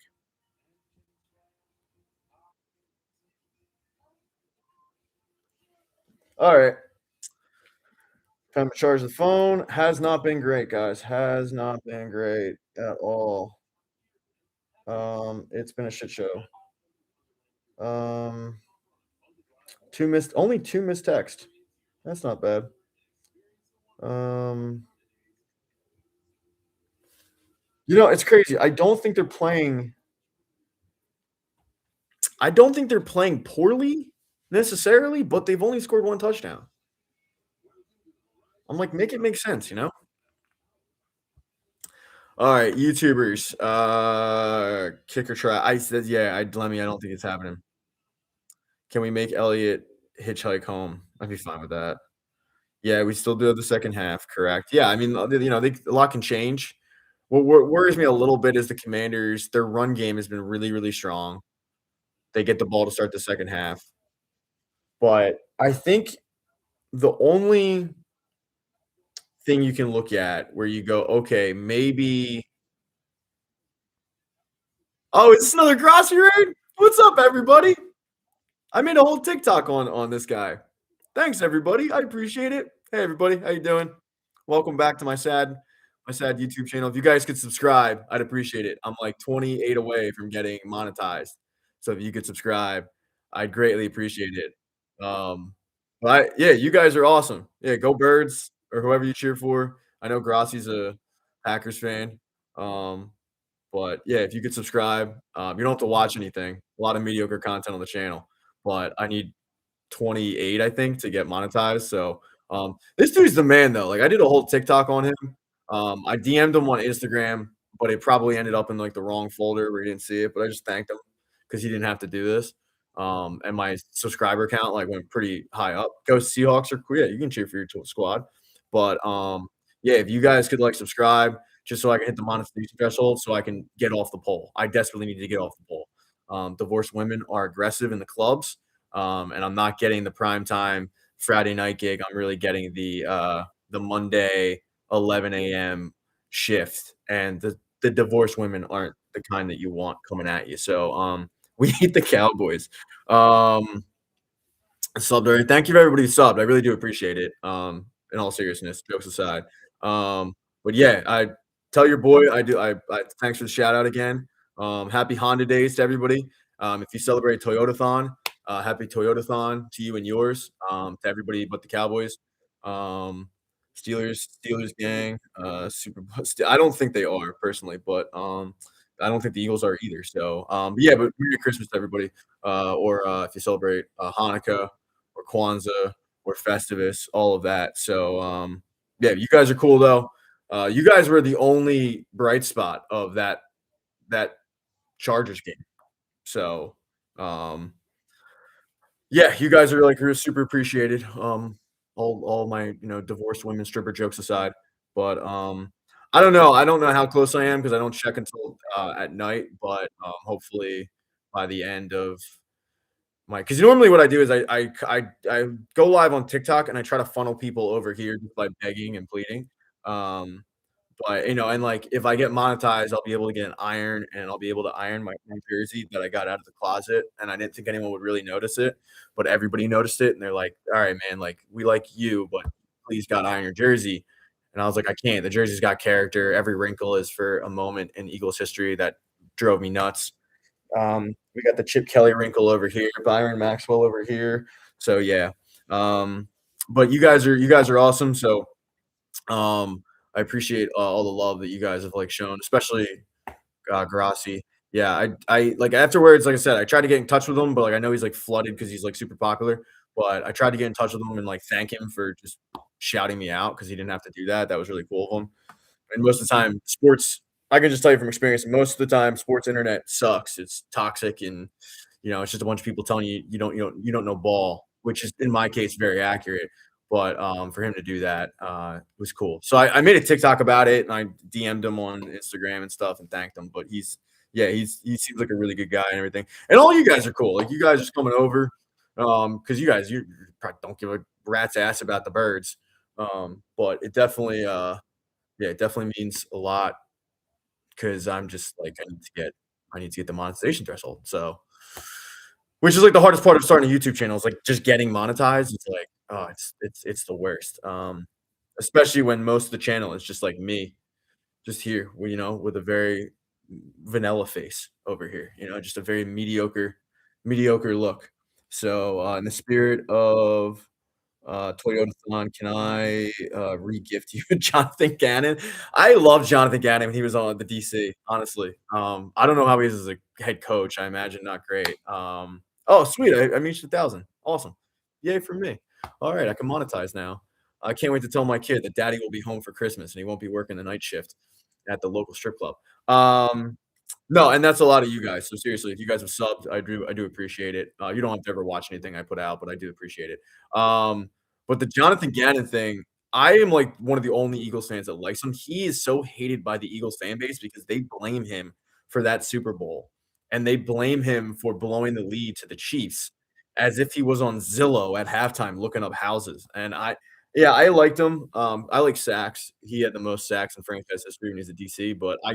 All right, time to charge the phone. Has not been great, guys. Has not been great at all. It's been a shit show. Um, only 2 missed text. That's not bad. It's crazy. I don't think they're playing poorly necessarily, but they've only scored 1 touchdown. I'm like, make it make sense, you know? All right, YouTubers, kicker try. I said, yeah, Lemmy, I don't think it's happening. Can we make Elliott hitchhike home? I'd be fine with that. Yeah, we still do have the second half, correct. Yeah, I mean, a lot can change. What worries me a little bit is the Commanders, their run game has been really, really strong. They get the ball to start the second half. But I think the only thing you can look at where you go, okay, maybe. Oh, is this another grocery raid? What's up, everybody? I made a whole TikTok on this guy. Thanks, everybody. I appreciate it. Hey, everybody, how you doing? Welcome back to my sad YouTube channel. If you guys could subscribe, I'd appreciate it. I'm like 28 away from getting monetized. So if you could subscribe, I'd greatly appreciate it. But yeah, you guys are awesome. Yeah, go Birds or whoever you cheer for. I know Grassi's a Packers fan. Um, but yeah, if you could subscribe, you don't have to watch anything. A lot of mediocre content on the channel, but I need 28, I think, to get monetized. So, this dude's the man though. Like I did a whole TikTok on him. I DM'd him on Instagram, but it probably ended up in like the wrong folder where he didn't see it. But I just thanked him because he didn't have to do this. And my subscriber count like went pretty high up. Go Seahawks are cool. Yeah, you can cheer for your squad. But yeah, if you guys could like subscribe just so I can hit the monetization threshold so I can get off the pole. I desperately need to get off the pole. Divorced women are aggressive in the clubs, and I'm not getting the prime time Friday night gig. I'm really getting the Monday 11 a.m. shift, and the divorced women aren't the kind that you want coming at you. So we need the Cowboys. Um, Subbed already. Thank you for everybody who subbed. I really do appreciate it. In all seriousness, jokes aside. But yeah, I tell your boy I do. I thanks for the shout out again. Happy Honda Days to everybody. If you celebrate Toyotathon, happy Toyotathon to you and yours. To everybody but the Cowboys. Um, Steelers gang. Super. I don't think they are personally, but I don't think the Eagles are either. So, but yeah, but Merry Christmas to everybody. Or if you celebrate Hanukkah or Kwanzaa or Festivus, all of that. So yeah, you guys are cool though. You guys were the only bright spot of that Chargers game. So yeah, you guys are like you're super appreciated. All my divorced women stripper jokes aside, but I don't know. I don't know how close I am because I don't check until at night. But hopefully by the end of because normally what I do is I go live on TikTok and I try to funnel people over here just by begging and pleading. Um, but and like if I get monetized, I'll be able to get an iron and I'll be able to iron my jersey that I got out of the closet. And I didn't think anyone would really notice it, but everybody noticed it and they're like, "All right, man, like we like you, but please God iron your jersey." And I was like, "I can't. The jersey's got character. Every wrinkle is for a moment in Eagles history that drove me nuts." We got the Chip Kelly wrinkle over here, Byron Maxwell over here. So yeah. Um, but you guys are awesome. So I appreciate all the love that you guys have like shown, especially Grassi. Yeah, I like afterwards, like I said, I tried to get in touch with him, but like I know he's like flooded because he's like super popular. But I tried to get in touch with him and like thank him for just shouting me out because he didn't have to do that. That was really cool of him. And most of the time, sports I can just tell you from experience, most of the time, sports internet sucks. It's toxic and, it's just a bunch of people telling you you don't know ball, which is, in my case, very accurate. But, for him to do that, was cool. So I made a TikTok about it, and I DM'd him on Instagram and stuff and thanked him, but he seems like a really good guy and everything. And all you guys are cool. Like, you guys just coming over, because you probably don't give a rat's ass about the Birds. But it definitely, yeah, it definitely means a lot because I'm just like I need to get the monetization threshold. So, which is like the hardest part of starting a YouTube channel is like just getting monetized. It's like, oh, it's the worst. Especially when most of the channel is just like me, just here, with a very vanilla face over here. Just a very mediocre look. So, in the spirit of Toyotathon, can I re-gift you Jonathan Gannon? I love Jonathan Gannon when he was on the DC, honestly. I don't know how he is as a head coach. I imagine not great. Oh, sweet. I reached 1,000. Awesome. Yay for me. All right, I can monetize now. I can't wait to tell my kid that daddy will be home for Christmas and he won't be working the night shift at the local strip club. No, and that's a lot of you guys. So seriously, if you guys have subbed, I do appreciate it. You don't have to ever watch anything I put out, but I do appreciate it. But the Jonathan Gannon thing, I am like one of the only Eagles fans that likes him. He is so hated by the Eagles fan base because they blame him for that Super Bowl, and they blame him for blowing the lead to the Chiefs as if he was on Zillow at halftime looking up houses. And yeah, I liked him. I like sacks. He had the most sacks in franchise history when he's a DC, but I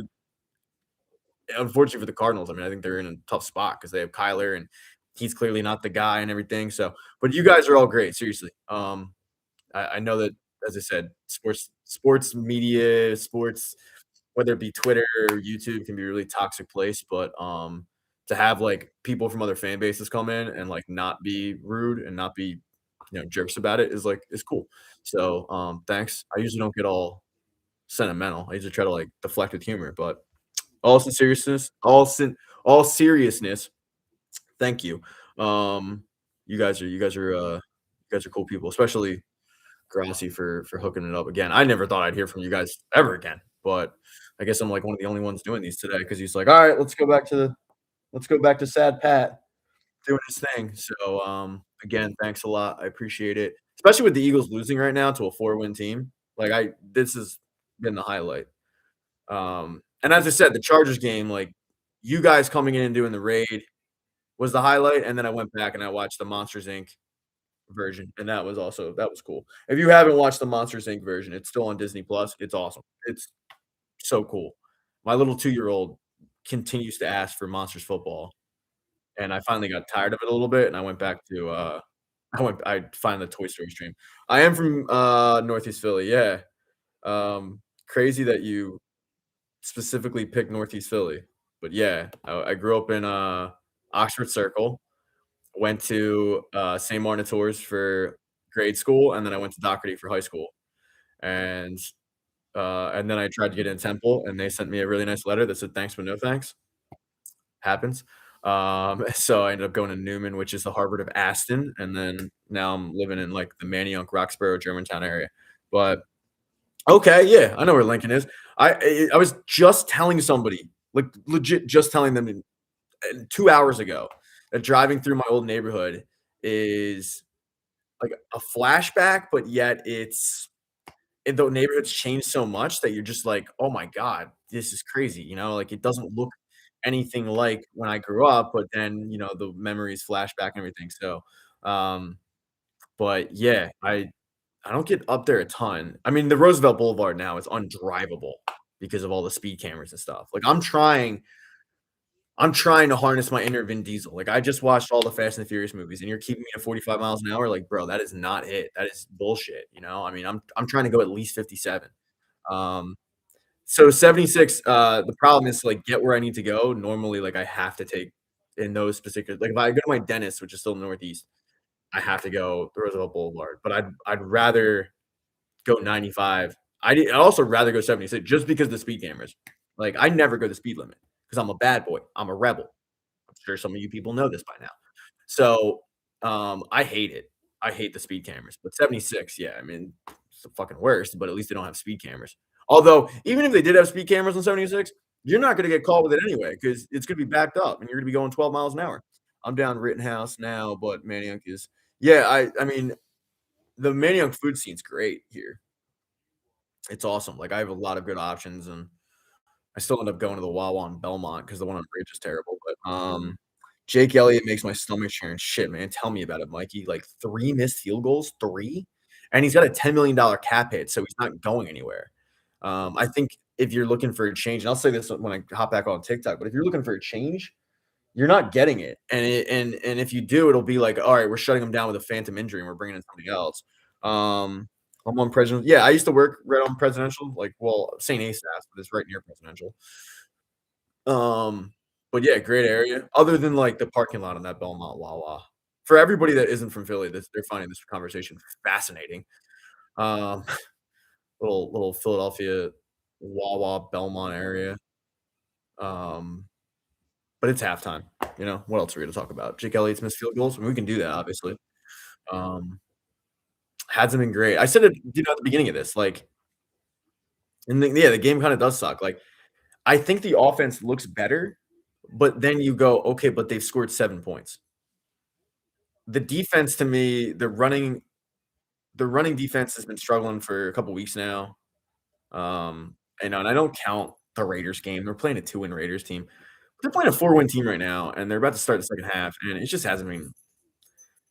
unfortunately for the Cardinals, I mean, I think they're in a tough spot because they have Kyler and he's clearly not the guy and everything. So, but you guys are all great, seriously. I know that as I said, sports media, sports, whether it be Twitter or YouTube, can be a really toxic place. But to have like people from other fan bases come in and like not be rude and not be jerks about it is cool. So thanks. I usually don't get all sentimental. I usually try to like deflect with humor, but all seriousness, thank you. Um, you guys are cool people, especially Grassi for hooking it up again. I never thought I'd hear from you guys ever again, but I guess I'm like one of the only ones doing these today because he's like, all right, let's go back to Sad Pat doing his thing. So again, thanks a lot. I appreciate it. Especially with the Eagles losing right now to a 4-win team. Like this has been the highlight. And as I said, the Chargers game, like you guys coming in and doing the raid was the highlight, and then I went back and I watched the Monsters Inc. version, and that was cool. If you haven't watched the Monsters Inc. version, it's still on Disney Plus. It's awesome. It's so cool. My little 2-year-old continues to ask for Monsters football, and I finally got tired of it a little bit, and I went back to I find the Toy Story stream. I am from Northeast Philly, yeah. Crazy that you specifically picked Northeast Philly. But yeah, I grew up in Oxford Circle, went to St. Martin Tours for grade school, and then I went to Doherty for high school. And and then I tried to get in Temple, and they sent me a really nice letter that said thanks but no thanks. Happens. So I ended up going to Newman, which is the Harvard of Aston, and then now I'm living in like the Manayunk, Roxborough, Germantown area. But okay, yeah, I know where Lincoln is. I was just telling somebody, like legit, just telling them 2 hours ago that driving through my old neighborhood is like a flashback, but yet the neighborhood's changed so much that you're just like, oh my god, this is crazy. Like it doesn't look anything like when I grew up, but then the memories flash back and everything. So, um, but yeah, I don't get up there a ton. I mean, the Roosevelt Boulevard now is undrivable because of all the speed cameras and stuff. Like, I'm trying to harness my inner Vin Diesel. Like, I just watched all the Fast and the Furious movies, and you're keeping me at 45 miles an hour. Like, bro, that is not it. That is bullshit. I mean, I'm trying to go at least 57. Um, so 76. The problem is to, like get where I need to go. Normally, like I have to take in those particular. Like, if I go to my dentist, which is still in the Northeast, I have to go the Roosevelt Boulevard. But I'd rather go 95. I'd also rather go 76 just because of the speed cameras. Like, I never go the speed limit because I'm a bad boy. I'm a rebel. I'm sure some of you people know this by now. So, I hate it. I hate the speed cameras. But 76, yeah, I mean, it's the fucking worst, but at least they don't have speed cameras. Although, even if they did have speed cameras on 76, you're not gonna get caught with it anyway because it's gonna be backed up and you're gonna be going 12 miles an hour. I'm down Rittenhouse now, but Manayunk is yeah, I mean, the Manayunk food scene's great here. It's awesome. Like, I have a lot of good options, and I still end up going to the Wawa in Belmont because the one on Bridge is terrible, but, Jake Elliott makes my stomach churn. Shit, man, tell me about it, Mikey. Like, 3 missed field goals? 3? And he's got a $10 million cap hit, so he's not going anywhere. I think if you're looking for a change, and I'll say this when I hop back on TikTok, but if you're looking for a change, you're not getting it, and if you do, it'll be like, "All right, we're shutting him down with a phantom injury, and we're bringing in somebody else." I'm on President yeah, I used to work right on Presidential, like, well, St. Asaph, but it's right near Presidential. Um, but yeah, great area, other than, like, the parking lot on that Belmont Wawa. For everybody that isn't from Philly, they're finding this conversation fascinating. Um, little Philadelphia Wawa Belmont area. Um But it's halftime, what else are we gonna talk about? Jake Elliott's missed field goals? I mean, we can do that, obviously. Um, hasn't been great. I said it, at the beginning of this, like, and the game kinda does suck. Like, I think the offense looks better, but then you go, "Okay, but they've scored 7 points." The defense to me, the running defense has been struggling for a couple weeks now. And I don't count the Raiders game. They're playing a 2-win Raiders team. They're playing a 4-win team right now, and they're about to start the second half, and it just hasn't been,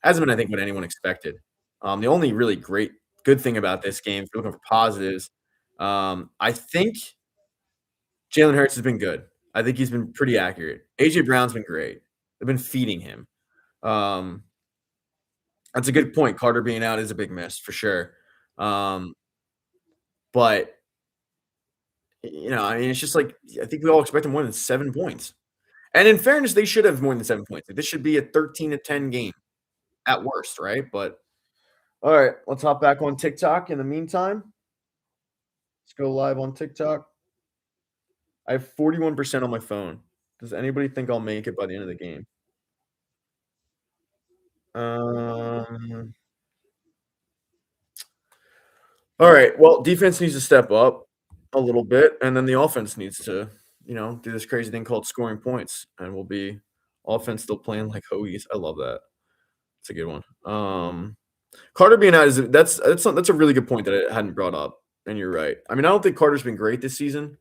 I think, what anyone expected. The only really good thing about this game, if you're looking for positives, I think Jalen Hurts has been good. I think he's been pretty accurate. AJ Brown's been great. They've been feeding him. Um, that's a good point. Carter being out is a big miss for sure. Um, but I mean, it's just like I think we all expected more than 7 points. And in fairness, they should have more than 7 points. Like, this should be a 13-10 game at worst, right? But all right, let's hop back on TikTok in the meantime. Let's go live on TikTok. I have 41% on my phone. Does anybody think I'll make it by the end of the game? Um, all right. Well, defense needs to step up a little bit, and then the offense needs to, do this crazy thing called scoring points, and we'll be offense still playing like hoagies. I love that. It's a good one. Carter being out is that's a really good point that I hadn't brought up, and you're right. I mean, I don't think Carter's been great this season.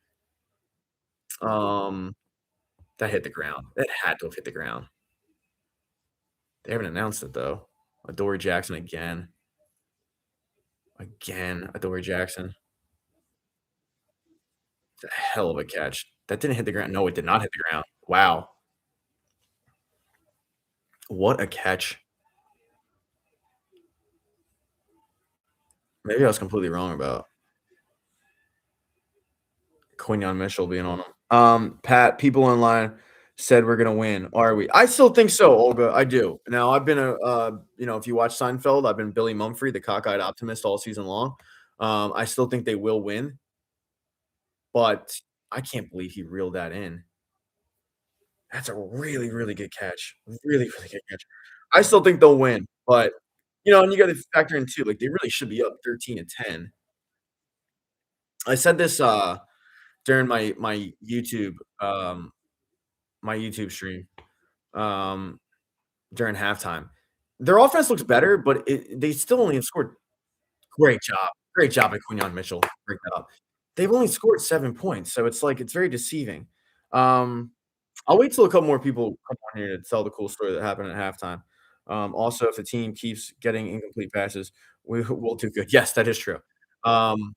Um, that hit the ground. That had to have hit the ground. They haven't announced it though. Adoree Jackson again. Again, Adoree Jackson. It's a hell of a catch. That didn't hit the ground. No, it did not hit the ground. Wow. What a catch. Maybe I was completely wrong about Quinyon Mitchell being on him. Pat, people online said we're gonna win. Are we? I still think so, Olga. I do. Now I've been if you watch Seinfeld, I've been Billy Mumphrey, the cockeyed optimist, all season long. I still think they will win, but I can't believe he reeled that in. That's a really, really good catch. Really, really good catch. I still think they'll win, but and you got to factor in too, like they really should be up 13-10. I said this during my YouTube stream um, during halftime. Their offense looks better, but they still only have scored. Great job by Quinyon Mitchell. Break that up. They've only scored 7 points, so it's like it's very deceiving. Um, I'll wait till a couple more people come on here to tell the cool story that happened at halftime. Also, if the team keeps getting incomplete passes, we'll do good. Yes, that is true. Um,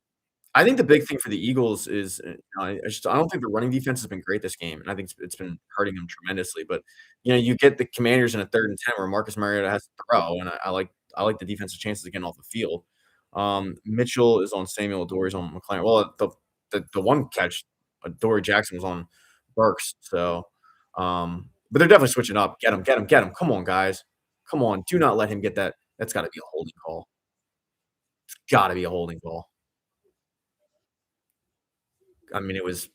I think the big thing for the Eagles is, I don't think the running defense has been great this game, and I think it's been hurting them tremendously. But you get the Commanders in a 3rd and 10 where Marcus Mariota has to throw, and I like the defensive chances of getting off the field. Mitchell is on Samuel, Dory's on McLaren. Well, the one catch, Dory Jackson was on Burks. So, but they're definitely switching up. Get him, get him, get him. Come on, guys. Come on. Do not let him get that. That's got to be a holding call. It's got to be a holding call. I mean, it was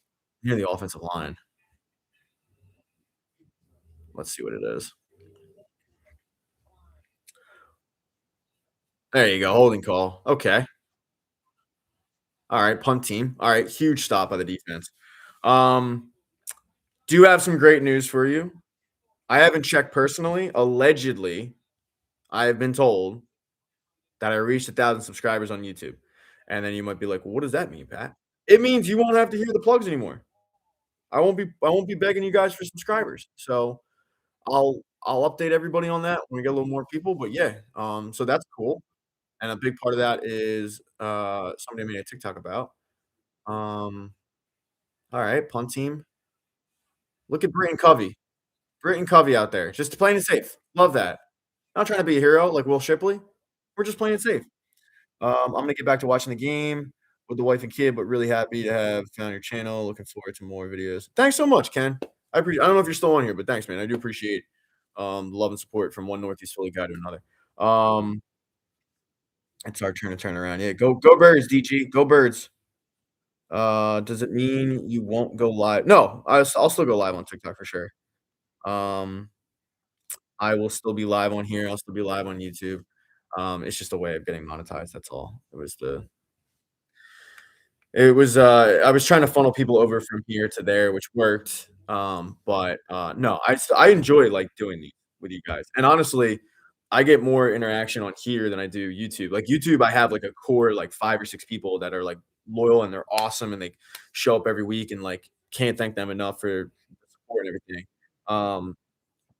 near the offensive line. Let's see what it is. There you go, holding call. Okay. Alright, punt team. Alright, huge stop by the defense. Um, do have some great news for you. I haven't checked personally. Allegedly, I have been told that I reached 1,000 subscribers on YouTube. And then you might be like, "Well, what does that mean, Pat?" It means you won't have to hear the plugs anymore. I won't be begging you guys for subscribers. So, I'll update everybody on that when we get a little more people, but yeah, so that's cool. And a big part of that is, somebody made a TikTok about. Um, alright, punt team. Look at Britton Covey. Britton Covey out there, just playing it safe. Love that. Not trying to be a hero like Will Shipley. We're just playing it safe. I'm gonna get back to watching the game with the wife and kid, but really happy to have found your channel. Looking forward to more videos. Thanks so much, Ken. I don't know if you're still on here, but thanks, man. I do appreciate, the love and support from one Northeast Philly guy to another. It's our turn to turn around. Yeah, go Birds, DG. Go Birds. Does it mean you won't go live? No, I'll still go live on TikTok for sure. Um, I will still be live on here. I'll still be live on YouTube. It's just a way of getting monetized. That's all. I was trying to funnel people over from here to there, which worked. But no, I enjoy like doing these with you guys. And honestly, I get more interaction on here than I do YouTube. Like YouTube, I have like a core like 5 or 6 people that are like loyal and they're awesome and they show up every week and like can't thank them enough for the support and everything. Um,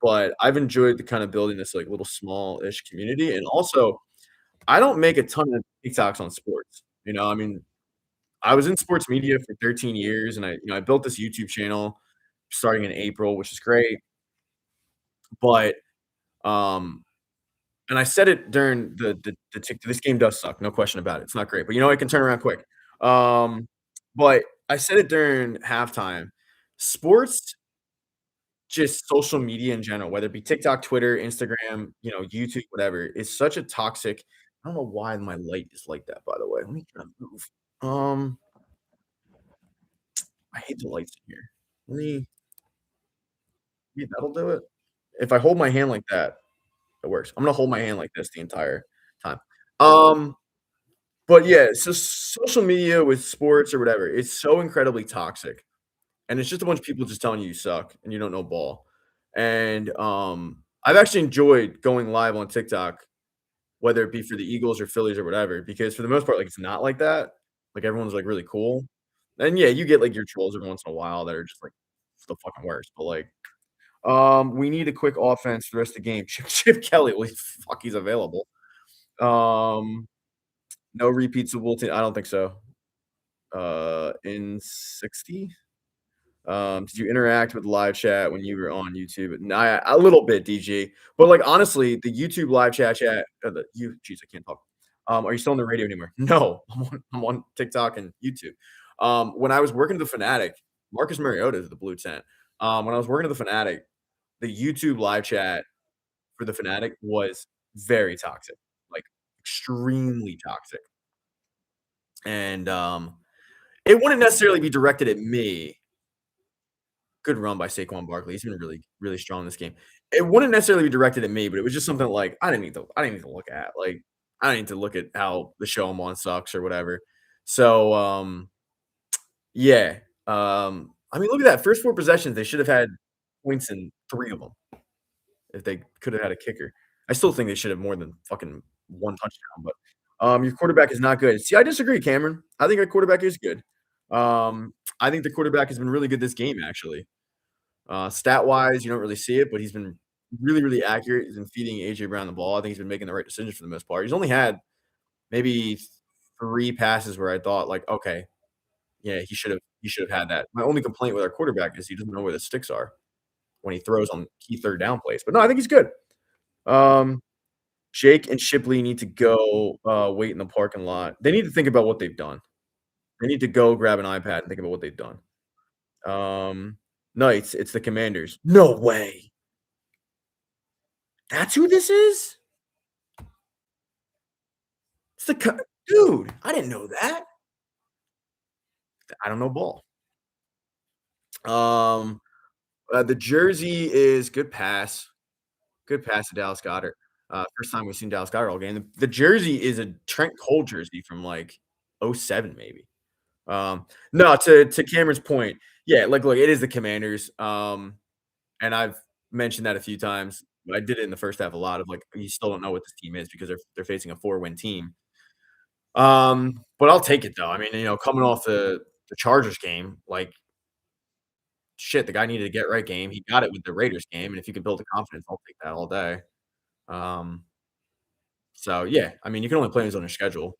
but I've enjoyed the kind of building this like little small-ish community. And also I don't make a ton of TikToks on sports. I mean, I was in sports media for 13 years and I built this YouTube channel starting in April, which is great. But um And I said it during the tick this game does suck, no question about it. It's not great, but you know, it can turn around quick. Um, but I said it during halftime. Sports, just social media in general, whether it be TikTok, Twitter, Instagram, you know, YouTube, whatever, is such a toxic. I don't know why my light is like that, by the way. Let me try to move. Um, I hate the lights in here. Let me maybe that'll do it. If I hold my hand like that, it works. I'm gonna hold my hand like this the entire time. Um, but yeah, so social media with sports or whatever, it's so incredibly toxic, and it's just a bunch of people just telling you suck and you don't know ball. And, I've actually enjoyed going live on TikTok, whether it be for the Eagles or Phillies or whatever, because for the most part, like, it's not like that. Like, everyone's, like, really cool. And, yeah, you get, like, your trolls every once in a while that are just, like, the fucking worst, but, like, we need a quick offense for the rest of the game. Chip Kelly, well, fuck, he's available. Um, no repeats of Wilton, I don't think so. In 60? Did you interact with live chat when you were on YouTube? No, a little bit, DG. But like honestly, the YouTube live chat, jeez, I can't talk. Are you still on the radio anymore? No, I'm on TikTok and YouTube. When I was working at the Fanatic, Marcus Mariota is the blue tent. When I was working at the Fanatic, the YouTube live chat for the Fanatic was very toxic, like extremely toxic. And it wouldn't necessarily be directed at me. Good run by Saquon Barkley. He's been really, really strong in this game. It wouldn't necessarily be directed at me, but it was just something like I didn't need to look at. Like, I didn't need to look at how the show I'm on sucks or whatever. So, yeah. I mean, look at that. First 4 possessions, they should have had points in 3 of them if they could have had a kicker. I still think they should have more than fucking 1 touchdown, but, your quarterback is not good. See, I disagree, Cameron. I think our quarterback is good. I think the quarterback has been really good this game, actually. Stat wise, you don't really see it, but he's been really, really accurate. He's been feeding AJ Brown the ball. I think he's been making the right decisions for the most part. He's only had maybe 3 passes where I thought like, okay, yeah, he should have had that. My only complaint with our quarterback is he doesn't know where the sticks are when he throws on key third down plays. But no, I think he's good. Um, Jake and Shipley need to go wait in the parking lot. They need to think about what they've done. They need to go grab an iPad and think about what they've done. Um, Knights, it's the Commanders. No way. That's who this is? It's the dude, I didn't know that. I don't know ball. Um, the jersey is good pass to Dallas Goedert. First time we've seen Dallas Goedert all game. The jersey is a Trent Cole jersey from, like, '07 maybe. No, to Cameron's point, yeah, like, look, it is the Commanders, and I've mentioned that a few times. I did it in the first half a lot of, like, you still don't know what this team is because they're facing a 4-win team. But I'll take it though. I mean, you know, coming off the Chargers game, like, shit, the guy needed a get right game. He got it with the Raiders game, and if you can build a confidence, I'll take that all day. Um, so yeah, I mean, you can only play who's on your schedule.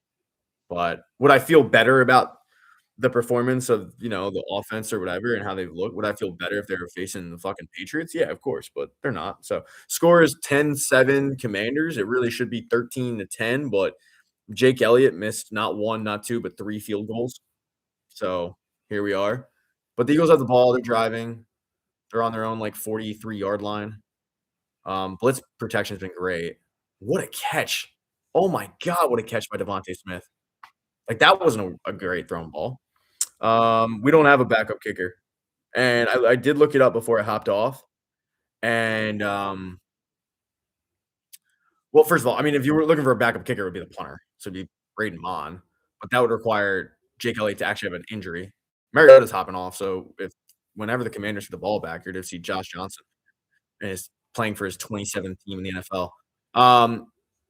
But would I feel better about the performance of, you know, the offense or whatever and how they've looked? Would I feel better if they were facing the fucking Patriots? Yeah, of course, but they're not. So score is 10-7 Commanders. It really should be 13-10, but Jake Elliott missed not 1, not 2, but 3 field goals. So here we are. But the Eagles have the ball. They're driving. They're on their own like 43-yard line. Blitz protection's been great. What a catch. Oh my god, what a catch by Devontae Smith. Like, that wasn't a great thrown ball. We don't have a backup kicker. And I did look it up before I hopped off. And, well, first of all, I mean, if you were looking for a backup kicker, it would be the punter. So it'd be Braden Mon, but that would require Jake Elliott to actually have an injury. Mariota's hopping off, so if whenever the Commanders get the ball back, you're to see Josh Johnson is playing for his 27th team in the NFL.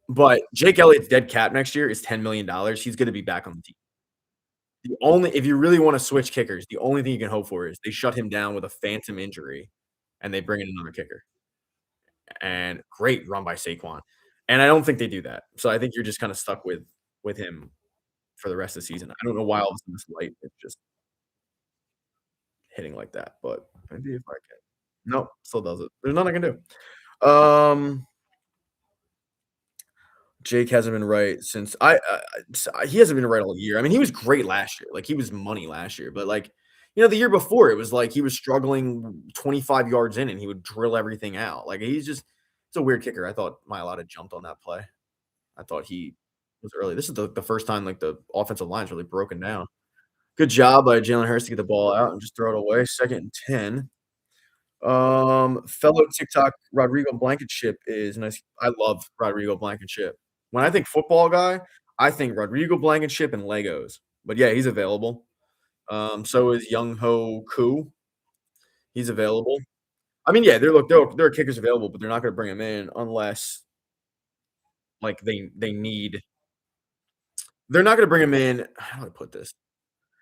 But Jake Elliott's dead cap next year is $10 million. He's going to be back on the team. The only if you really want to switch kickers, the only thing you can hope for is they shut him down with a phantom injury, and they bring in another kicker. And great run by Saquon. And I don't think they do that. So I think you're just kind of stuck with him for the rest of the season. I don't know why all of a sudden this light is just hitting like that, but maybe if I can. Nope, still does it. There's nothing I can do. Um, Jake hasn't been right since he hasn't been right all year. I mean, he was great last year. Like, he was money last year, but, like, the year before, it was like he was struggling 25 yards in, and he would drill everything out. Like, it's a weird kicker. I thought Mailata jumped on that play. I thought he was early. This is the first time, like, the offensive line's really broken down. Good job by Jalen Hurts to get the ball out and just throw it away. 2nd and 10. Fellow TikTok Rodrigo Blankenship is nice. I love Rodrigo Blankenship. When I think football guy, I think Rodrigo Blankenship and Legos. But yeah, he's available. So is Young Ho Koo. He's available. I mean, yeah, there are kickers available, but they're not going to bring him in unless like they need. They're not going to bring him in. How do I put this?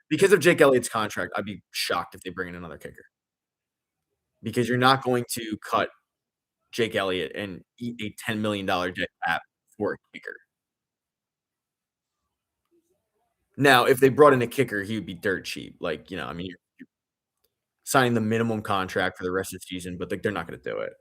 Because of Jake Elliott's contract, I'd be shocked if they bring in another kicker because you're not going to cut Jake Elliott and eat a $10 million dead cap for a kicker. Now, if they brought in a kicker, he would be dirt cheap. Like, I mean, you're signing the minimum contract for the rest of the season, but, like, they're not gonna do it.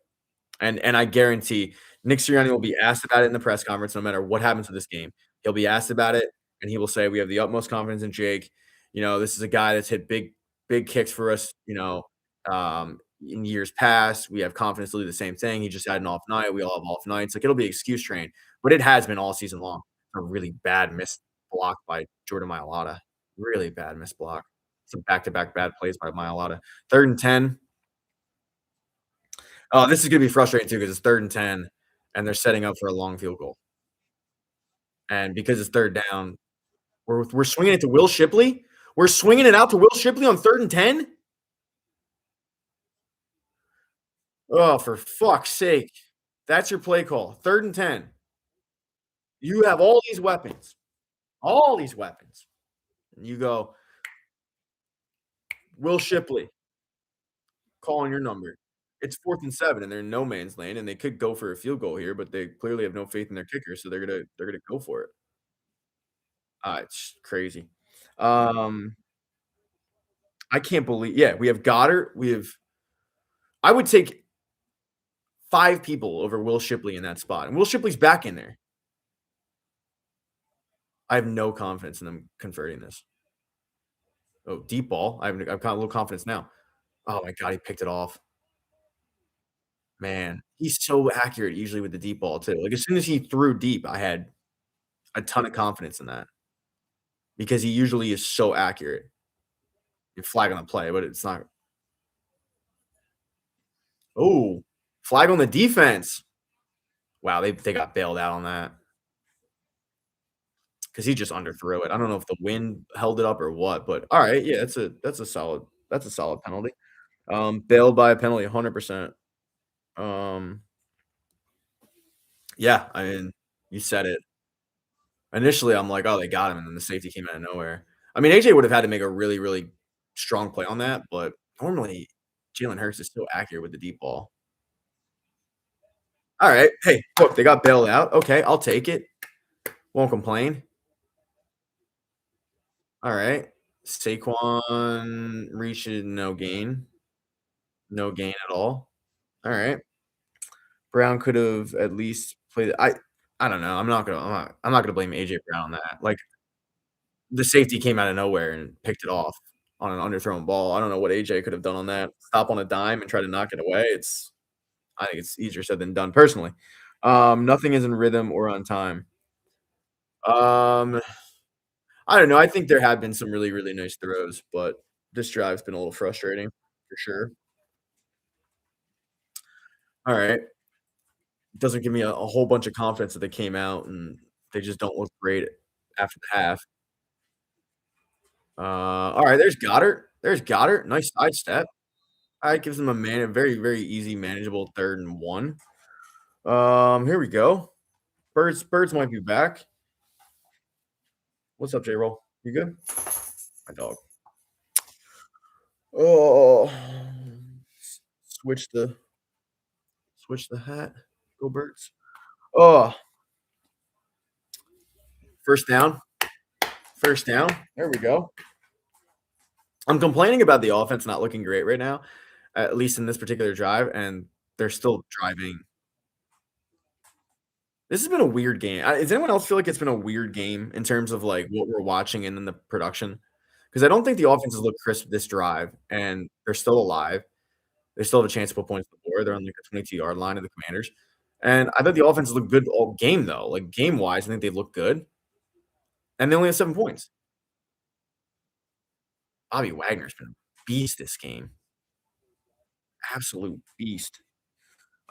And I guarantee Nick Sirianni will be asked about it in the press conference no matter what happens with this game. He'll be asked about it, and he will say, "We have the utmost confidence in Jake. This is a guy that's hit big kicks for us, in years past. We have confidence to do the same thing. He just had an off night. We all have off nights." Like, it'll be excuse train, but it has been all season long. A really bad missed block by Jordan Mailata. Really bad missed block. Some back-to-back bad plays by Mailata. 3rd and 10. Oh, this is gonna be frustrating too because it's 3rd and 10, and they're setting up for a long field goal. And because it's 3rd down, we're swinging it to Will Shipley? We're swinging it out to Will Shipley on 3rd and 10? Oh, for fuck's sake. That's your play call. 3rd and 10. You have all these weapons. And you go, Will Shipley, calling your number. It's 4th and 7, and they're in no man's land, and they could go for a field goal here, but they clearly have no faith in their kicker, so they're gonna go for it. It's crazy. Um, I can't believe yeah, we have Goddard, I would take 5 people over Will Shipley in that spot, and Will Shipley's back in there. I have no confidence in them converting this. Oh, deep ball. I've got a little confidence now. Oh my god, he picked it off. Man, he's so accurate usually with the deep ball too. Like, as soon as he threw deep, I had a ton of confidence in that because he usually is so accurate. You flag on the play, but it's not. Oh, flag on the defense. Wow, they got bailed out on that because he just underthrew it. I don't know if the wind held it up or what, but all right, yeah, that's a solid penalty. Bailed by a penalty, 100%. Um, yeah, I mean, you said it. Initially, I'm like, "Oh, they got him," and then the safety came out of nowhere. I mean, AJ would have had to make a really, really strong play on that, but normally, Jalen Hurts is so accurate with the deep ball. Alright, hey, look, they got bailed out. Okay, I'll take it. Won't complain. Alright. Saquon reached no gain. No gain at all. Alright. Brown could have at least played I don't know. I'm not gonna blame AJ Brown on that. Like, the safety came out of nowhere and picked it off on an underthrown ball. I don't know what AJ could have done on that. Stop on a dime and try to knock it away. I think it's easier said than done personally. Nothing is in rhythm or on time. Um, I don't know. I think there have been some really, really nice throws, but this drive's been a little frustrating for sure. All right. Doesn't give me a whole bunch of confidence that they came out and they just don't look great after the half. All right, there's Goddard. There's Goddard. Nice sidestep. All right, gives them a very, very easy, manageable 3rd and 1. Here we go. Birds might be back. What's up, J-Roll? You good? My dog. Oh, switch the switch the hat. Go Birds. Oh, first down. First down. There we go. I'm complaining about the offense not looking great right now, at least in this particular drive, and they're still driving. This has been a weird game. Does anyone else feel like it's been a weird game in terms of, like, what we're watching and then the production? Because I don't think the offenses look crisp this drive, and they're still alive. They still have a chance to put points on the board. They're on, like, the 22-yard line of the Commanders. And I thought the offenses looked good all game, though. Like, game-wise, I think they look good, and they only have 7 points. Bobby Wagner's been a beast this game. Absolute beast.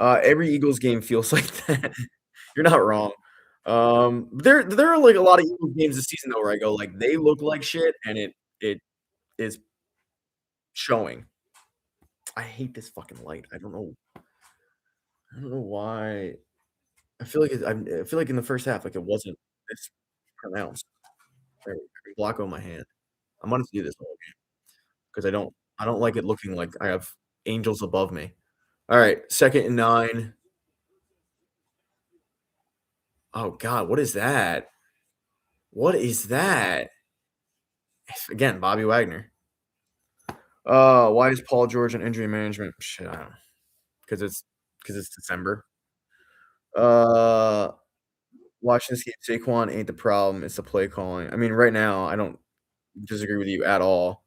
Every Eagles game feels like that. You're not wrong. There are, like, a lot of Eagles games this season, though, where I go, like, they look like shit, and it is showing. I hate this fucking light. I don't know why. I feel like in the first half, like, it wasn't this pronounced. There, block on my hand. I'm gonna do this all game because I don't like it looking like I have angels above me. Alright, 2nd and 9. Oh god, what is that? What is that? Again, Bobby Wagner. Why is Paul George on injury management? Shit, I don't know. 'Cause it's December. Uh, Watching this game, Saquon ain't the problem, it's the play calling. I mean, right now, I don't disagree with you at all.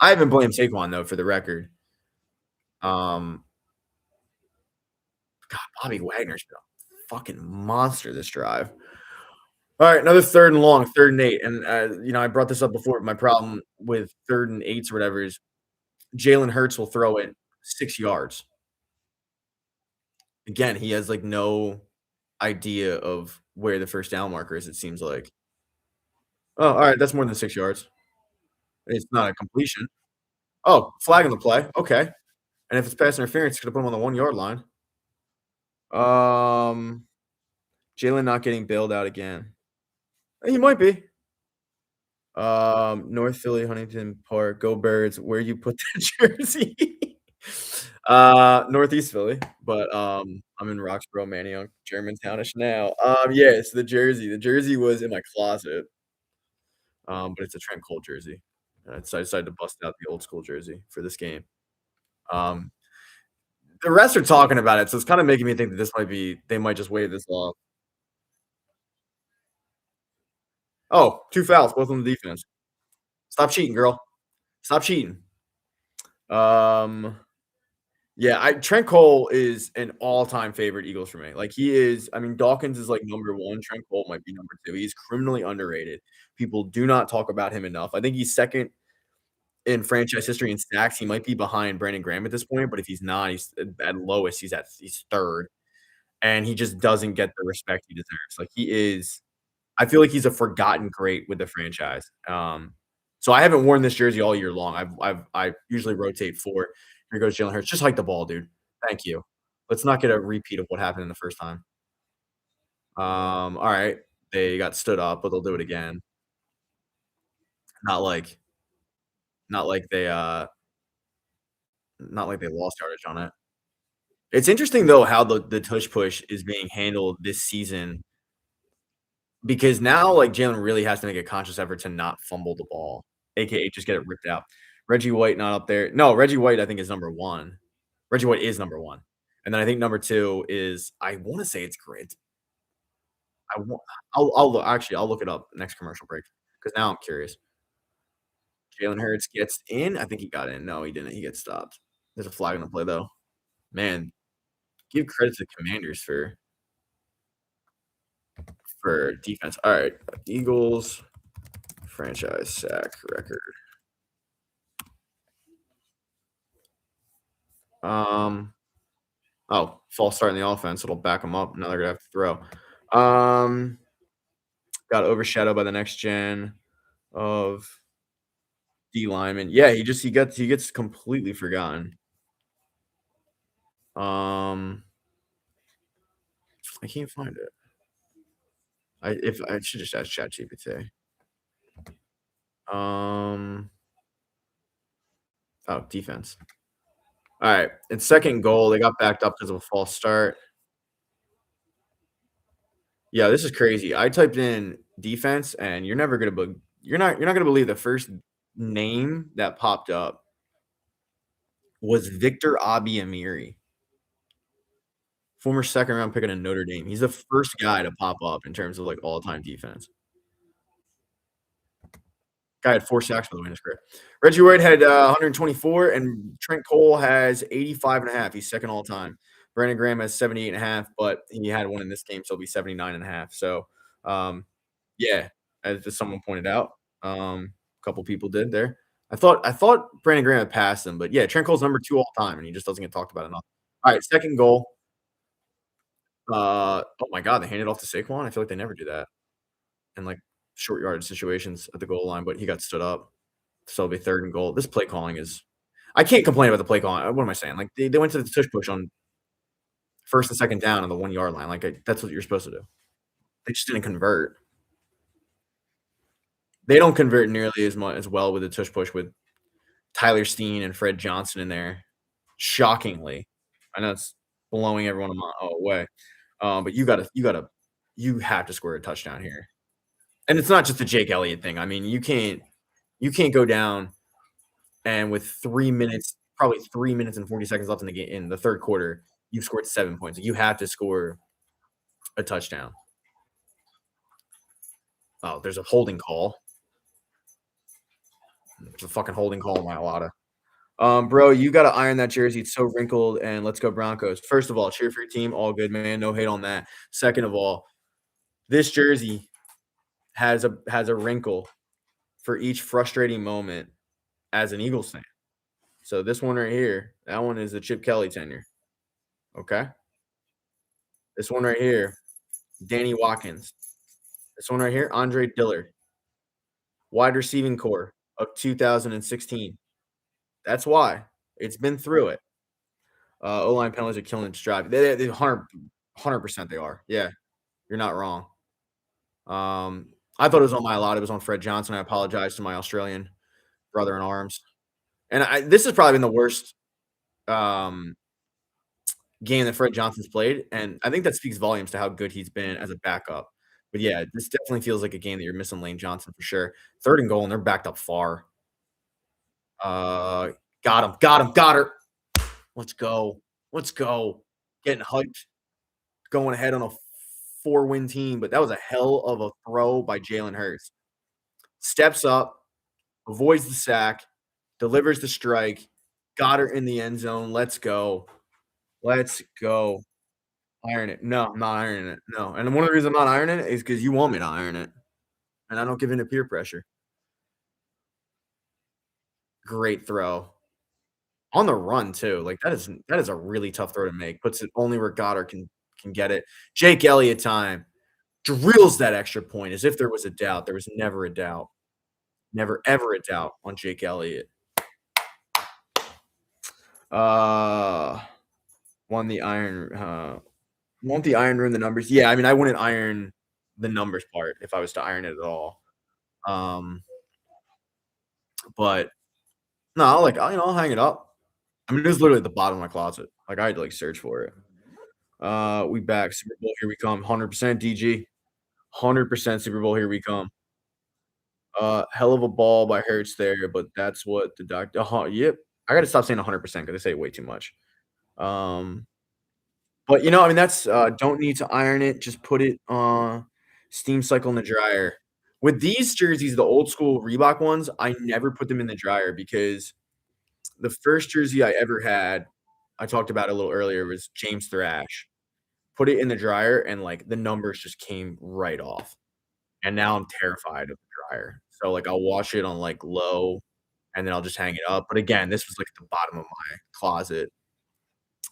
I haven't blamed Saquon, though, for the record. Um, God, Bobby Wagner's been a fucking monster this drive. Alright, another 3rd and long, 3rd and 8, and, I brought this up before, my problem with 3rd and 8s or whatever is Jalen Hurts will throw it 6 yards. Again, he has, like, no idea of where the first down marker is, it seems like. Oh, alright, that's more than 6 yards. It's not a completion. Oh, flag on the play, okay. And if it's pass interference, it's gonna put him on the 1-yard line. Um, Jalen not getting bailed out again. He might be. North Philly, Huntington Park, go Birds, where you put that jersey? Northeast Philly, but, I'm in Roxborough, Manayunk, Germantown-ish now. Yeah, it's the jersey. The jersey was in my closet, but it's a Trent Cole jersey. So I decided to bust out the old school jersey for this game. Um, the rest are talking about it, so it's kinda making me think that they might just wave this off. Oh, 2 fouls, both on the defense. Stop cheating, girl. Stop cheating. Um Yeah, I Trent Cole is an all-time favorite Eagles for me. Like, he is I mean, Dawkins is, like, number 1, Trent Cole might be number 2. He's criminally underrated. People do not talk about him enough. I think he's 2nd in franchise history in sacks. He might be behind Brandon Graham at this point, but if he's not, at lowest, he's 3rd, and he just doesn't get the respect he deserves. Like, he is I feel like he's a forgotten great with the franchise. So I haven't worn this jersey all year long. I usually rotate 4. Here goes Jalen Hurts. Just hike the ball, dude. Thank you. Let's not get a repeat of what happened in the first time. All right. They got stood up, but they'll do it again. Not like not like they, uh not like they lost yardage on it. It's interesting though how the tush push is being handled this season because now, like, Jalen really has to make a conscious effort to not fumble the ball, AKA just get it ripped out. Reggie White not up there. No, Reggie White I think is number 1. Reggie White is number 1. And then I think number 2 is I wanna say it's great. I wa I'll loo actually, I'll look it up next commercial break because now I'm curious. Jalen Hurts gets in. I think he got in. No, he didn't. He gets stopped. There's a flag on the play, though. Man, give credit to the Commanders for defense. Alright, Eagles franchise sack record. Um, false start in the offense. It'll back them up. Now they're gonna have to throw. Um, got overshadowed by the next gen of D lineman. Yeah, he gets completely forgotten. Um, I can't find it. I should just ask ChatGPT. Um, defense. All right, in 2nd goal, they got backed up because of a false start. Yeah, this is crazy. I typed in defense, and you're not gonna believe the first name that popped up was Victor Abiamiri Former second round pick in Notre Dame. He's the first guy to pop up in terms of, like, all-time defense. Guy had 4 sacks, by the way, in his career. Reggie White had, 124, and Trent Cole has 85.5. He's second all time. Brandon Graham has 78.5, but he had one in this game, so he'll be 79.5. So, um, yeah, as just someone pointed out, a couple people did there. I thought Brandon Graham had passed him, but yeah, Trent Cole's number 2 all time, and he just doesn't get talked about enough. Alright, second goal. Oh my god, they handed off to Saquon? I feel like they never do that in, like, short yardage situations at the goal line, but he got stood up. So it'll be 3rd and goal. This play calling is I can't complain about the play calling. What am I saying? Like, they went to the tush push on 1st and 2nd down on the 1-yard line. Like, that's what you're supposed to do. They just didn't convert. They don't convert nearly as well with the tush push with Tyler Steen and Fred Johnson in there, shockingly. I know it's blowing everyone away, but you have to score a touchdown here. And it's not just a Jake Elliott thing. I mean, you can't go down and with 3 minutes, probably 3 minutes and 40 seconds left in the game in the 3rd quarter, you've scored 7 points. You have to score a touchdown. Oh, there's a holding call. There's a fucking holding call in my Lotta. Bro, you gotta iron that jersey. It's so wrinkled, and let's go Broncos. First of all, cheer for your team. All good, man. No hate on that. Second of all, this jersey has a wrinkle for each frustrating moment as an Eagles fan. So this one right here, that one is the Chip Kelly tenure. Okay. This one right here, Danny Watkins. This one right here, Andre Dillard. Wide receiving core of 2016. That's why. It's been through it. O-line penalties are killing its drive. They 100% they are. Yeah, you're not wrong. I thought it was on my lot. It was on Fred Johnson. I apologize to my Australian brother in arms. And this has probably been the worst game that Fred Johnson's played, and I think that speaks volumes to how good he's been as a backup. But yeah, this definitely feels like a game that you're missing Lane Johnson for sure. 3rd and goal, and they're backed up far. Uh, got her. Let's go. Let's go. Getting hyped. Going ahead on a 4-win team, but that was a hell of a throw by Jalen Hurts. Steps up, avoids the sack, delivers the strike, got her in the end zone. Let's go. Let's go. Iron it. No, I'm not ironing it. No, and one of the reasons I'm not ironing it is because you want me to iron it, and I don't give in to peer pressure. Great throw. On the run too, like, that is a really tough throw to make, puts it only where Goddard can get it. Jake Elliott time. Drills that extra point as if there was a doubt. There was never a doubt. Never, ever a doubt on Jake Elliott. Uh, won the iron, won't the iron ruin the numbers? Yeah, I mean, I wouldn't iron the numbers part if I was to iron it at all. Um, but no, I'll hang it up. I mean, it was literally at the bottom of my closet. Like, I had to, like, search for it. We back. Super Bowl, here we come. 100% DG. 100% Super Bowl, here we come. Hell of a ball by Hurts there, but that's what the doctor. Yep. I gotta stop saying 100% because they say way too much. Um, but I mean, that's don't need to iron it. Just put it steam cycle in the dryer. With these jerseys, the old school Reebok ones, I never put them in the dryer because the first jersey I ever had, I talked about it a little earlier, was James Thrash. Put it in the dryer and like the numbers just came right off. And now I'm terrified of the dryer. So, like, I'll wash it on, like, low, and then I'll just hang it up. But again, this was, like, at the bottom of my closet.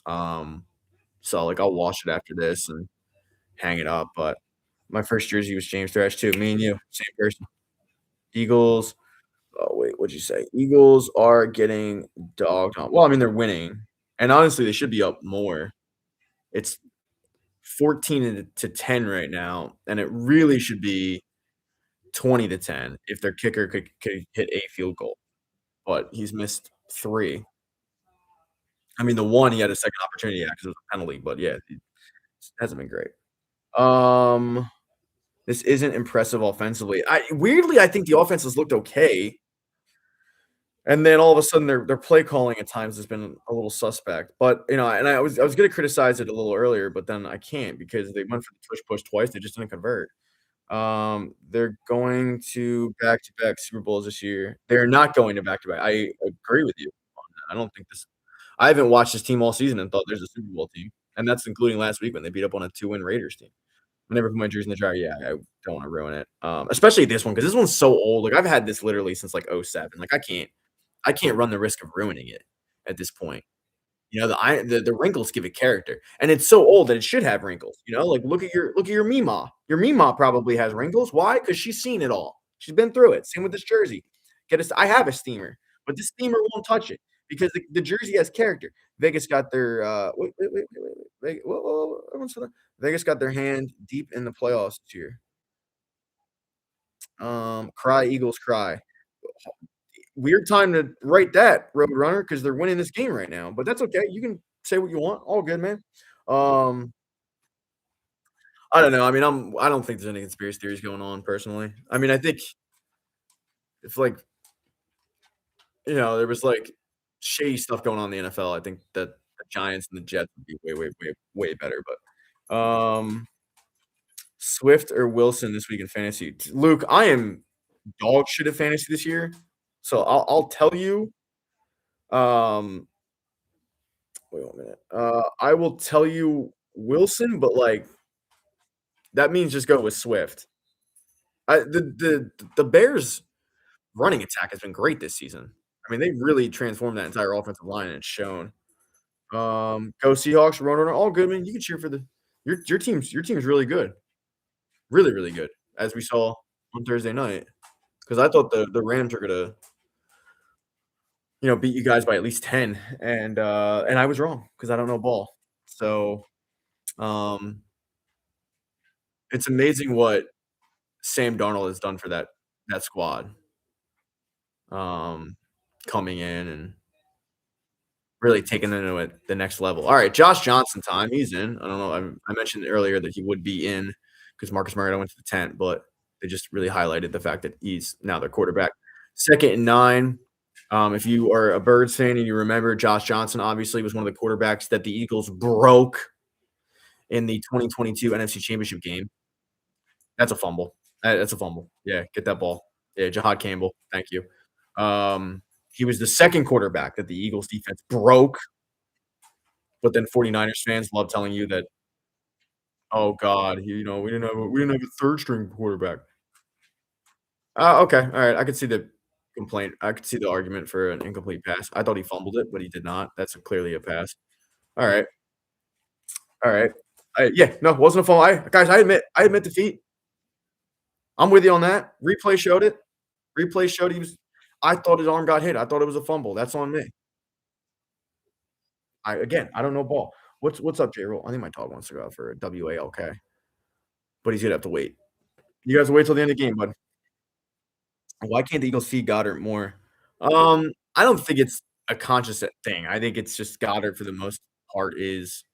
Um, so, like, I'll wash it after this and hang it up. But my first jersey was James Thrash too. Me and you, same person. Eagles. Oh, wait, what'd you say? Eagles are getting dogged on. Well, I mean, they're winning. And honestly, they should be up more. It's 14 to 10 right now, and it really should be 20-10 if their kicker could hit a field goal, but he's missed 3. I mean, the one, he had a second opportunity, yeah, 'cause it was a penalty, but yeah, it hasn't been great. Um, this isn't impressive offensively. I think the offense has looked okay. And then all of a sudden their play calling at times has been a little suspect. But, I was gonna criticize it a little earlier, but then I can't because they went for the tush push twice, they just didn't convert. They're going to back-to-back Super Bowls this year. They're not going to back-to-back. I agree with you on that. I don't think this I haven't watched this team all season and thought there's a Super Bowl team, and that's including last week when they beat up on a 2-win Raiders team. Whenever I put my jersey in the dryer, yeah, I don't wanna ruin it. Especially this one because this one's so old. Like, I've had this literally since, like, '07. Like, I can't run the risk of ruining it at this point. The wrinkles give it character, and it's so old that it should have wrinkles, like, look at your Mima. Your Mima probably has wrinkles. Why? Because she's seen it all. She's been through it. Same with this jersey. I have a steamer, but this steamer won't touch it because the jersey has character. Vegas got their, wait, whoa, whoa, whoa, everyone slow down. Vegas got their hand deep in the playoffs this year. Cry, Eagles, cry. Weird time to write that, Roadrunner, because they're winning this game right now, but that's okay. You can say what you want. All good, man. Um, I don't know. I mean, I don't think there's any conspiracy theories going on personally. I mean, I think if like, there was like shady stuff going on in the NFL, I think that the Giants and the Jets would be way, way, way, way better. But Swift or Wilson this week in fantasy. Luke, I am dog shit at fantasy this year. So I'll tell you. Um, Wait 1 minute. I will tell you Wilson, but, like, that means just go with Swift. The Bears' running attack has been great this season. I mean, they really transformed that entire offensive line, and it's shown. Go Seahawks, Roadrunner, all good, man. You can cheer for the your team's really good. Really, really good, as we saw on Thursday night. Because I thought the Rams were gonna, beat you guys by at least 10, and I was wrong because I don't know ball. So, um it's amazing what Sam Darnold has done for that squad, um, coming in and really taking them to the next level. Alright, Josh Johnson time, he's in. I don't know, I mentioned earlier that he would be in because Marcus Mariota went to the tent, but they just really highlighted the fact that he's now their quarterback. 2nd and 9. If you are a Birds fan and you remember, Josh Johnson obviously was one of the quarterbacks that the Eagles broke in the 2022 NFC Championship game. That's a fumble. That's a fumble. Yeah, get that ball. Yeah, Jahad Campbell. Thank you. He was the 2nd quarterback that the Eagles defense broke, but then 49ers fans love telling you that, "Oh god, we didn't have a 3rd string quarterback." Okay, alright, I could see the complaint. I could see the argument for an incomplete pass. I thought he fumbled it, but he did not. That's clearly a pass. Alright, alright. Yeah, no, it wasn't a fumble. Guys, I admit defeat. I'm with you on that. Replay showed it. Replay showed he was I thought his arm got hit. I thought it was a fumble. That's on me. I don't know ball. What's up, J-Roll? I think my dog wants to go out for a WALK, but he's gonna have to wait. You guys wait till the end of the game, bud. Why can't the Eagles feed Goddard more? I don't think it's a conscious thing. I think it's just Goddard for the most part is,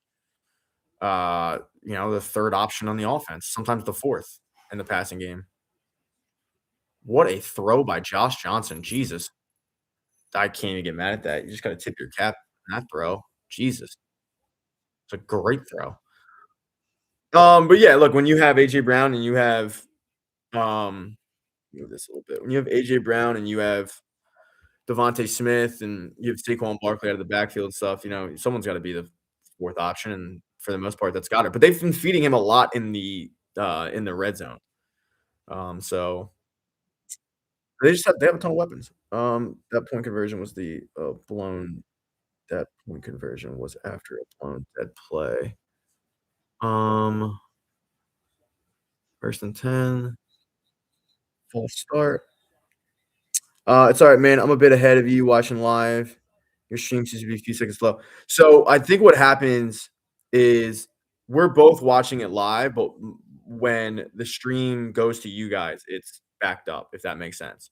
the 3rd option on the offense, sometimes the 4th in the passing game. What a throw by Josh Johnson. Jesus. I can't even get mad at that. You just gotta tip your cap on that throw. Jesus. It's a great throw. But yeah, look, when you have AJ Brown and you have, move this a little bit. When you have AJ Brown and you have Devontae Smith and you have Saquon Barkley out of the backfield and stuff, someone's gotta be the 4th option, and for the most part, that's got it. But they've been feeding him a lot in the red zone. So they have a ton of weapons. That point conversion was after a blown dead play. Um, 1st and 10, false start. It's alright, man. I'm a bit ahead of you watching live. Your stream seems to be a few seconds slow. So, I think what happens is we're both watching it live, but when the stream goes to you guys, it's backed up, if that makes sense.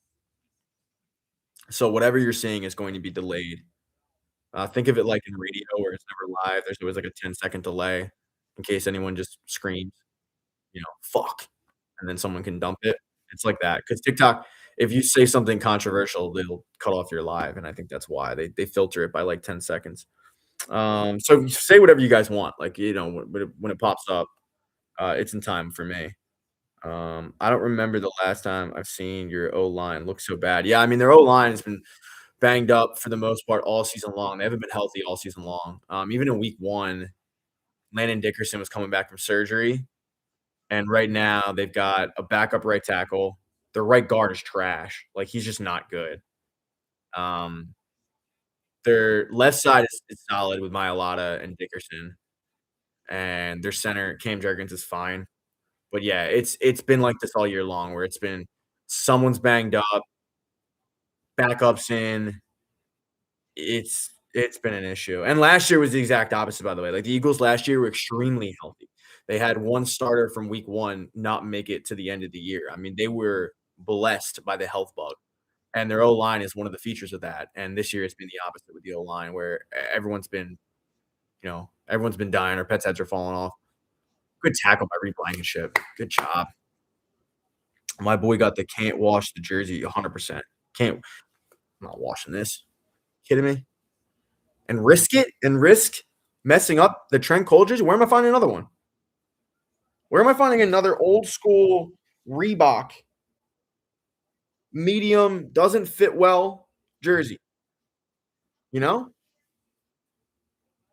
So, whatever you're seeing is going to be delayed. Think of it like in radio where it's never live. There's always like a 10-second delay in case anyone just screams, "Fuck," and then someone can dump it. It's like that because TikTok if you say something controversial, they'll cut off your live, and I think that's why they filter it by like 10 seconds. So say whatever you guys want, like, when it pops up, it's in time for me. I don't remember the last time I've seen your O-line look so bad. Yeah, I mean, their O-line has been banged up for the most part all season long. They haven't been healthy all season long. Even in week 1, Landon Dickerson was coming back from surgery, and right now they've got a backup right tackle. Their right guard is trash. Like, he's just not good. Um, their left side is solid with Mailata and Dickerson, and their center, Cam Jurgens, is fine. But yeah, it's been like this all year long where it's been someone's banged up, backups in. It's been an issue. And last year was the exact opposite, by the way. Like, the Eagles last year were extremely healthy. They had one starter from week 1 not make it to the end of the year. I mean, they were blessed by the health bug, and their O-line is one of the features of that. And this year it's been the opposite with the O-line where everyone's been dying, or pets' heads are falling off. Good tackle by Reed Blankenship. Good job. My boy got the can't wash the jersey 100%. Can't I'm not washing this. Kidding me? And risk messing up the Trent Cole jersey? Where am I finding another one? Where am I finding another old school Reebok medium, doesn't fit well jersey? You know?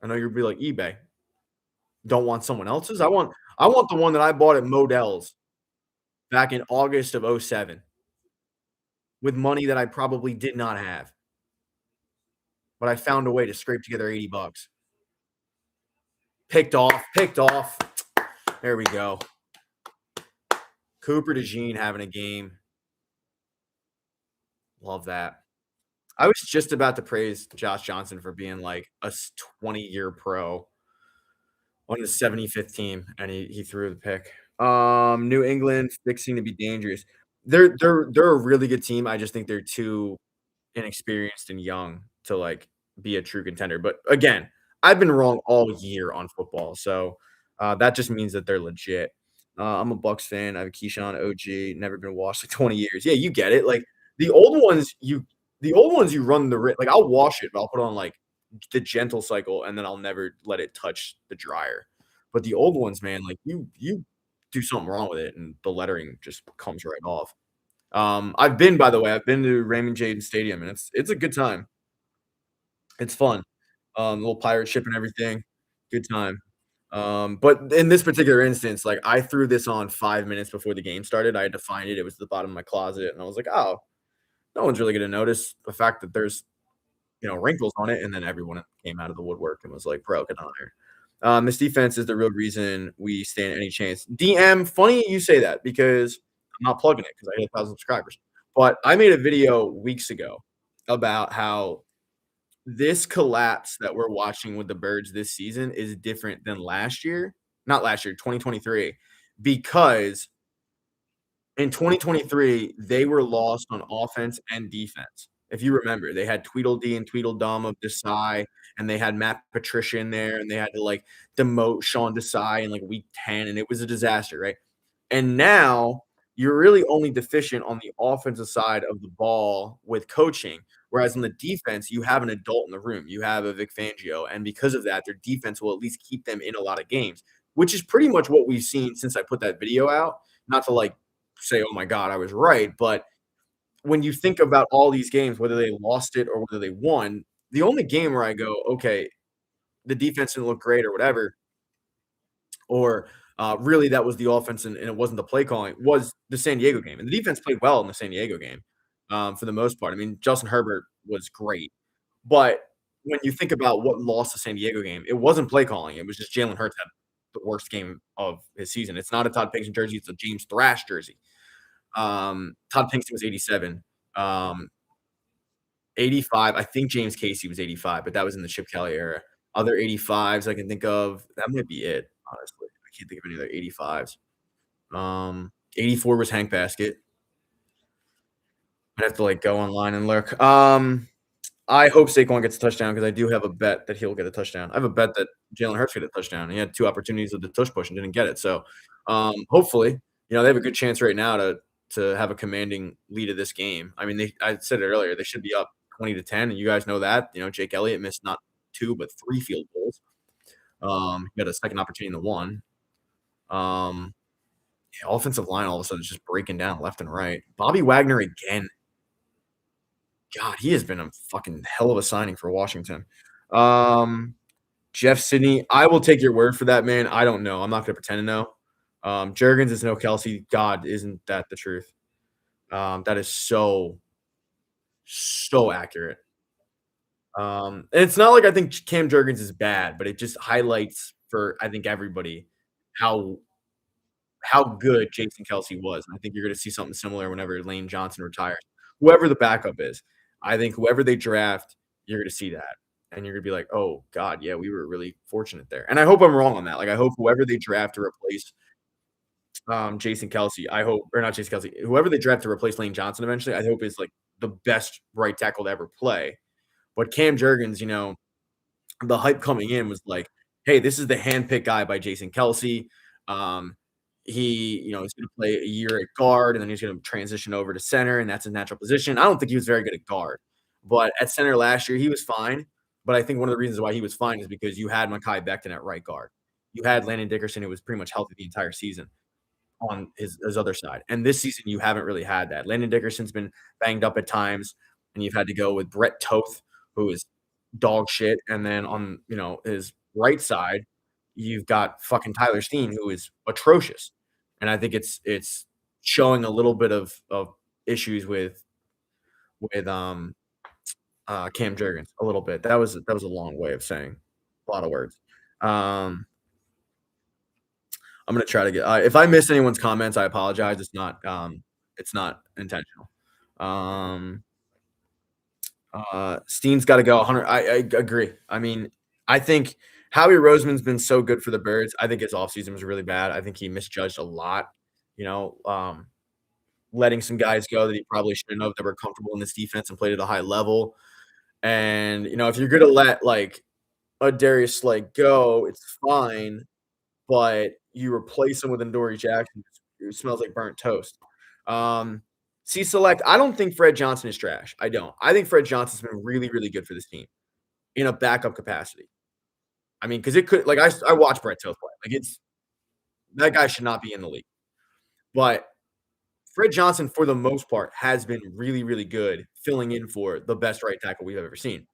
I know you'll be like, eBay. Don't want someone else's? I want the one that I bought at Modell's back in August of '07 with money that I probably did not have, but I found a way to scrape together $80. Picked off. There we go. Cooper DeJean having a game. Love that. I was just about to praise Josh Johnson for being like a 20-year pro on his 75th team, and he threw the pick. New England fixing to be dangerous. They're a really good team. I just think they're too inexperienced and young to like be a true contender. But again, I've been wrong all year on football, so that just means that they're legit. I'm a Bucks fan. I have a Keyshawn OG. Never been washed like 20 years. Yeah, you get it. Like the old ones, you run the risk. Like I'll wash it, but I'll put on like the gentle cycle, and then I'll never let it touch the dryer. But the old ones, man, like you do something wrong with it, and the lettering just comes right off. By the way, I've been to Raymond James Stadium, and it's a good time. It's fun. Little pirate ship and everything. Good time. But in this particular instance, like I threw this on 5 minutes before the game started. I had to find it. It was at the bottom of my closet, and I was like, "Oh, no one's really gonna notice the fact that there's wrinkles on it." And then everyone came out of the woodwork and was like, "Bro, get on here." This defense is the real reason we stand any chance. DM, funny you say that because I'm not plugging it because I hit 1,000 subscribers. But I made a video weeks ago about how this collapse that we're watching with the Birds this season is different than last year. Not last year, 2023, because in 2023, they were lost on offense and defense. If you remember, they had Tweedledee and Tweedledum of Desai, and they had Matt Patricia in there, and they had to like demote Sean Desai in like week 10, and it was a disaster, right? And now you're really only deficient on the offensive side of the ball with coaching, whereas on the defense, you have an adult in the room. You have a Vic Fangio, and because of that, their defense will at least keep them in a lot of games, which is pretty much what we've seen since I put that video out. Not to like say, "Oh my god, I was right," but when you think about all these games, whether they lost it or whether they won, the only game where I go, "Okay, the defense didn't look great," or whatever, or really that was the offense and it wasn't the play calling, was the San Diego game. And the defense played well in the San Diego game for the most part. I mean, Justin Herbert was great. But when you think about what lost the San Diego game, it wasn't play calling. It was just Jalen Hurts had the worst game of his season. It's not a Todd Pinkston jersey, it's a James Thrash jersey. Todd Pinkston was 87. 85, I think James Casey was 85, but that was in the Chip Kelly era. Other 85s I can think of, that might be it, honestly. I can't think of any other 85s. 84 was Hank Baskett. I'd have to, like, go online and look. I hope Saquon gets a touchdown because I do have a bet that he'll get a touchdown. I have a bet that Jalen Hurts get a touchdown. He had 2 opportunities with the tush push and didn't get it. So, hopefully, they have a good chance right now to to have a commanding lead of this game. I mean, I said it earlier, they should be up 20-10, and you guys know that. Jake Elliott missed not 2, but 3 field goals. He had a second opportunity in the one. Yeah, offensive line all of a sudden is just breaking down left and right. Bobby Wagner again. God, he has been a fucking hell of a signing for Washington. Jeff Sidney, I will take your word for that, man. I don't know. I'm not gonna pretend to know. Juergens is no Kelsey. God, isn't that the truth? That is so accurate. And it's not like I think Cam Jurgens is bad, but it just highlights for I think everybody how good Jason Kelsey was. And I think you're gonna see something similar whenever Lane Johnson retires. Whoever the backup is, I think whoever they draft, you're gonna see that. And you're gonna be like, "Oh god, yeah, we were really fortunate there." And I hope I'm wrong on that. Like, I hope whoever they draft to replace Jason Kelsey, I hope, or not Jason Kelsey, whoever they draft to replace Lane Johnson eventually, I hope is like the best right tackle to ever play. But Cam Jurgens, the hype coming in was like, hey, this is the handpicked guy by Jason Kelsey. Um, he's going to play a year at guard, and then he's going to transition over to center, and that's his natural position. I don't think he was very good at guard, but at center last year, he was fine. But I think one of the reasons why he was fine is because you had Mekhi Becton at right guard. You had Landon Dickerson, who was pretty much healthy the entire season on his other side. And this season, you haven't really had that. Landon Dickerson's been banged up at times, and you've had to go with Brett Toth, who is dog shit. And then on his right side, you've got fucking Tyler Steen, who is atrocious. And I think it's showing a little bit of issues with Cam Jurgens a little bit. That was a long way of saying a lot of words. I'm gonna try to get. If I miss anyone's comments, I apologize. It's not intentional. Um, Steen's got to go 100. I agree. I mean, I think Howie Roseman's been so good for the Birds. I think his offseason was really bad. I think he misjudged a lot. You know, letting some guys go that he probably shouldn't have that were comfortable in this defense and played at a high level. And if you're gonna let like a Darius Slay go, it's fine, but you replace him with Adoree Jackson, who smells like burnt toast. C-Select, I don't think Fred Johnson is trash. I don't. I think Fred Johnson's been really, really good for this team in a backup capacity. I mean, because it could like I watch Brett Toth play. Like that guy should not be in the league. But Fred Johnson, for the most part, has been really, really good filling in for the best right tackle we've ever seen.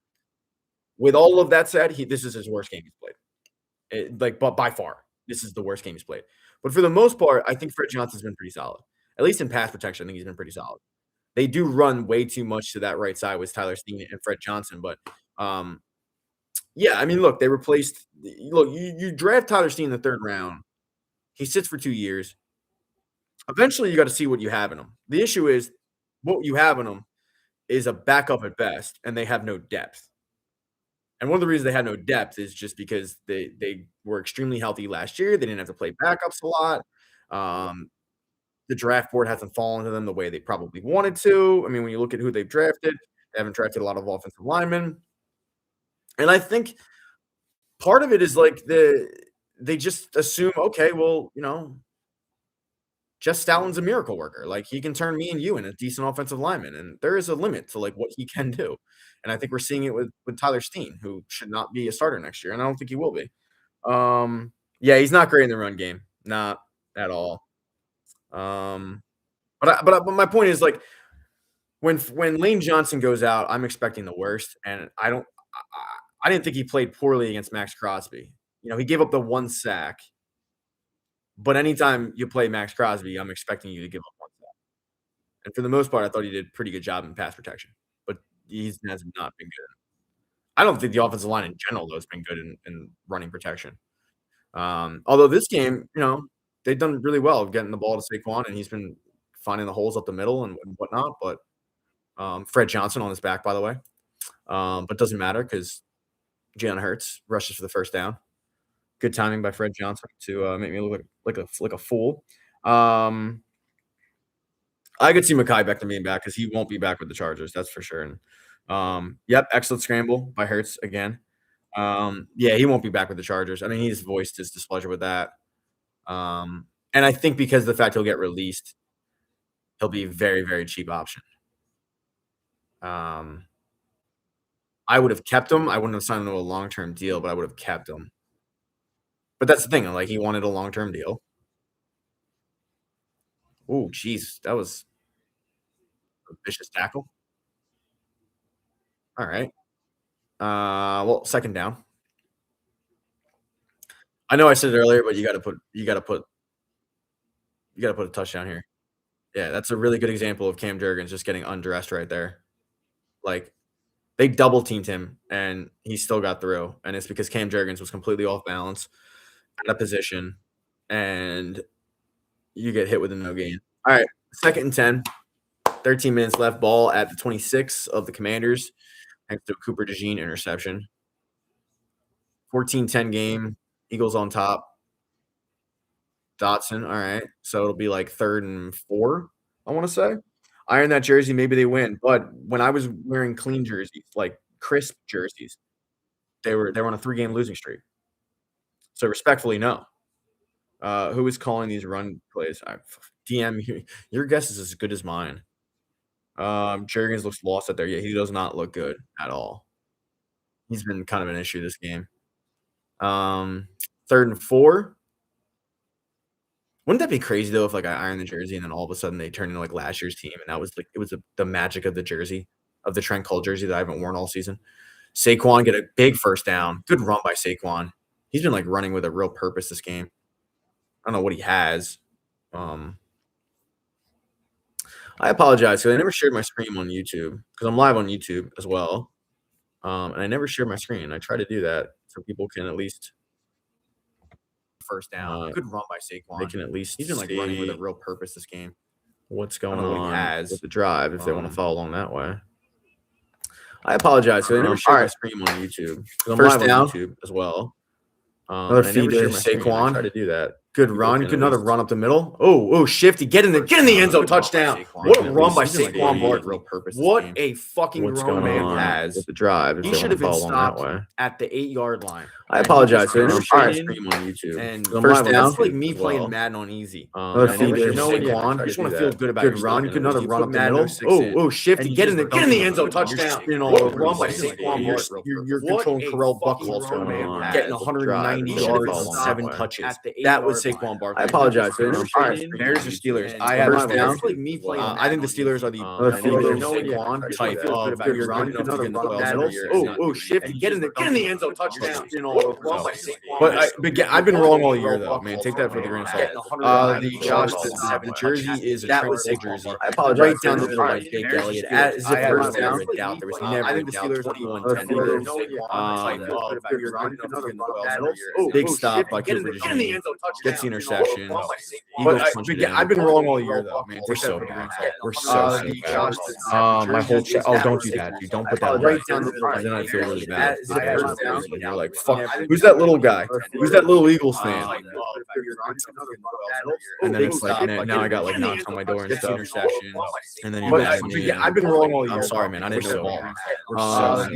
With all of that said, this is his worst game he's played. But by far, this is the worst game he's played. But for the most part, I think Fred Johnson's been pretty solid. At least in pass protection, I think he's been pretty solid. They do run way too much to that right side with Tyler Steen and Fred Johnson, but yeah, I mean, look, you draft Tyler Steen in the 3rd round. He sits for 2 years. Eventually, you got to see what you have in him. The issue is what you have in him is a backup at best, and they have no depth. And one of the reasons they had no depth is just because they were extremely healthy last year. They didn't have to play backups a lot. The draft board hasn't fallen to them the way they probably wanted to. I mean, when you look at who they've drafted, they haven't drafted a lot of offensive linemen. And I think part of it is like they just assume, okay, well, Jeff Stoughton's a miracle worker. Like he can turn me and you into a decent offensive lineman. And there is a limit to like what he can do. And I think we're seeing it with Tyler Steen, who should not be a starter next year. And I don't think he will be. Yeah, he's not great in the run game. Not at all. But my point is like when Lane Johnson goes out, I'm expecting the worst, and I didn't think he played poorly against Max Crosby. He gave up the 1 sack, but anytime you play Max Crosby, I'm expecting you to give up 1 sack. And for the most part, I thought he did a pretty good job in pass protection, but he has not been good. I don't think the offensive line in general though has been good in running protection. Although this game, they've done really well getting the ball to Saquon, and he's been finding the holes up the middle and whatnot. But Fred Johnson on his back, by the way. But doesn't matter because Jalen Hurts rushes for the first down. Good timing by Fred Johnson to make me look like a fool. I could see Mekhi Becton being back because he won't be back with the Chargers. That's for sure. And yep, excellent scramble by Hurts again. Yeah, he won't be back with the Chargers. I mean, he's voiced his displeasure with that. And I think because of the fact he'll get released, He'll be very, very cheap option. I would have kept him. I wouldn't have signed him to a long-term deal, but I would have kept him. But that's the thing, like, he wanted a long-term deal. Oh, jeez, that was a vicious tackle. All right. Well, second down. I know I said it earlier, but you gotta put a touchdown here. Yeah, that's a really good example of Cam Jurgens just getting undressed right there. Like, they double teamed him, and he still got through, and it's because Cam Jurgens was completely off balance, out of position, and you get hit with a no gain. All right, 2nd and 10, 13 minutes left, ball at the 26 of the Commanders, thanks to a Cooper DeJean interception. 14-10 game, Eagles on top. Dotson, all right. So it'll be like 3rd and 4, I wanna say. Iron that jersey, maybe they win, but when I was wearing clean jerseys, like crisp jerseys, they were on a 3-game losing streak. So respectfully, no. Who is calling these run plays? DM, your guess is as good as mine. Jurgens looks lost out there. Yeah, he does not look good at all. He's been kind of an issue this game. 3rd and 4. Wouldn't that be crazy though if like I iron the jersey and then all of a sudden they turn into like last year's team and that was like it was the magic of the jersey, of the Trent Cole jersey that I haven't worn all season. Saquon get a big first down. Good run by Saquon. He's been like running with a real purpose this game. I don't know what he has. I apologize because I never shared my screen on YouTube because I'm live on YouTube as well. And I never share my screen. I try to do that so people can at least first down. Good run by Saquon. They can at least he's been like running with a real purpose this game. What's going on with the drive if they want to follow along that way. I apologize because I never shared my screen on YouTube. I'm live on YouTube as well. Another feed to Saquon. Try to do that. Good run. Good another run up the middle. Oh, shifty. Get in the end zone. Touchdown. What a run by Saquon Barkley. What a fucking run man has. With the drive. He should have been stopped at the 8-yard line. I apologize. I never shared my screen on YouTube. And first down. That's like me playing Madden on easy. Another feed to Saquon. I just want to feel good about good run. Good another run up the middle. Oh, shifty. Get in the end zone. Touchdown. What a run by Saquon Barkley. You're controlling Terrell Buckles, man. Getting 190 yards and 7 touches. That was Saquon Barkley. I apologize. All right, Bears or Steelers? I have first down. I think the Steelers are the Saquon type of good run. Oh, shifty. Get in the end zone. Touchdown. But I've been wrong all year though, man. Take that for the grain of salt. The jersey is a Trent Cole jersey. I apologize. Right down the middle by Jake Elliott. As a first down, doubt there was never a doubt. 21-10. Big stop by Cooper DeJean. Gets the interception. But I've been wrong all year though, man. We're so bad. We're so bad. My whole chat. Oh, don't do that, dude. Don't put that right down the middle. Then I feel really bad. You're like, fuck. Who's that little guy? Who's that little Eagles fan? And then it's like, now I got like knocks on my door and stuff. And then I've been wrong all year. I'm sorry, man. I didn't know the ball.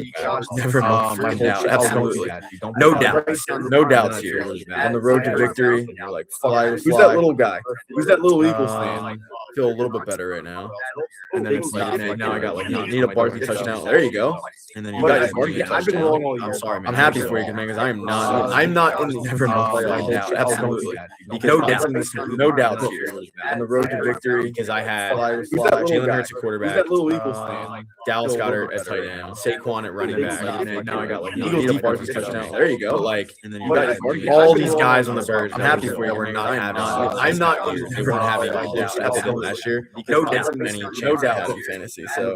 Never mind. Absolutely. No doubts. No doubts here. On the road to victory. You're like, fuck. Who's that little guy? Who's that little Eagles fan? I feel a little bit better right now. And then it's like, now I got like, need a Barkley touchdown. There you go. And then you got Barkley. I've been wrong all year. I'm sorry, man. I'm happy for you, man, because I'm not in the never mind. Absolutely. No doubts here. On the road to victory, because I had Jalen Hurts at quarterback. Who's that little Eagles fan? Dallas Goedert at tight end. Saquon at running back. Now I got like Eagles need a Barkley touchdown. There you go. Like, and then you got all these guys on the Bears. I'm happy for you. We're not having. I'm not having all this last year. No doubt in fantasy. So,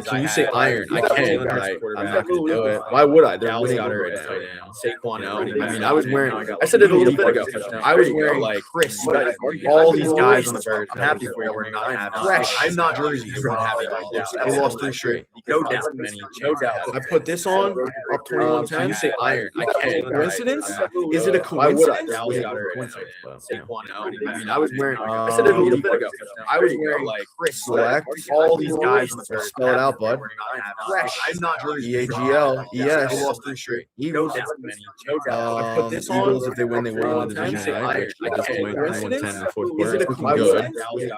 can you say iron? I can. But I'm not going to do it. Why would I? Dallas Goedert at tight end. Saquon. I mean, I was wearing. I said it a little bit ago. I was wearing like Chris. All these guys on the Bears. I'm happy for you. We're not having. I'm not jersey. We're not having all this. We lost 3 straight. No doubt. I put this on. I'll 2110? You say iron. I can't. Coincidence? Is it a coincidence? I was wearing. I said it a little bit ago. I was wearing like select all these guys. Spell it out, bud. I'm not EAGL, ES. I lost 3 straight. Eagles. I put this on. Eagles, if they win, they win the division, right? I Just can't. win 2110 in the fourth Is quarter. it a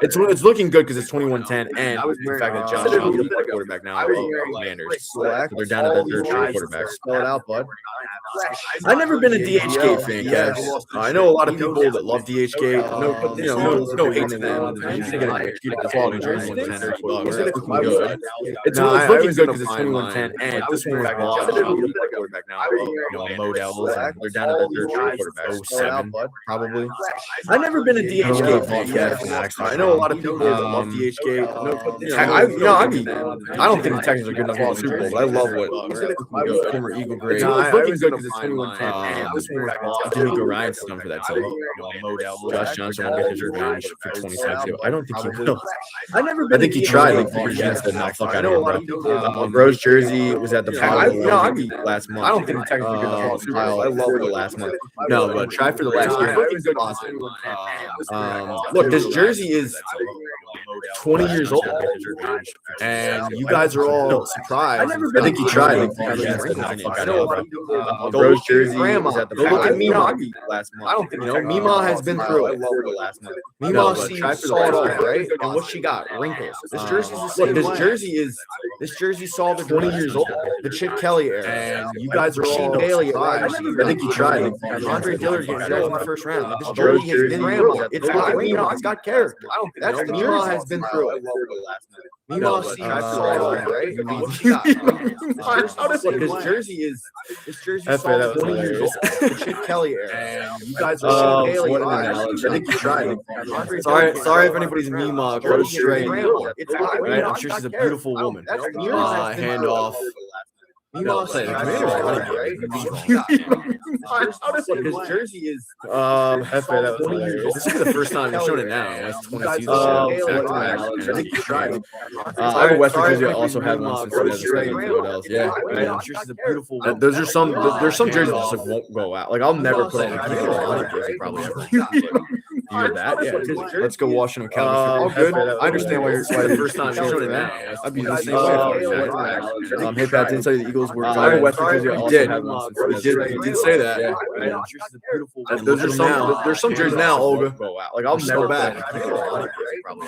It's looking good. It's looking good because it's 2110, and the fact that Josh Allen's the quarterback now of the Commanders. They're down to their third string quarterback. Spell it out, bud. I've never been a DHgate fan, guys. I know a lot of people that love DHgate. No hate to them. They get a quality 2110 or 12. It's looking good. It's looking good because it's 2110, and this one was blocked. Quarterback now, Models, and they're down to their third string quarterback. 07, probably. I've never been a DHgate fan, guys. I know a lot of people that love DHgate. I don't think the Texans are good enough to win the Super Bowl, but I love what former Eagle grade. It's looking good because it's 2110. D'Amico Ryan's done for that team. Josh Johnson will get his revenge for 2022. I don't think he will. I think he tried. Like Virginia's said, "No, fuck out of here, bro." Rose jersey was at the bottom last month. I don't think the Texans are good enough to win the Super Bowl. I love it the last month. No, but try for the last year. Look, this jersey is 20 years old, and you guys are all surprised. I think he tried. Rose jersey was at the bottom. Look at Mima last month. I don't think Mima has been through it. Mima saw it all, right? And what she got? Wrinkles. This jersey's the same. This jersey saw the 20 years old, the Chip Kelly era, and you guys are all Bailey. I think he tried. Andre Dillard getting drafted in the first round. This jersey has been grandma. It's got Mima. It's got character. That's the Mima has been through it. Mima saw it all, right? This jersey saw 20 years old, the Chip Kelly era, and you guys are Bailey. I think he tried. Sorry if anybody's Mima goes straight. Right? I'm sure she's a beautiful woman. Hand off. Mima said the Commanders are running, right? His jersey is that was hilarious. This is the first time they're showing it now. That's 22. I think you tried. I have a Western jersey. I also had one since 2007. Yeah, I'm sure she's a beautiful woman. There's some jerseys that just won't go out. Like I'll never put on a Commanders jersey probably ever. You hear that? Yeah. Let's go Washington County. All good. I understand why the first time you're showing it now. I'd be the same way. Hey Pat, didn't tell you the Eagles were. You did say that. Yeah. There's some jerseys now, Olga. Like I'll never back.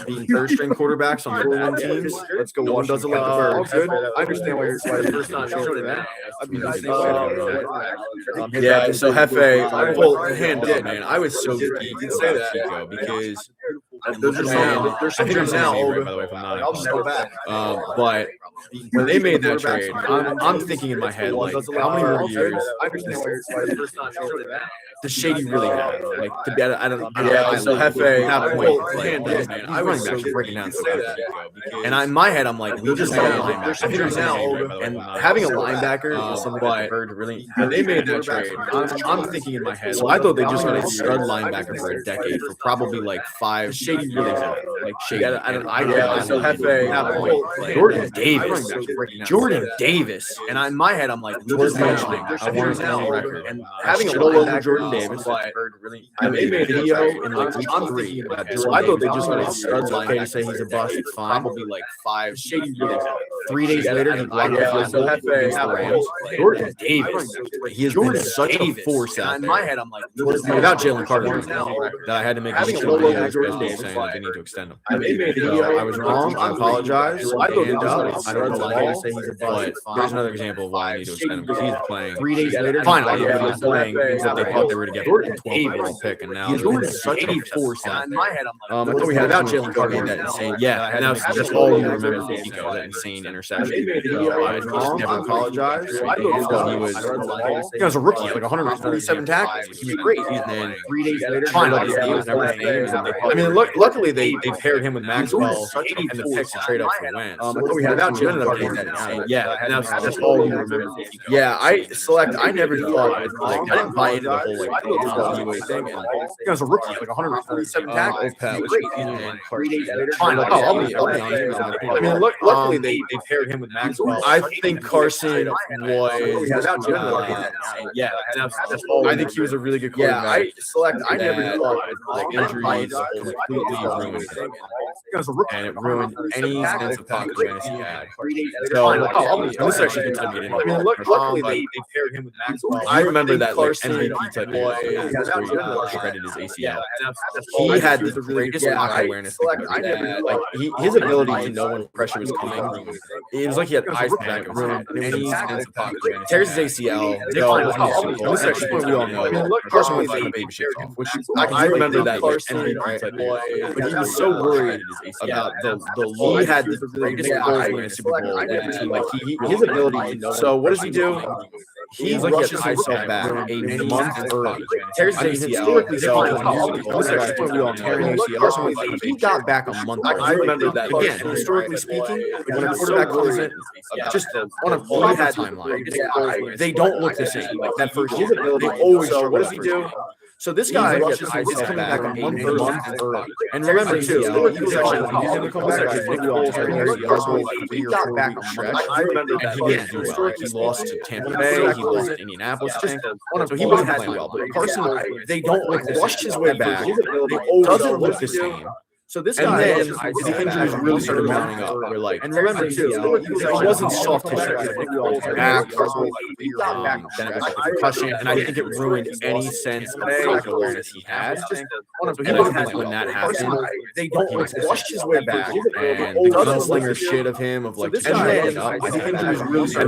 Being third string quarterbacks on the teams. Let's go Washington. Doesn't let the bird. All good. I understand why the first time you're showing it now. I'd be the same way. Yeah. So Hefe, full hand up, man. I was so geeked. You did say that. Because there's some jerseys now, Olga, by the way, if I'm not. I'll go back. But when they made that trade, I'm thinking in my head, like, how many more years? The shady really had, like, to be, I don't. Yeah. So Hefe, that point, man, I was actually breaking down so good. And in my head, I'm like, we just have a linebacker. There's some jerseys now, Olga, and having a linebacker is something that Bird really. When they made that trade, I'm thinking in my head. So I thought they just got a stud linebacker for a decade for probably like 5. Shady really had, like shady. So Hefe, that point, Jordan Davis, and in my head, I'm like, we just mentioning. I want to on record and having a linebacker, Jordan Davis. I made a video in like week 3 about this. So I thought they just got a stud linebacker. Okay to say he's a bust. It's fine. Probably like 5. Shady really had. 3 days later, he blocked the field goal against the Rams. Jordan Davis, he has been such a force out there. In my head, I'm like, without Jalen Carter, that I had to make a video saying that they need to extend him. I was wrong. I apologize. I don't know why to say he's a bust. There's another example of why I need to extend him because he's playing. 3 days later, finally, he's playing means that they thought they were to get the 12th overall pick, and now he's been such a force out there. I thought we had without Jalen Carter that insane. Yeah, and that's all you remember from Nico, that insane interception. I just never apologized. He was a rookie, like 147 tackles. He was great. And then 3 days later, finally, he was never I mean, luckily they paired him with Maxwell and the picks to trade up for Wentz. I thought we had without you ended up getting that insane. Yeah, and that's all you remember. Yeah, I never thought like I didn't buy into the whole like PHLY thing. And it was a rookie, like 147 tackles. Pat was 3 days later. Fine, I'll be honest. I mean, luckily they paired him with Maxwell. I think Carson was. Yeah, that's all. I think he was a really good quarterback. Yeah, I never thought like injuries completely ruined him. And it ruined any sense of pocket awareness he had. So, this actually good time getting. I mean, luckily they paired him with Maxwell. I remember that like MVP type where he shredded his ACL. He had the greatest pocket awareness. Like his ability to know when pressure was coming, it was like he had eyes back and ruined any sense of pocket awareness. Tears his ACL. This actually we all know. Carson Wentz got a baby shit off, which I remember that like MVP type but he was so worried about the lead. He had the greatest goals in the Super Bowl with the team. Like his ability to know. So what does he do? He rushes himself back a month early. Tears his ACL. He got back a month early. I remember that. Again, historically speaking, when a quarterback goes in, just on a had timeline, they don't look the same. Like that first year, they always. So what does he do? So this guy is coming back a month early. And remember, too, he got back a stretch. I remember that he didn't do well. He lost to Tampa Bay. He lost to Indianapolis. So he wasn't playing well. But Carson, they don't rushed his way back. It doesn't look the same. So this guy, his injuries really started mounting up. We're like, and remember too, it wasn't soft tissue. Back, then it was like a concussion, and I think it ruined any sense of pocket awareness he had. And I think when that happened, they don't rushed his way back, and the gunslinger shit of him of like, and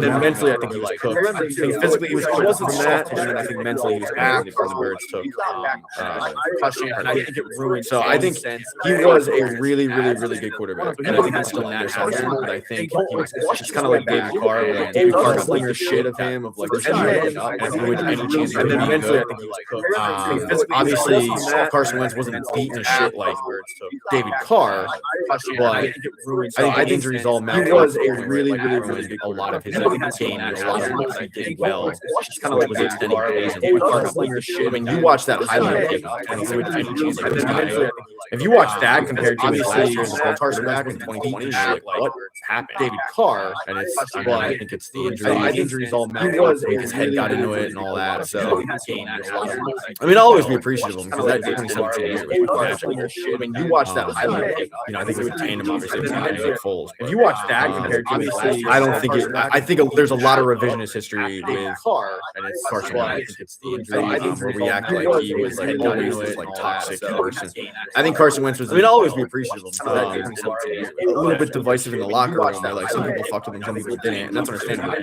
then mentally, I think he was cooked. I think physically he was cooked from that, and then I think mentally he was back before the Birds took concussion, and I think it ruined. So I think he was a really good quarterback, and I think he's still in that sense. But I think it's kind of like David Carr. Like David Carr got like the shit of him of like, and ruined any chance. And then mentally, I think he was cooked. Obviously, Carson Wentz wasn't beating the shit like David Carr, but I think injuries all matter. He was a really good. A lot of his game and a lot of what he did well. It's kind of like was extending plays and David Carr got like the shit. I mean, you watch that highlight tape, and he ruined any chance. If you watch that compared to his last year's Carson back in 2020, you're like, what happened? David Carr, and it's I think it's the injury. I think injuries all matter. His head got into it and all that. So I mean, I'll always be appreciative of him because that 2017 year was magic. I mean, you watch that highlight tape, I think it was tandem obviously with Nick Foles. If you watch that compared to his last year, I don't think it. I think there's a lot of revisionist history with Carr, and it's Carson. I think it's the injury where we act like he was like always this like toxic person. I think Carson Wentz was. I mean, I'll always be appreciative of him a little bit divisive in the locker room. Where, like some people fucked with him, some people didn't, and that's understandable.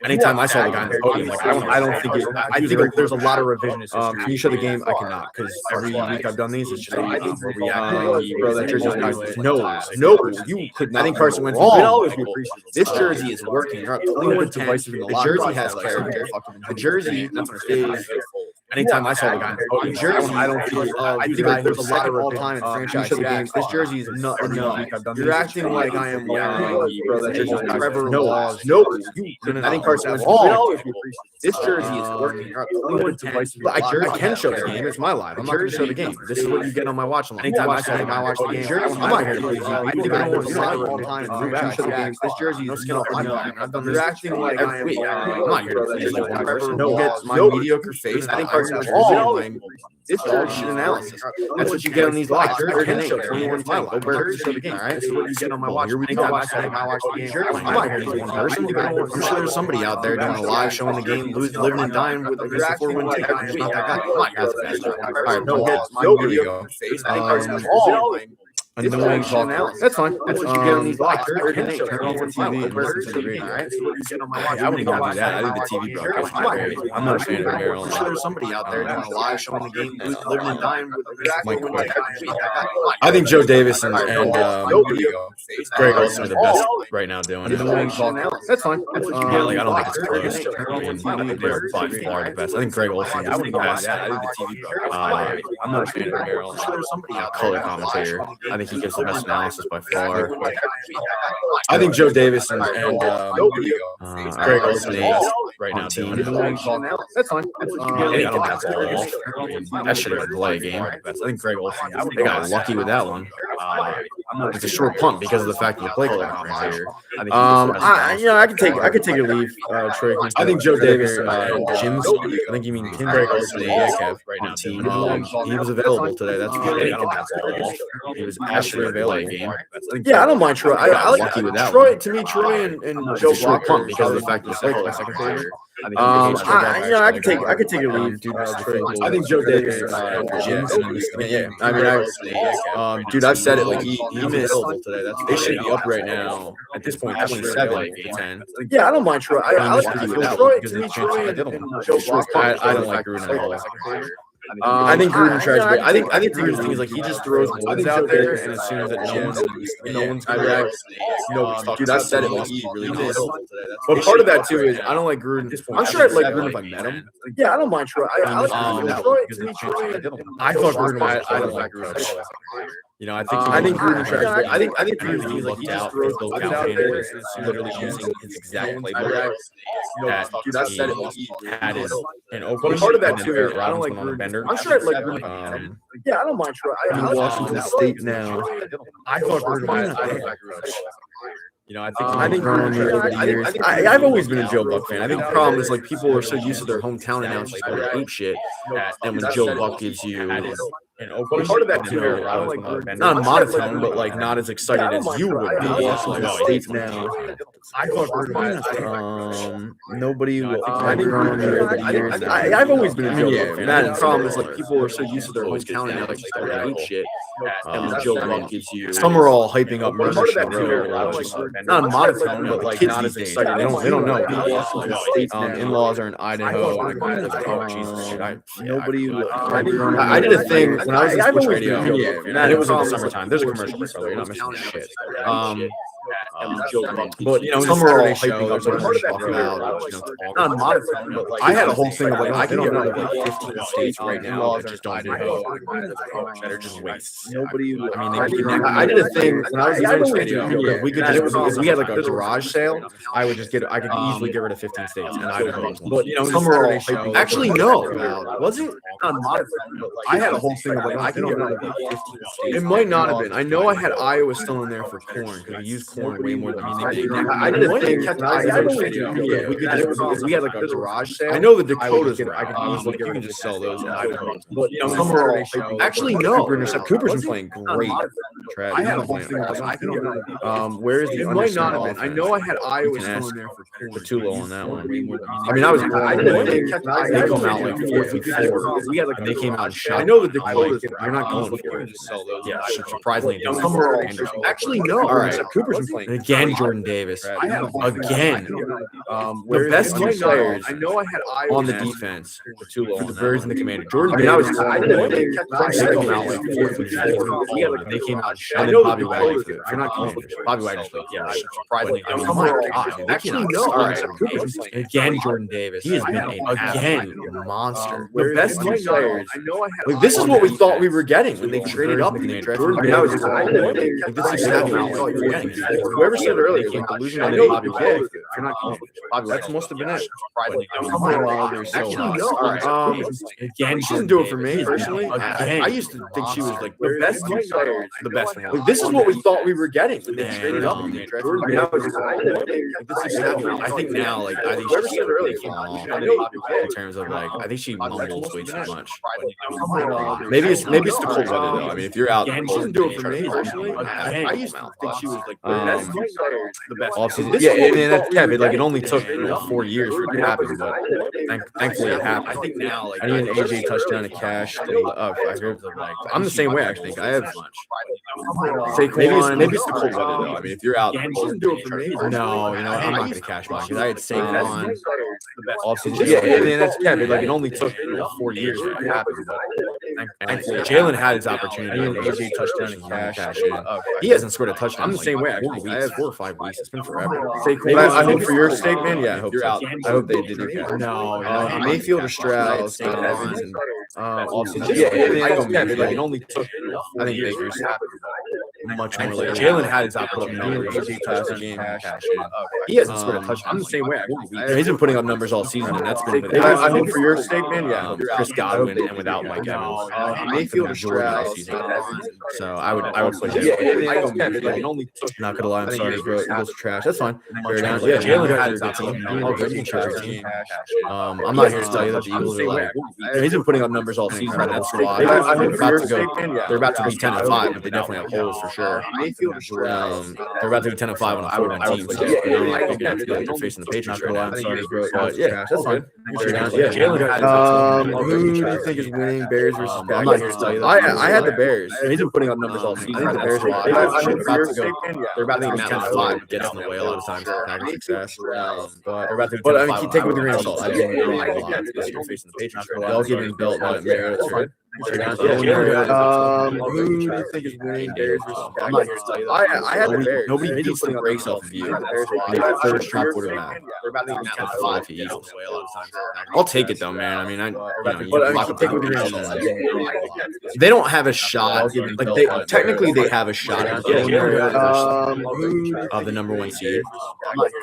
Anytime I saw the guy on the podium, like I don't think it. I think like, there's a lot of revisionist history. Can you show the game? I cannot because every week I've done these, it's just where we act like he bro that jersey no, you could not. I think Carson Wentz. I'll always be appreciative. This jersey is working. You're up 21-10. The jersey has character. The jersey is. Anytime I saw the guy on the podium, jersey, I don't think. I think like, there's a lot of all time in franchise games. This jersey is not enough. You're acting like I am wearing Trevor Laws. No, I think Carson Wentz. This jersey is working. You're up 21-10. I can show the game. It's my live. I'm not going to show the game. This is what you get on my watch. Anytime I watch the game, I'm not here to please you. I think I want to live all time and this jersey is skin off my line. You're acting like I am. I'm not here to please you. No, get my mediocre face. I think Carson Wentz. This jersey analysis. That's what you get on these lives. Go Birds, show the game. All right, this is what you get on my watch. Anytime I watch the game, I'm not here to please one person. I'm sure there's somebody out there doing a live showing the game, living and dying with a 4-1 team. I'm not that guy. I'm not here to please you. All right, no hits. Here we go. I think Carson's annoying talk. That's fine. That's what you get on these lives. Turn off the TV and listen to the radio. I wouldn't even do that. I think the TV broadcast. I'm not a fan of Harold. I'm sure there's somebody out there doing a live showing the game, living and dying with a I think Joe Davis and Greg Olsen are the best right now doing it. That's fine. That's what you get. Like I don't think it's close. I think they're by far the best. I think Greg Olsen is the best. I think the TV broadcast. I'm not a fan of Harold. I'm sure there's somebody out there. Color commentator. I think think he gives the best analysis by far. I think Joe Davis and Greg Olsen right now team. That's fine. I don't think that's all. That should have been play a game. I think Greg Olsen. They got lucky with that one. It's a short punt because of the fact that the play clock right here. I could take a leave. Troy. I think Joe Davis and Jim's. I think you mean Tim Greg Olsen right now team. He was available today. That's for sure. He was actually available. Yeah, I don't mind Troy. I like lucky with that. Troy, to me, Troy and Joe Block punt because of the fact that the play clock second favorite. I could take a leave, dude. I think Joe Davis and Jim's. Yeah, I mean, dude, I've said it. Like he missed today. They should be up right now at this point, 27-10. Yeah, I don't mind Troy. I like Troy. To me, Troy and Joe Block. I don't like Gruden at all. I think Gruden tries, but I think Gruden's thing is like he just throws woods out there, and as soon as no one's coming back, dude, I said it. Like he really did. But part of that too is I don't like Gruden. I'm sure I'd like Gruden if I met him. Yeah, I don't mind Troy. I like Troy. I thought Gruden. I don't like Gruden. I think Gruden tries. I think Gruden's thing is like he just throws woods out there, and literally using his exact playbook. Dude, I said it. Like he had his in Oakland. Part of that too is I don't like Gruden. I'm sure I'd like Gruden. Yeah, I don't mind Troy. I like Washington State now. I thought Gruden. I don't like Gruden. I've always been a Joe Buck fan. I think the problem is like people are so used to their hometown announcers going to ape shit, and when Joe Buck gives you part of that too, not a monotone, but like not as excited as you would be. States now. I thought nobody. I've always been a Joe Buck fan. The problem is like people are so used to their hometown announcers going to ape shit, and when Joe Buck gives you. Some are all hyping up Murder She Wrote. Not a monotone, but like not as excited. They don't know. In-laws are in Idaho. Nobody. I did a thing when I was in sports radio, and it was in the summertime. There's a commercial for You're not missing shit. But some are all hyping up not a monotone, but like I had a whole thing of like I can get rid of like 15 states right now that just don't Idaho that are just wastes. Nobody. I did a thing when I was in sports radio. We could just we had like a garage sale. I could easily get rid of 15 states and Idaho. But some are all hyping. Actually, no. Was it? Not a monotone, but like I had a whole thing of like I can get rid of like 15 states. It might not have been. I know I had Iowa still in there for corn because we use corn way more than they did. I did a thing. We had like a garage sale. I know the Dakotas. I could easily get rid of just sell those. But some are all actually no. Cooper's been playing great. I had a whole thing. Where is the? It might not have been. I know I had Iowa still in there for corn. Too low on that one. I mean, I did a thing. They come out like 4-4. We had like they came out and shot. I know the Dakotas. You're not going for it. Just sell those. Yeah, surprisingly. Actually no. All right. Cooper's been playing. Again, Jordan Davis. Again. The best two players I know I had on the defense for the Birds and the Commander. Jordan Davis. I did a thing. They come out like 4-4. They came out and shot. And then Bobby Wagner. If you're not going, Bobby Wagner's like, yeah, surprisingly. Oh my God. Actually, no. All right. Again, Jordan Davis. He has been a monster. The best two players. I know I had. Like, this is what we thought we were getting when they traded up in the draft. This is exactly what we thought you were getting. Whoever said earlier, like delusion on Bobby Wagner. If you're not going, Bobby Wagner must have been it. Actually, no. Again, she doesn't do it for me personally. I used to think she was like the best two players. The best one. Like, this is what we thought we were getting when they traded up in the draft. I think now, like I think she's really falling off in terms of like I think she mumbles way too much. Maybe it's the cold weather though. I mean, if you're out, she doesn't do it for me personally. I used to think she was like the best offseason. Yeah, and that's like it only took 4 years for it to happen, but thankfully it happened. I think now, like I need an AJ touchdown to cash. I'm the same way. I think I have Saquon. Maybe it's the cold weather though. I mean, if you're out, she doesn't do it for me. No, I'm not going to cash mine because I had Saquon offseason. Yeah, and that's like it only took 4 years for it to happen, but thankfully Jalen had his opportunity. I need an AJ touchdown to cash in. He hasn't scored a touchdown. I'm the same way. Actually, I have 4 or 5 weeks. It's been forever. I hope for your sake, man. Yeah, I hope you're out. I hope they did it. No, Mayfield or Strauss, Evans, and offseason. Yeah, like it only took. I think Baker's. much more like Jalen had his opportunity. 8 passes a game. He hasn't scored a touchdown. I'm the same way. He's been putting up numbers all season, and that's been I hope for your sake, man. Yeah, Chris Godwin and without Mike Evans. Mayfield is Jordan this season. So I would play Jalen. Not gonna lie, I'm sorry, bro. Eagles are trash. That's fine. Fair down. Yeah, Jalen had his opportunity. I'm not here to tell you that the Eagles are like. He's been putting up numbers all season, and that's why I hope for your to sake, go. man. Yeah, They're about to be 10-5, but they definitely have holes for sure. Mayfield is They're about to be 10-5 on a 4-1 team. So they're facing the Patriots right now. I'm sorry, bro. Yeah, that's fine. Yeah, Who do you think is winning? Bears versus Packers? I'm not here to tell you that. I had the Bears. He's been putting up numbers all season. I think the Bears are they're about to be 10-5, but gets in the way a lot of times for Packers success. But they're about to be 10-5. But I mean, take it with a grain of salt. I didn't know a lot this year facing the Patriots. They'll give him belt, not Mariota's right. Who do you think is winning? Bears versus Packers? I'm not here to tell you that. I had the Bears. Nobody beats the brakes off of you. The third string quarterback. They're about to be 10-5 to Eagles. I'll take it though, man. I mean, they don't have a shot. Like they technically they have a shot of getting of the number 1 seed. But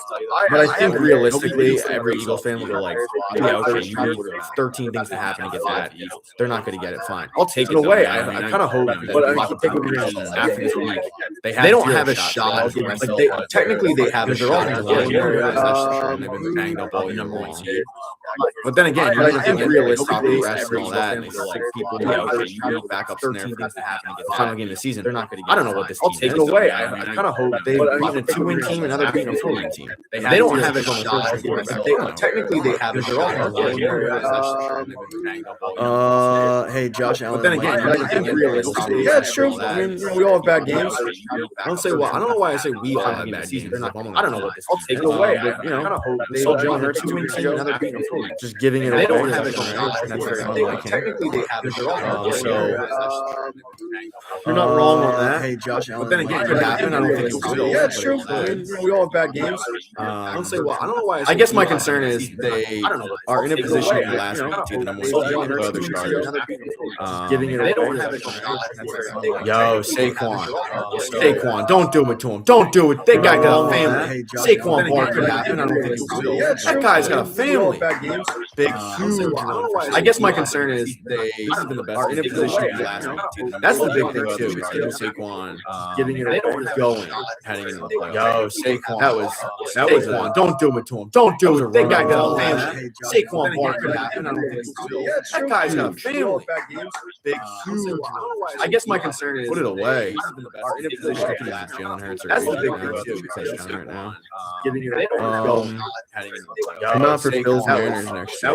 I think realistically, every Eagles fan will go like, yeah, okay, you need 13 things to happen to get that. They're not going to get it. Fine, I'll take it. In a way, I kind of hope. But I mean, take it after this week. They don't have a shot. Like they technically they have a shot. They've been banged up all the number 1 seed. But then again, I think realistically, rest and all that, and like people, okay, you need backups in there for things to happen to get the final game of the season. They're not going to get. I don't know what this. I'll take it away. I kind of hope they've beaten a 2-win team, and another beating a 4-win team. They don't have a shot. Technically, they have a shot. Hey, Josh Allen. But then again, I think realistically, yeah, it's true. I mean, we all have bad games. I don't say well. I don't know why I say we all have bad games. I don't know what this. I'll take it away. I kind of hope they saw Jalen Hurts 2-win team, another beating a 4-win. Just giving it away. They don't have a shot. Technically, they have a shot. So you're not wrong on that. Hey, Josh Allen. But then again, it could happen. I don't think it will. Yeah, it's true. I mean, we all have bad games. I don't say well. I don't know why. I guess my concern is they are in a position to last week to the number 1 seed, other starters. Giving it away. Yo, Saquon, don't do it to him. Don't do it. That guy got a family. Saquon Barkley could happen. I don't think it will. That guy's got a family. Big, huge. I guess my concern is they are in a position to last week. That's the big thing too. Saquon giving it away, going, heading into the playoffs. Yo, Saquon, that was Saquon. Don't do it to him. Don't do it. That guy got a family. Saquon Barkley could happen. I don't think it will. That guy's got a family. Big, huge. I guess my concern is put it away. Are in a position to last. Jalen Hurts. That's the big thing too. Touchdown right now. Giving it away. I'm not for Phillies Mariners next year.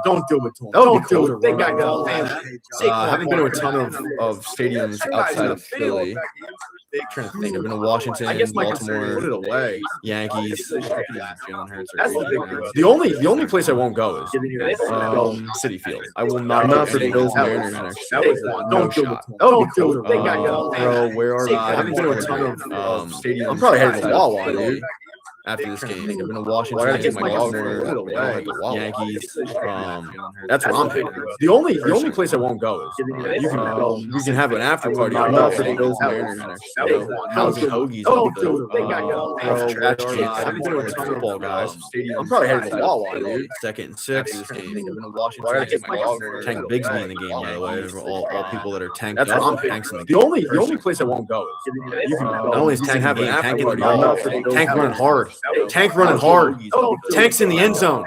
Don't do it to him. Don't do it. That guy got a family. I haven't been to a ton of stadiums outside of Philly. Trying to think. I've been to Washington, Baltimore, put it away. Yankees. Jalen Hurts. That's the only place I won't go is Citi Field. I will not. I'm not for the Bills Mariners next year. No shot. Don't do it. Bro, where are I haven't been to a ton of stadiums. I'm probably heading to Wawa, dude. After this game, I've been to Washington, Baltimore, Yankees. That's where I'm heading. The only place I won't go is we can have an after party. I'm not for the Bills Mariners next year. Housing hoagies. Trash cans. I haven't been to a ton of football, guys. I'm probably heading to Wawa, dude. 2nd and 6. This game, I've been to Washington. Tank Bigsby in the game, by the way. All people that are tanked. That's where I'm heading. The only place I won't go is not only is Tank having an after party, Tank running hard. Tank running hard. Tank's in the end zone.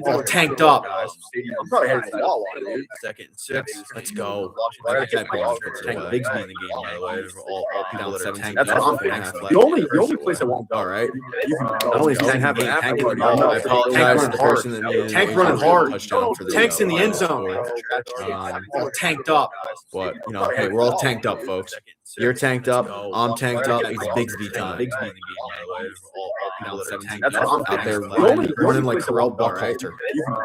All tanked up. I'm probably heading to Wawa, dude. 2nd and 6. Let's go. Tank Bigsby in the game, by the way. All people that are tanked. That's where I'm heading. The only place I won't go. All right. Not only is Tank having an after party, I apologize to the person that needed Tank running hard. Tank's in the end zone. All tanked up. But hey, we're all tanked up, folks. You're tanked up. I'm tanked up. It's Bigsby time. Bigsby in the game, by the way. That's what I'm out there running like Terrell Buckhalter.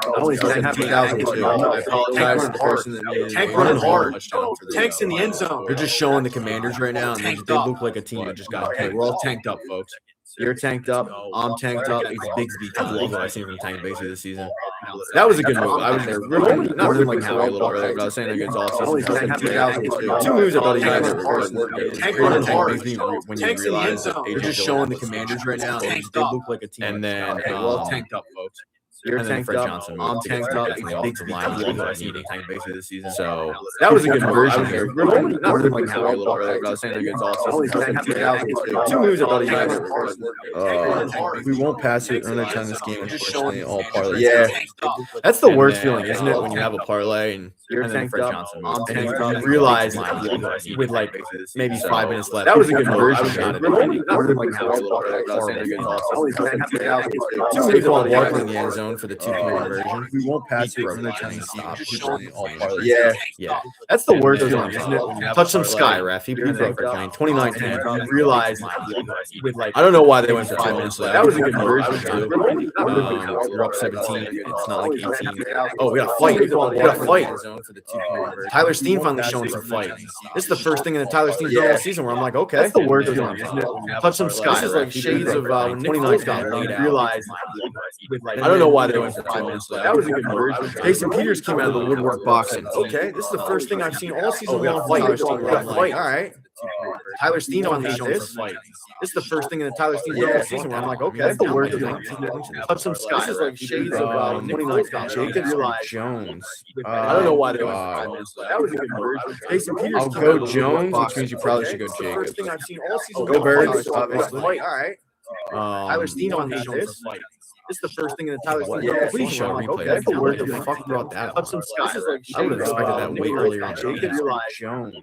Not only is Tank 2002. I apologize to the person that needed Tank running hard. Tank's in the end zone. They're just showing the Commanders right now, and they look like a team that just got. Hey, we're all tanked up, folks. You're tanked up. I'm tanked up. It's Bigsby time. I love what I've seen from Tank Bigsby this season. That was a good move. I was They're really not more than ripping like Howie a little earlier, but I was saying against Austin. Two moves I thought he had that were good. Tank Crazy running thing hard. makes me when you Tank's in the end realize that zone. Agent They're just Dillon showing the has a Commanders ton right of now. They tanked look like a team. And then Okay, well, tanked up, folks. You're and then tanked Fred up. Johnson I'm moved to get tanked Fred up. Johnson off the line. He was eating tank basically this season. So that was a good conversion. Really Not ripping ripping Howie Howie a little earlier, but I was saying against Austin. Two moves I thought he had that were good. we won't pass it another time this game. Unfortunately, all parlays. Yeah. That's the And worst then, feeling, isn't it? When you have a parlay and You're then tanked Fred up. Johnson I'm moves, and tanked you up. realize With with like maybe So, 5 minutes left. that was a good conversion. conversion. Not ripping Howie a little earlier, but I was saying against Austin. Saquon Barkley in the end zone for the 2-point conversion. We won't pass it Broke another that time thing. this game. Stop. Unfortunately, all parlays. Yeah. That's the And worst then, feeling, isn't it? when you have Touch a some parlay, sky, ref. He you're broke tanked our up. plane. 29-10. And You realize with like I don't know why they went maybe 5 5 minutes minutes left. left. That was a good conversion Really? too. You're up 17. It's not like 18. Oh, we got to fight. We got to fight. Tyler Steen finally showing some fight. This is the first thing in the Tyler Steen's done all season where I'm like, okay. That's the worst Yeah. feeling, isn't it? Touch some sky. This is like ref. He shades broke of our when plane. Nick 29 Foles got laid out. Realize I I don't know why they went 5 minutes minutes left. That was a good conversion. Jason Peters came out of the woodwork boxing. Okay, this is the first thing I've seen all season long. Tyler Steen. We got to fight. All right. Tyler Steen on this. This is the first thing in the Tyler Steen's done all season where I'm like, okay. That's the worst feeling. Touch some sky. This is like shades of when Nick 29 Foles got Jacobs laid out. Jones. I don't know why they went God. 5 minutes left. That was a good conversion. Jason Peters. I'll came go out of the Jones, woodwork which means you boxing. probably Okay, should go it's the first Jacobs. thing I've seen all season Go long. Birds, Tyler obviously. Steen. All right. Tyler Steen on this. This is the first thing in the Tyler Steen. Yeah, Please show like, replay. okay, That's the I'm word. like, The fuck brought that up? Touch some sky. This is like I would have shades expected of that Nick way Foles earlier. got Jacobs laid out. Jones.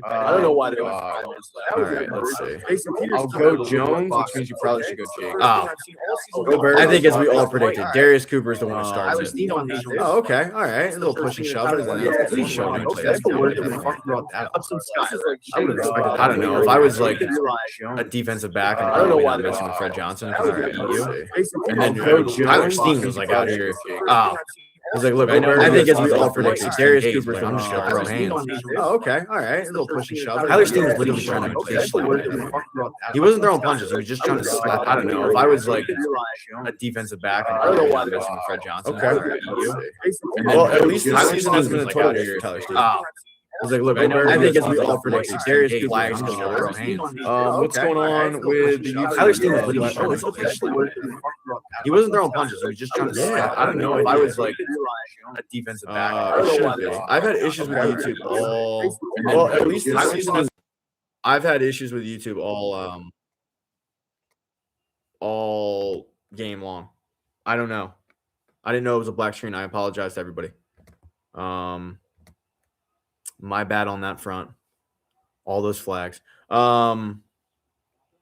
I don't know why they went God. 5 minutes left. All right, let's see. Jason Peters I'll came out of go the woodwork Jones, which boxing. means you probably should go Okay, Jacobs. it's the first thing I've seen all season long. I think as we all predicted, All right. Darius Cooper is the one who starts Tyler it. Steen on this. Oh, okay. All right. A little push and shove. Yeah, Please show like, replay. okay, That's the word. yeah. The fuck brought that up? Touch some sky. This is like I would have shades expected. of I don't know. If I was like a defensive back, and I don't know why I'm they messing went with Fred Johnson That because was I a beat good you. conversion. And then I'll go Tyler Jones, Steen was like out here. Oh. He's like, look, I know I think this as we is all all predicted, predicted, Darius Gates, Cooper's but going to throw Tyler Steen hands. on this. Oh, okay. All right. A little push and shove. Tyler Tyler Steen Steen was was literally trying to Okay, pitch slap word. him. He wasn't throwing punches. He was just trying to slap. I don't know. If I was like a defensive back, and I don't know why I'm they messing with Fred Johnson. Okay. I beat you. And Well, then at least Tyler this Steen season has was been a like total out for here. Tyler Steen. I was like, look, I know I think this as we is all like predicted, 16 Darius games, Cooper but is I'm going just to throw joking. hands. What's going on with the YouTube? Tyler Steen was literally Like, trying what's to the pitch slap word? him. He wasn't throwing punches. He was just trying to slap. I don't know. If I was like a defensive back, it should be. I've had issues with YouTube all. Well, at least this season has. I've had issues with YouTube all game long. I don't know. I didn't know it was a black screen. I apologize to everybody. My bad on that front. All those flags. But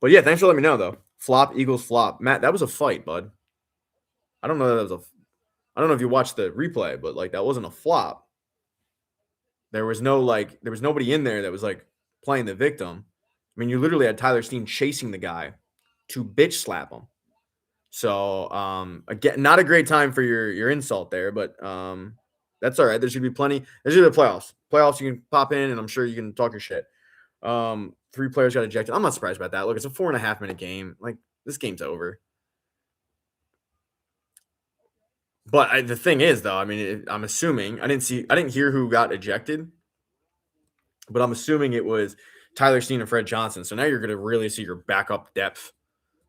yeah, thanks for letting me know though. Flop Eagles flop. Matt, that was a fight, bud. I don't know that was I don't know if you watched the replay, but like that wasn't a flop. There was nobody in there that was like playing the victim. I mean, you literally had Tyler Steen chasing the guy to bitch slap him. So again, not a great time for your insult there, but that's all right. There should be plenty. There's the playoffs. Playoffs, you can pop in, and I'm sure you can talk your shit. 3 players got ejected. I'm not surprised about that. Look, it's a 4.5 minute game. Like this game's over. But the thing is, though, I mean, I'm assuming I didn't hear who got ejected, but I'm assuming it was Tyler Steen and Fred Johnson. So now you're going to really see your backup depth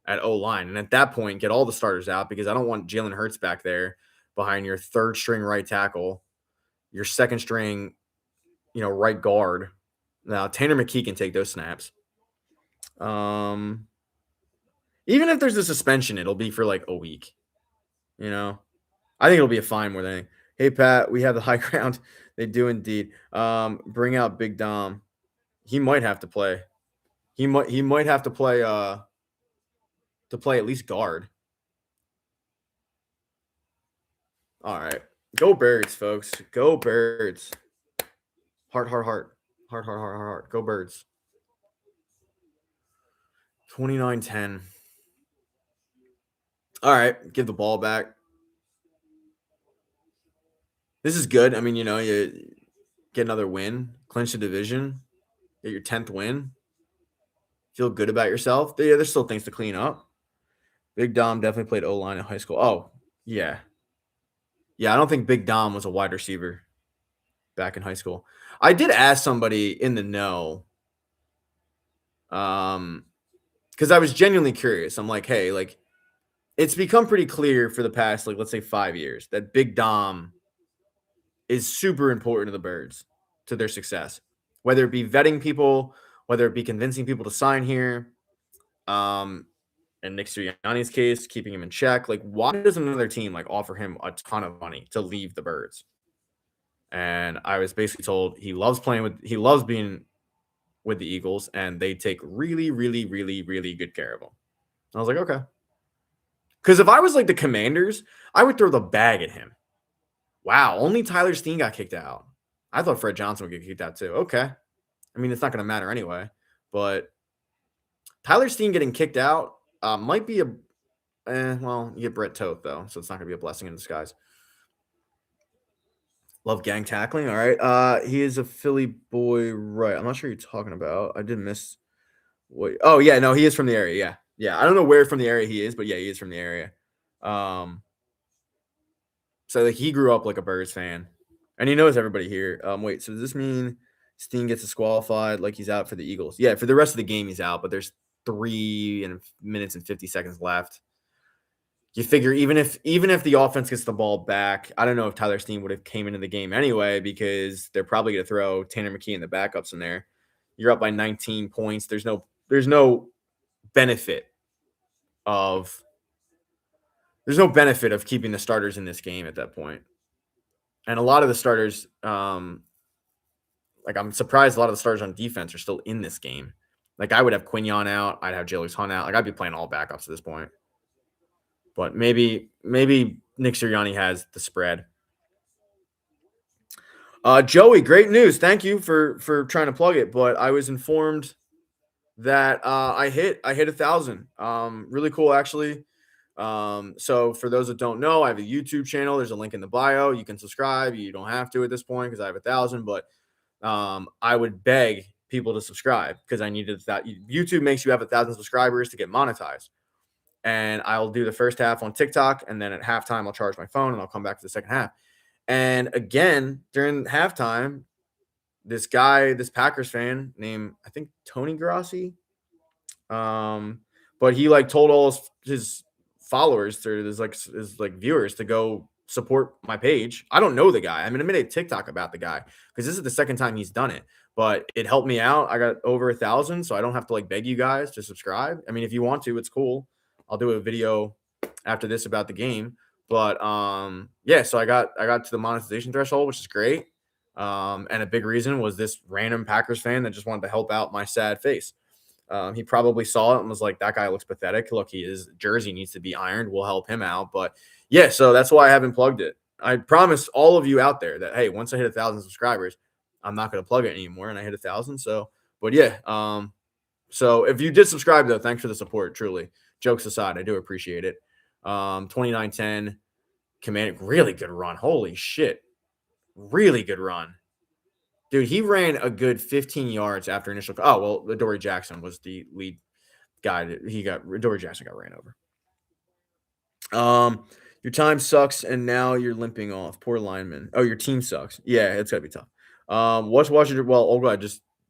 at O-line. And at that point, get all the starters out because I don't want Jalen Hurts back there behind your 3rd string right tackle, your 2nd string, right guard. Now, Tanner McKee can take those snaps. Even if there's a suspension, it'll be for like a week. I think it'll be a fine more than anything. Hey, Pat, we have the high ground. They do indeed. Bring out Big Dom. He might have to play. He might have to play at least guard. All right. Go Birds, folks. Go Birds. Heart. Go Birds. 29-10. All right. Give the ball back. This is good. I mean, you get another win, clinch the division, get your 10th win. Feel good about yourself. Yeah, there's still things to clean up. Big Dom definitely played O-line in high school. Oh, yeah. Yeah, I don't think Big Dom was a wide receiver back in high school. I did ask somebody in the know, because I was genuinely curious. I'm like, hey, like, it's become pretty clear for the past, like, let's say 5 years that Big Dom is super important to the Birds, to their success, whether it be vetting people, whether it be convincing people to sign here. In Nick Sirianni's case, keeping him in check. Like, why does another team like offer him a ton of money to leave the Birds? And I was basically told he loves being with the Eagles, and they take really, really, really, really good care of him. I was like, okay. Because if I was like the Commanders, I would throw the bag at him. Wow, only Tyler Steen got kicked out. I thought Fred Johnson would get kicked out too. Okay. I mean, it's not going to matter anyway. But Tyler Steen getting kicked out might be well, you get Brett Toth, though, so it's not going to be a blessing in disguise. Love gang tackling. All right. He is a Philly boy, right? I'm not sure who you're talking about. I did miss what. Oh, yeah. No, he is from the area. Yeah. Yeah. I don't know where from the area he is, but yeah, he is from the area. So like he grew up like a Birds fan, and he knows everybody here. Wait, so does this mean Steen gets disqualified? Like he's out for the Eagles? Yeah, for the rest of the game he's out, but there's 3 minutes and 50 seconds left. You figure even if the offense gets the ball back, I don't know if Tyler Steen would have came into the game anyway because they're probably going to throw Tanner McKee and the backups in there. You're up by 19 points. There's no benefit of keeping the starters in this game at that point. And a lot of the starters, like I'm surprised a lot of the starters on defense are still in this game. Like I would have Quignon out, I'd have Jalix Hunt out. Like I'd be playing all backups at this point. But maybe Nick Sirianni has the spread. Joey, great news. Thank you for trying to plug it. But I was informed that I hit 1,000. Really cool, actually. So for those that don't know, I have a YouTube channel. There's a link in the bio. You can subscribe. You don't have to at this point because I have 1,000. But I would beg people to subscribe because I needed that. YouTube makes you have 1,000 subscribers to get monetized. And I'll do the first half on TikTok, and then at halftime I'll charge my phone and I'll come back for the second half. And again, during halftime, this Packers fan named, I think, Tony Grassi, but he like told all his followers or his viewers to go support my page. I don't know the guy. I mean, I made a TikTok about the guy because this is the second time he's done it, but it helped me out. I got over 1,000, so I don't have to like beg you guys to subscribe. I mean, if you want to, it's cool. I'll do a video after this about the game. But yeah, so I got to the monetization threshold, which is great. And a big reason was this random Packers fan that just wanted to help out my sad face. He probably saw it and was like, that guy looks pathetic. Look, his jersey needs to be ironed. We'll help him out. But yeah, so that's why I haven't plugged it. I promised all of you out there that, hey, once I hit 1,000 subscribers, I'm not going to plug it anymore. And I hit 1,000. So, but yeah. So if you did subscribe, though, thanks for the support. Truly. Jokes aside, I do appreciate it. 29-10, Command, really good run. Holy shit. Really good run. Dude, he ran a good 15 yards after initial. Oh, well, the Dory Jackson was the lead guy. Dory Jackson got ran over. Your time sucks, and now you're limping off. Poor lineman. Oh, your team sucks. Yeah, it's gotta be tough. What's Washington? Well, Olga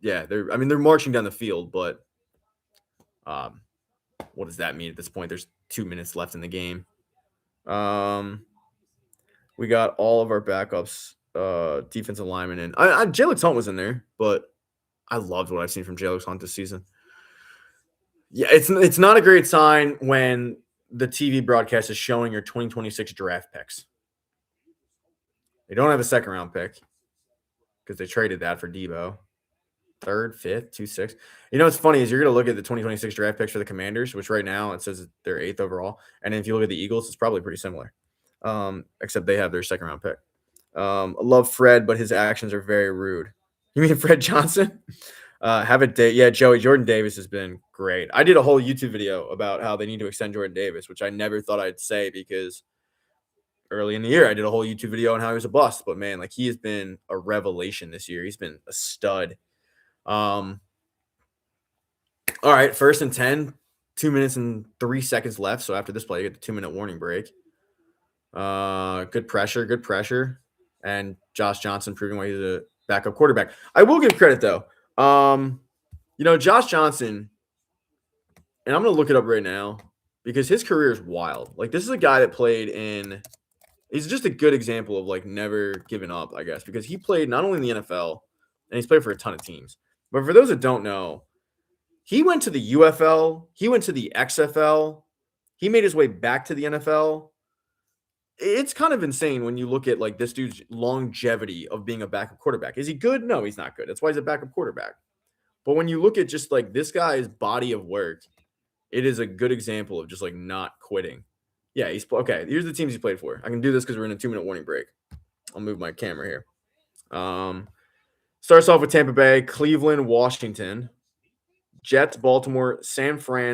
they're marching down the field, but what does that mean at this point? There's 2 minutes left in the game. We got all of our backups, defensive linemen in. Jalix Hunt was in there, but I loved what I've seen from Jalix Hunt this season. Yeah, it's not a great sign when the TV broadcast is showing your 2026 draft picks. They don't have a second round pick because they traded that for Debo. 3rd, 5th, 2, 6. You know what's funny is you're going to look at the 2026 draft picks for the Commanders, which right now it says they're 8th overall. And if you look at the Eagles, it's probably pretty similar, except they have their second round pick. I love Fred, but his actions are very rude. You mean Fred Johnson? Have a day. Yeah, Joey, Jordan Davis has been great. I did a whole YouTube video about how they need to extend Jordan Davis, which I never thought I'd say because early in the year I did a whole YouTube video on how he was a bust. But man, like he has been a revelation this year. He's been a stud. All right, 1st and 10, 2 minutes and 3 seconds left. So after this play, you get the 2-minute warning break. Good pressure. And Josh Johnson proving why he's a backup quarterback. I will give credit, though. Josh Johnson, and I'm going to look it up right now because his career is wild. Like, this is a guy that played in – he's just a good example of, like, never giving up, I guess, because he played not only in the NFL, and he's played for a ton of teams. But for those that don't know, he went to the UFL. He went to the XFL. He made his way back to the NFL. It's kind of insane when you look at like this dude's longevity of being a backup quarterback. Is he good? No, he's not good. That's why he's a backup quarterback. But when you look at just like this guy's body of work, it is a good example of just like not quitting. Yeah, he's okay. Here's the teams he played for. I can do this because we're in a 2-minute warning break. I'll move my camera here. Starts off with Tampa Bay, Cleveland, Washington, Jets, Baltimore, San Fran.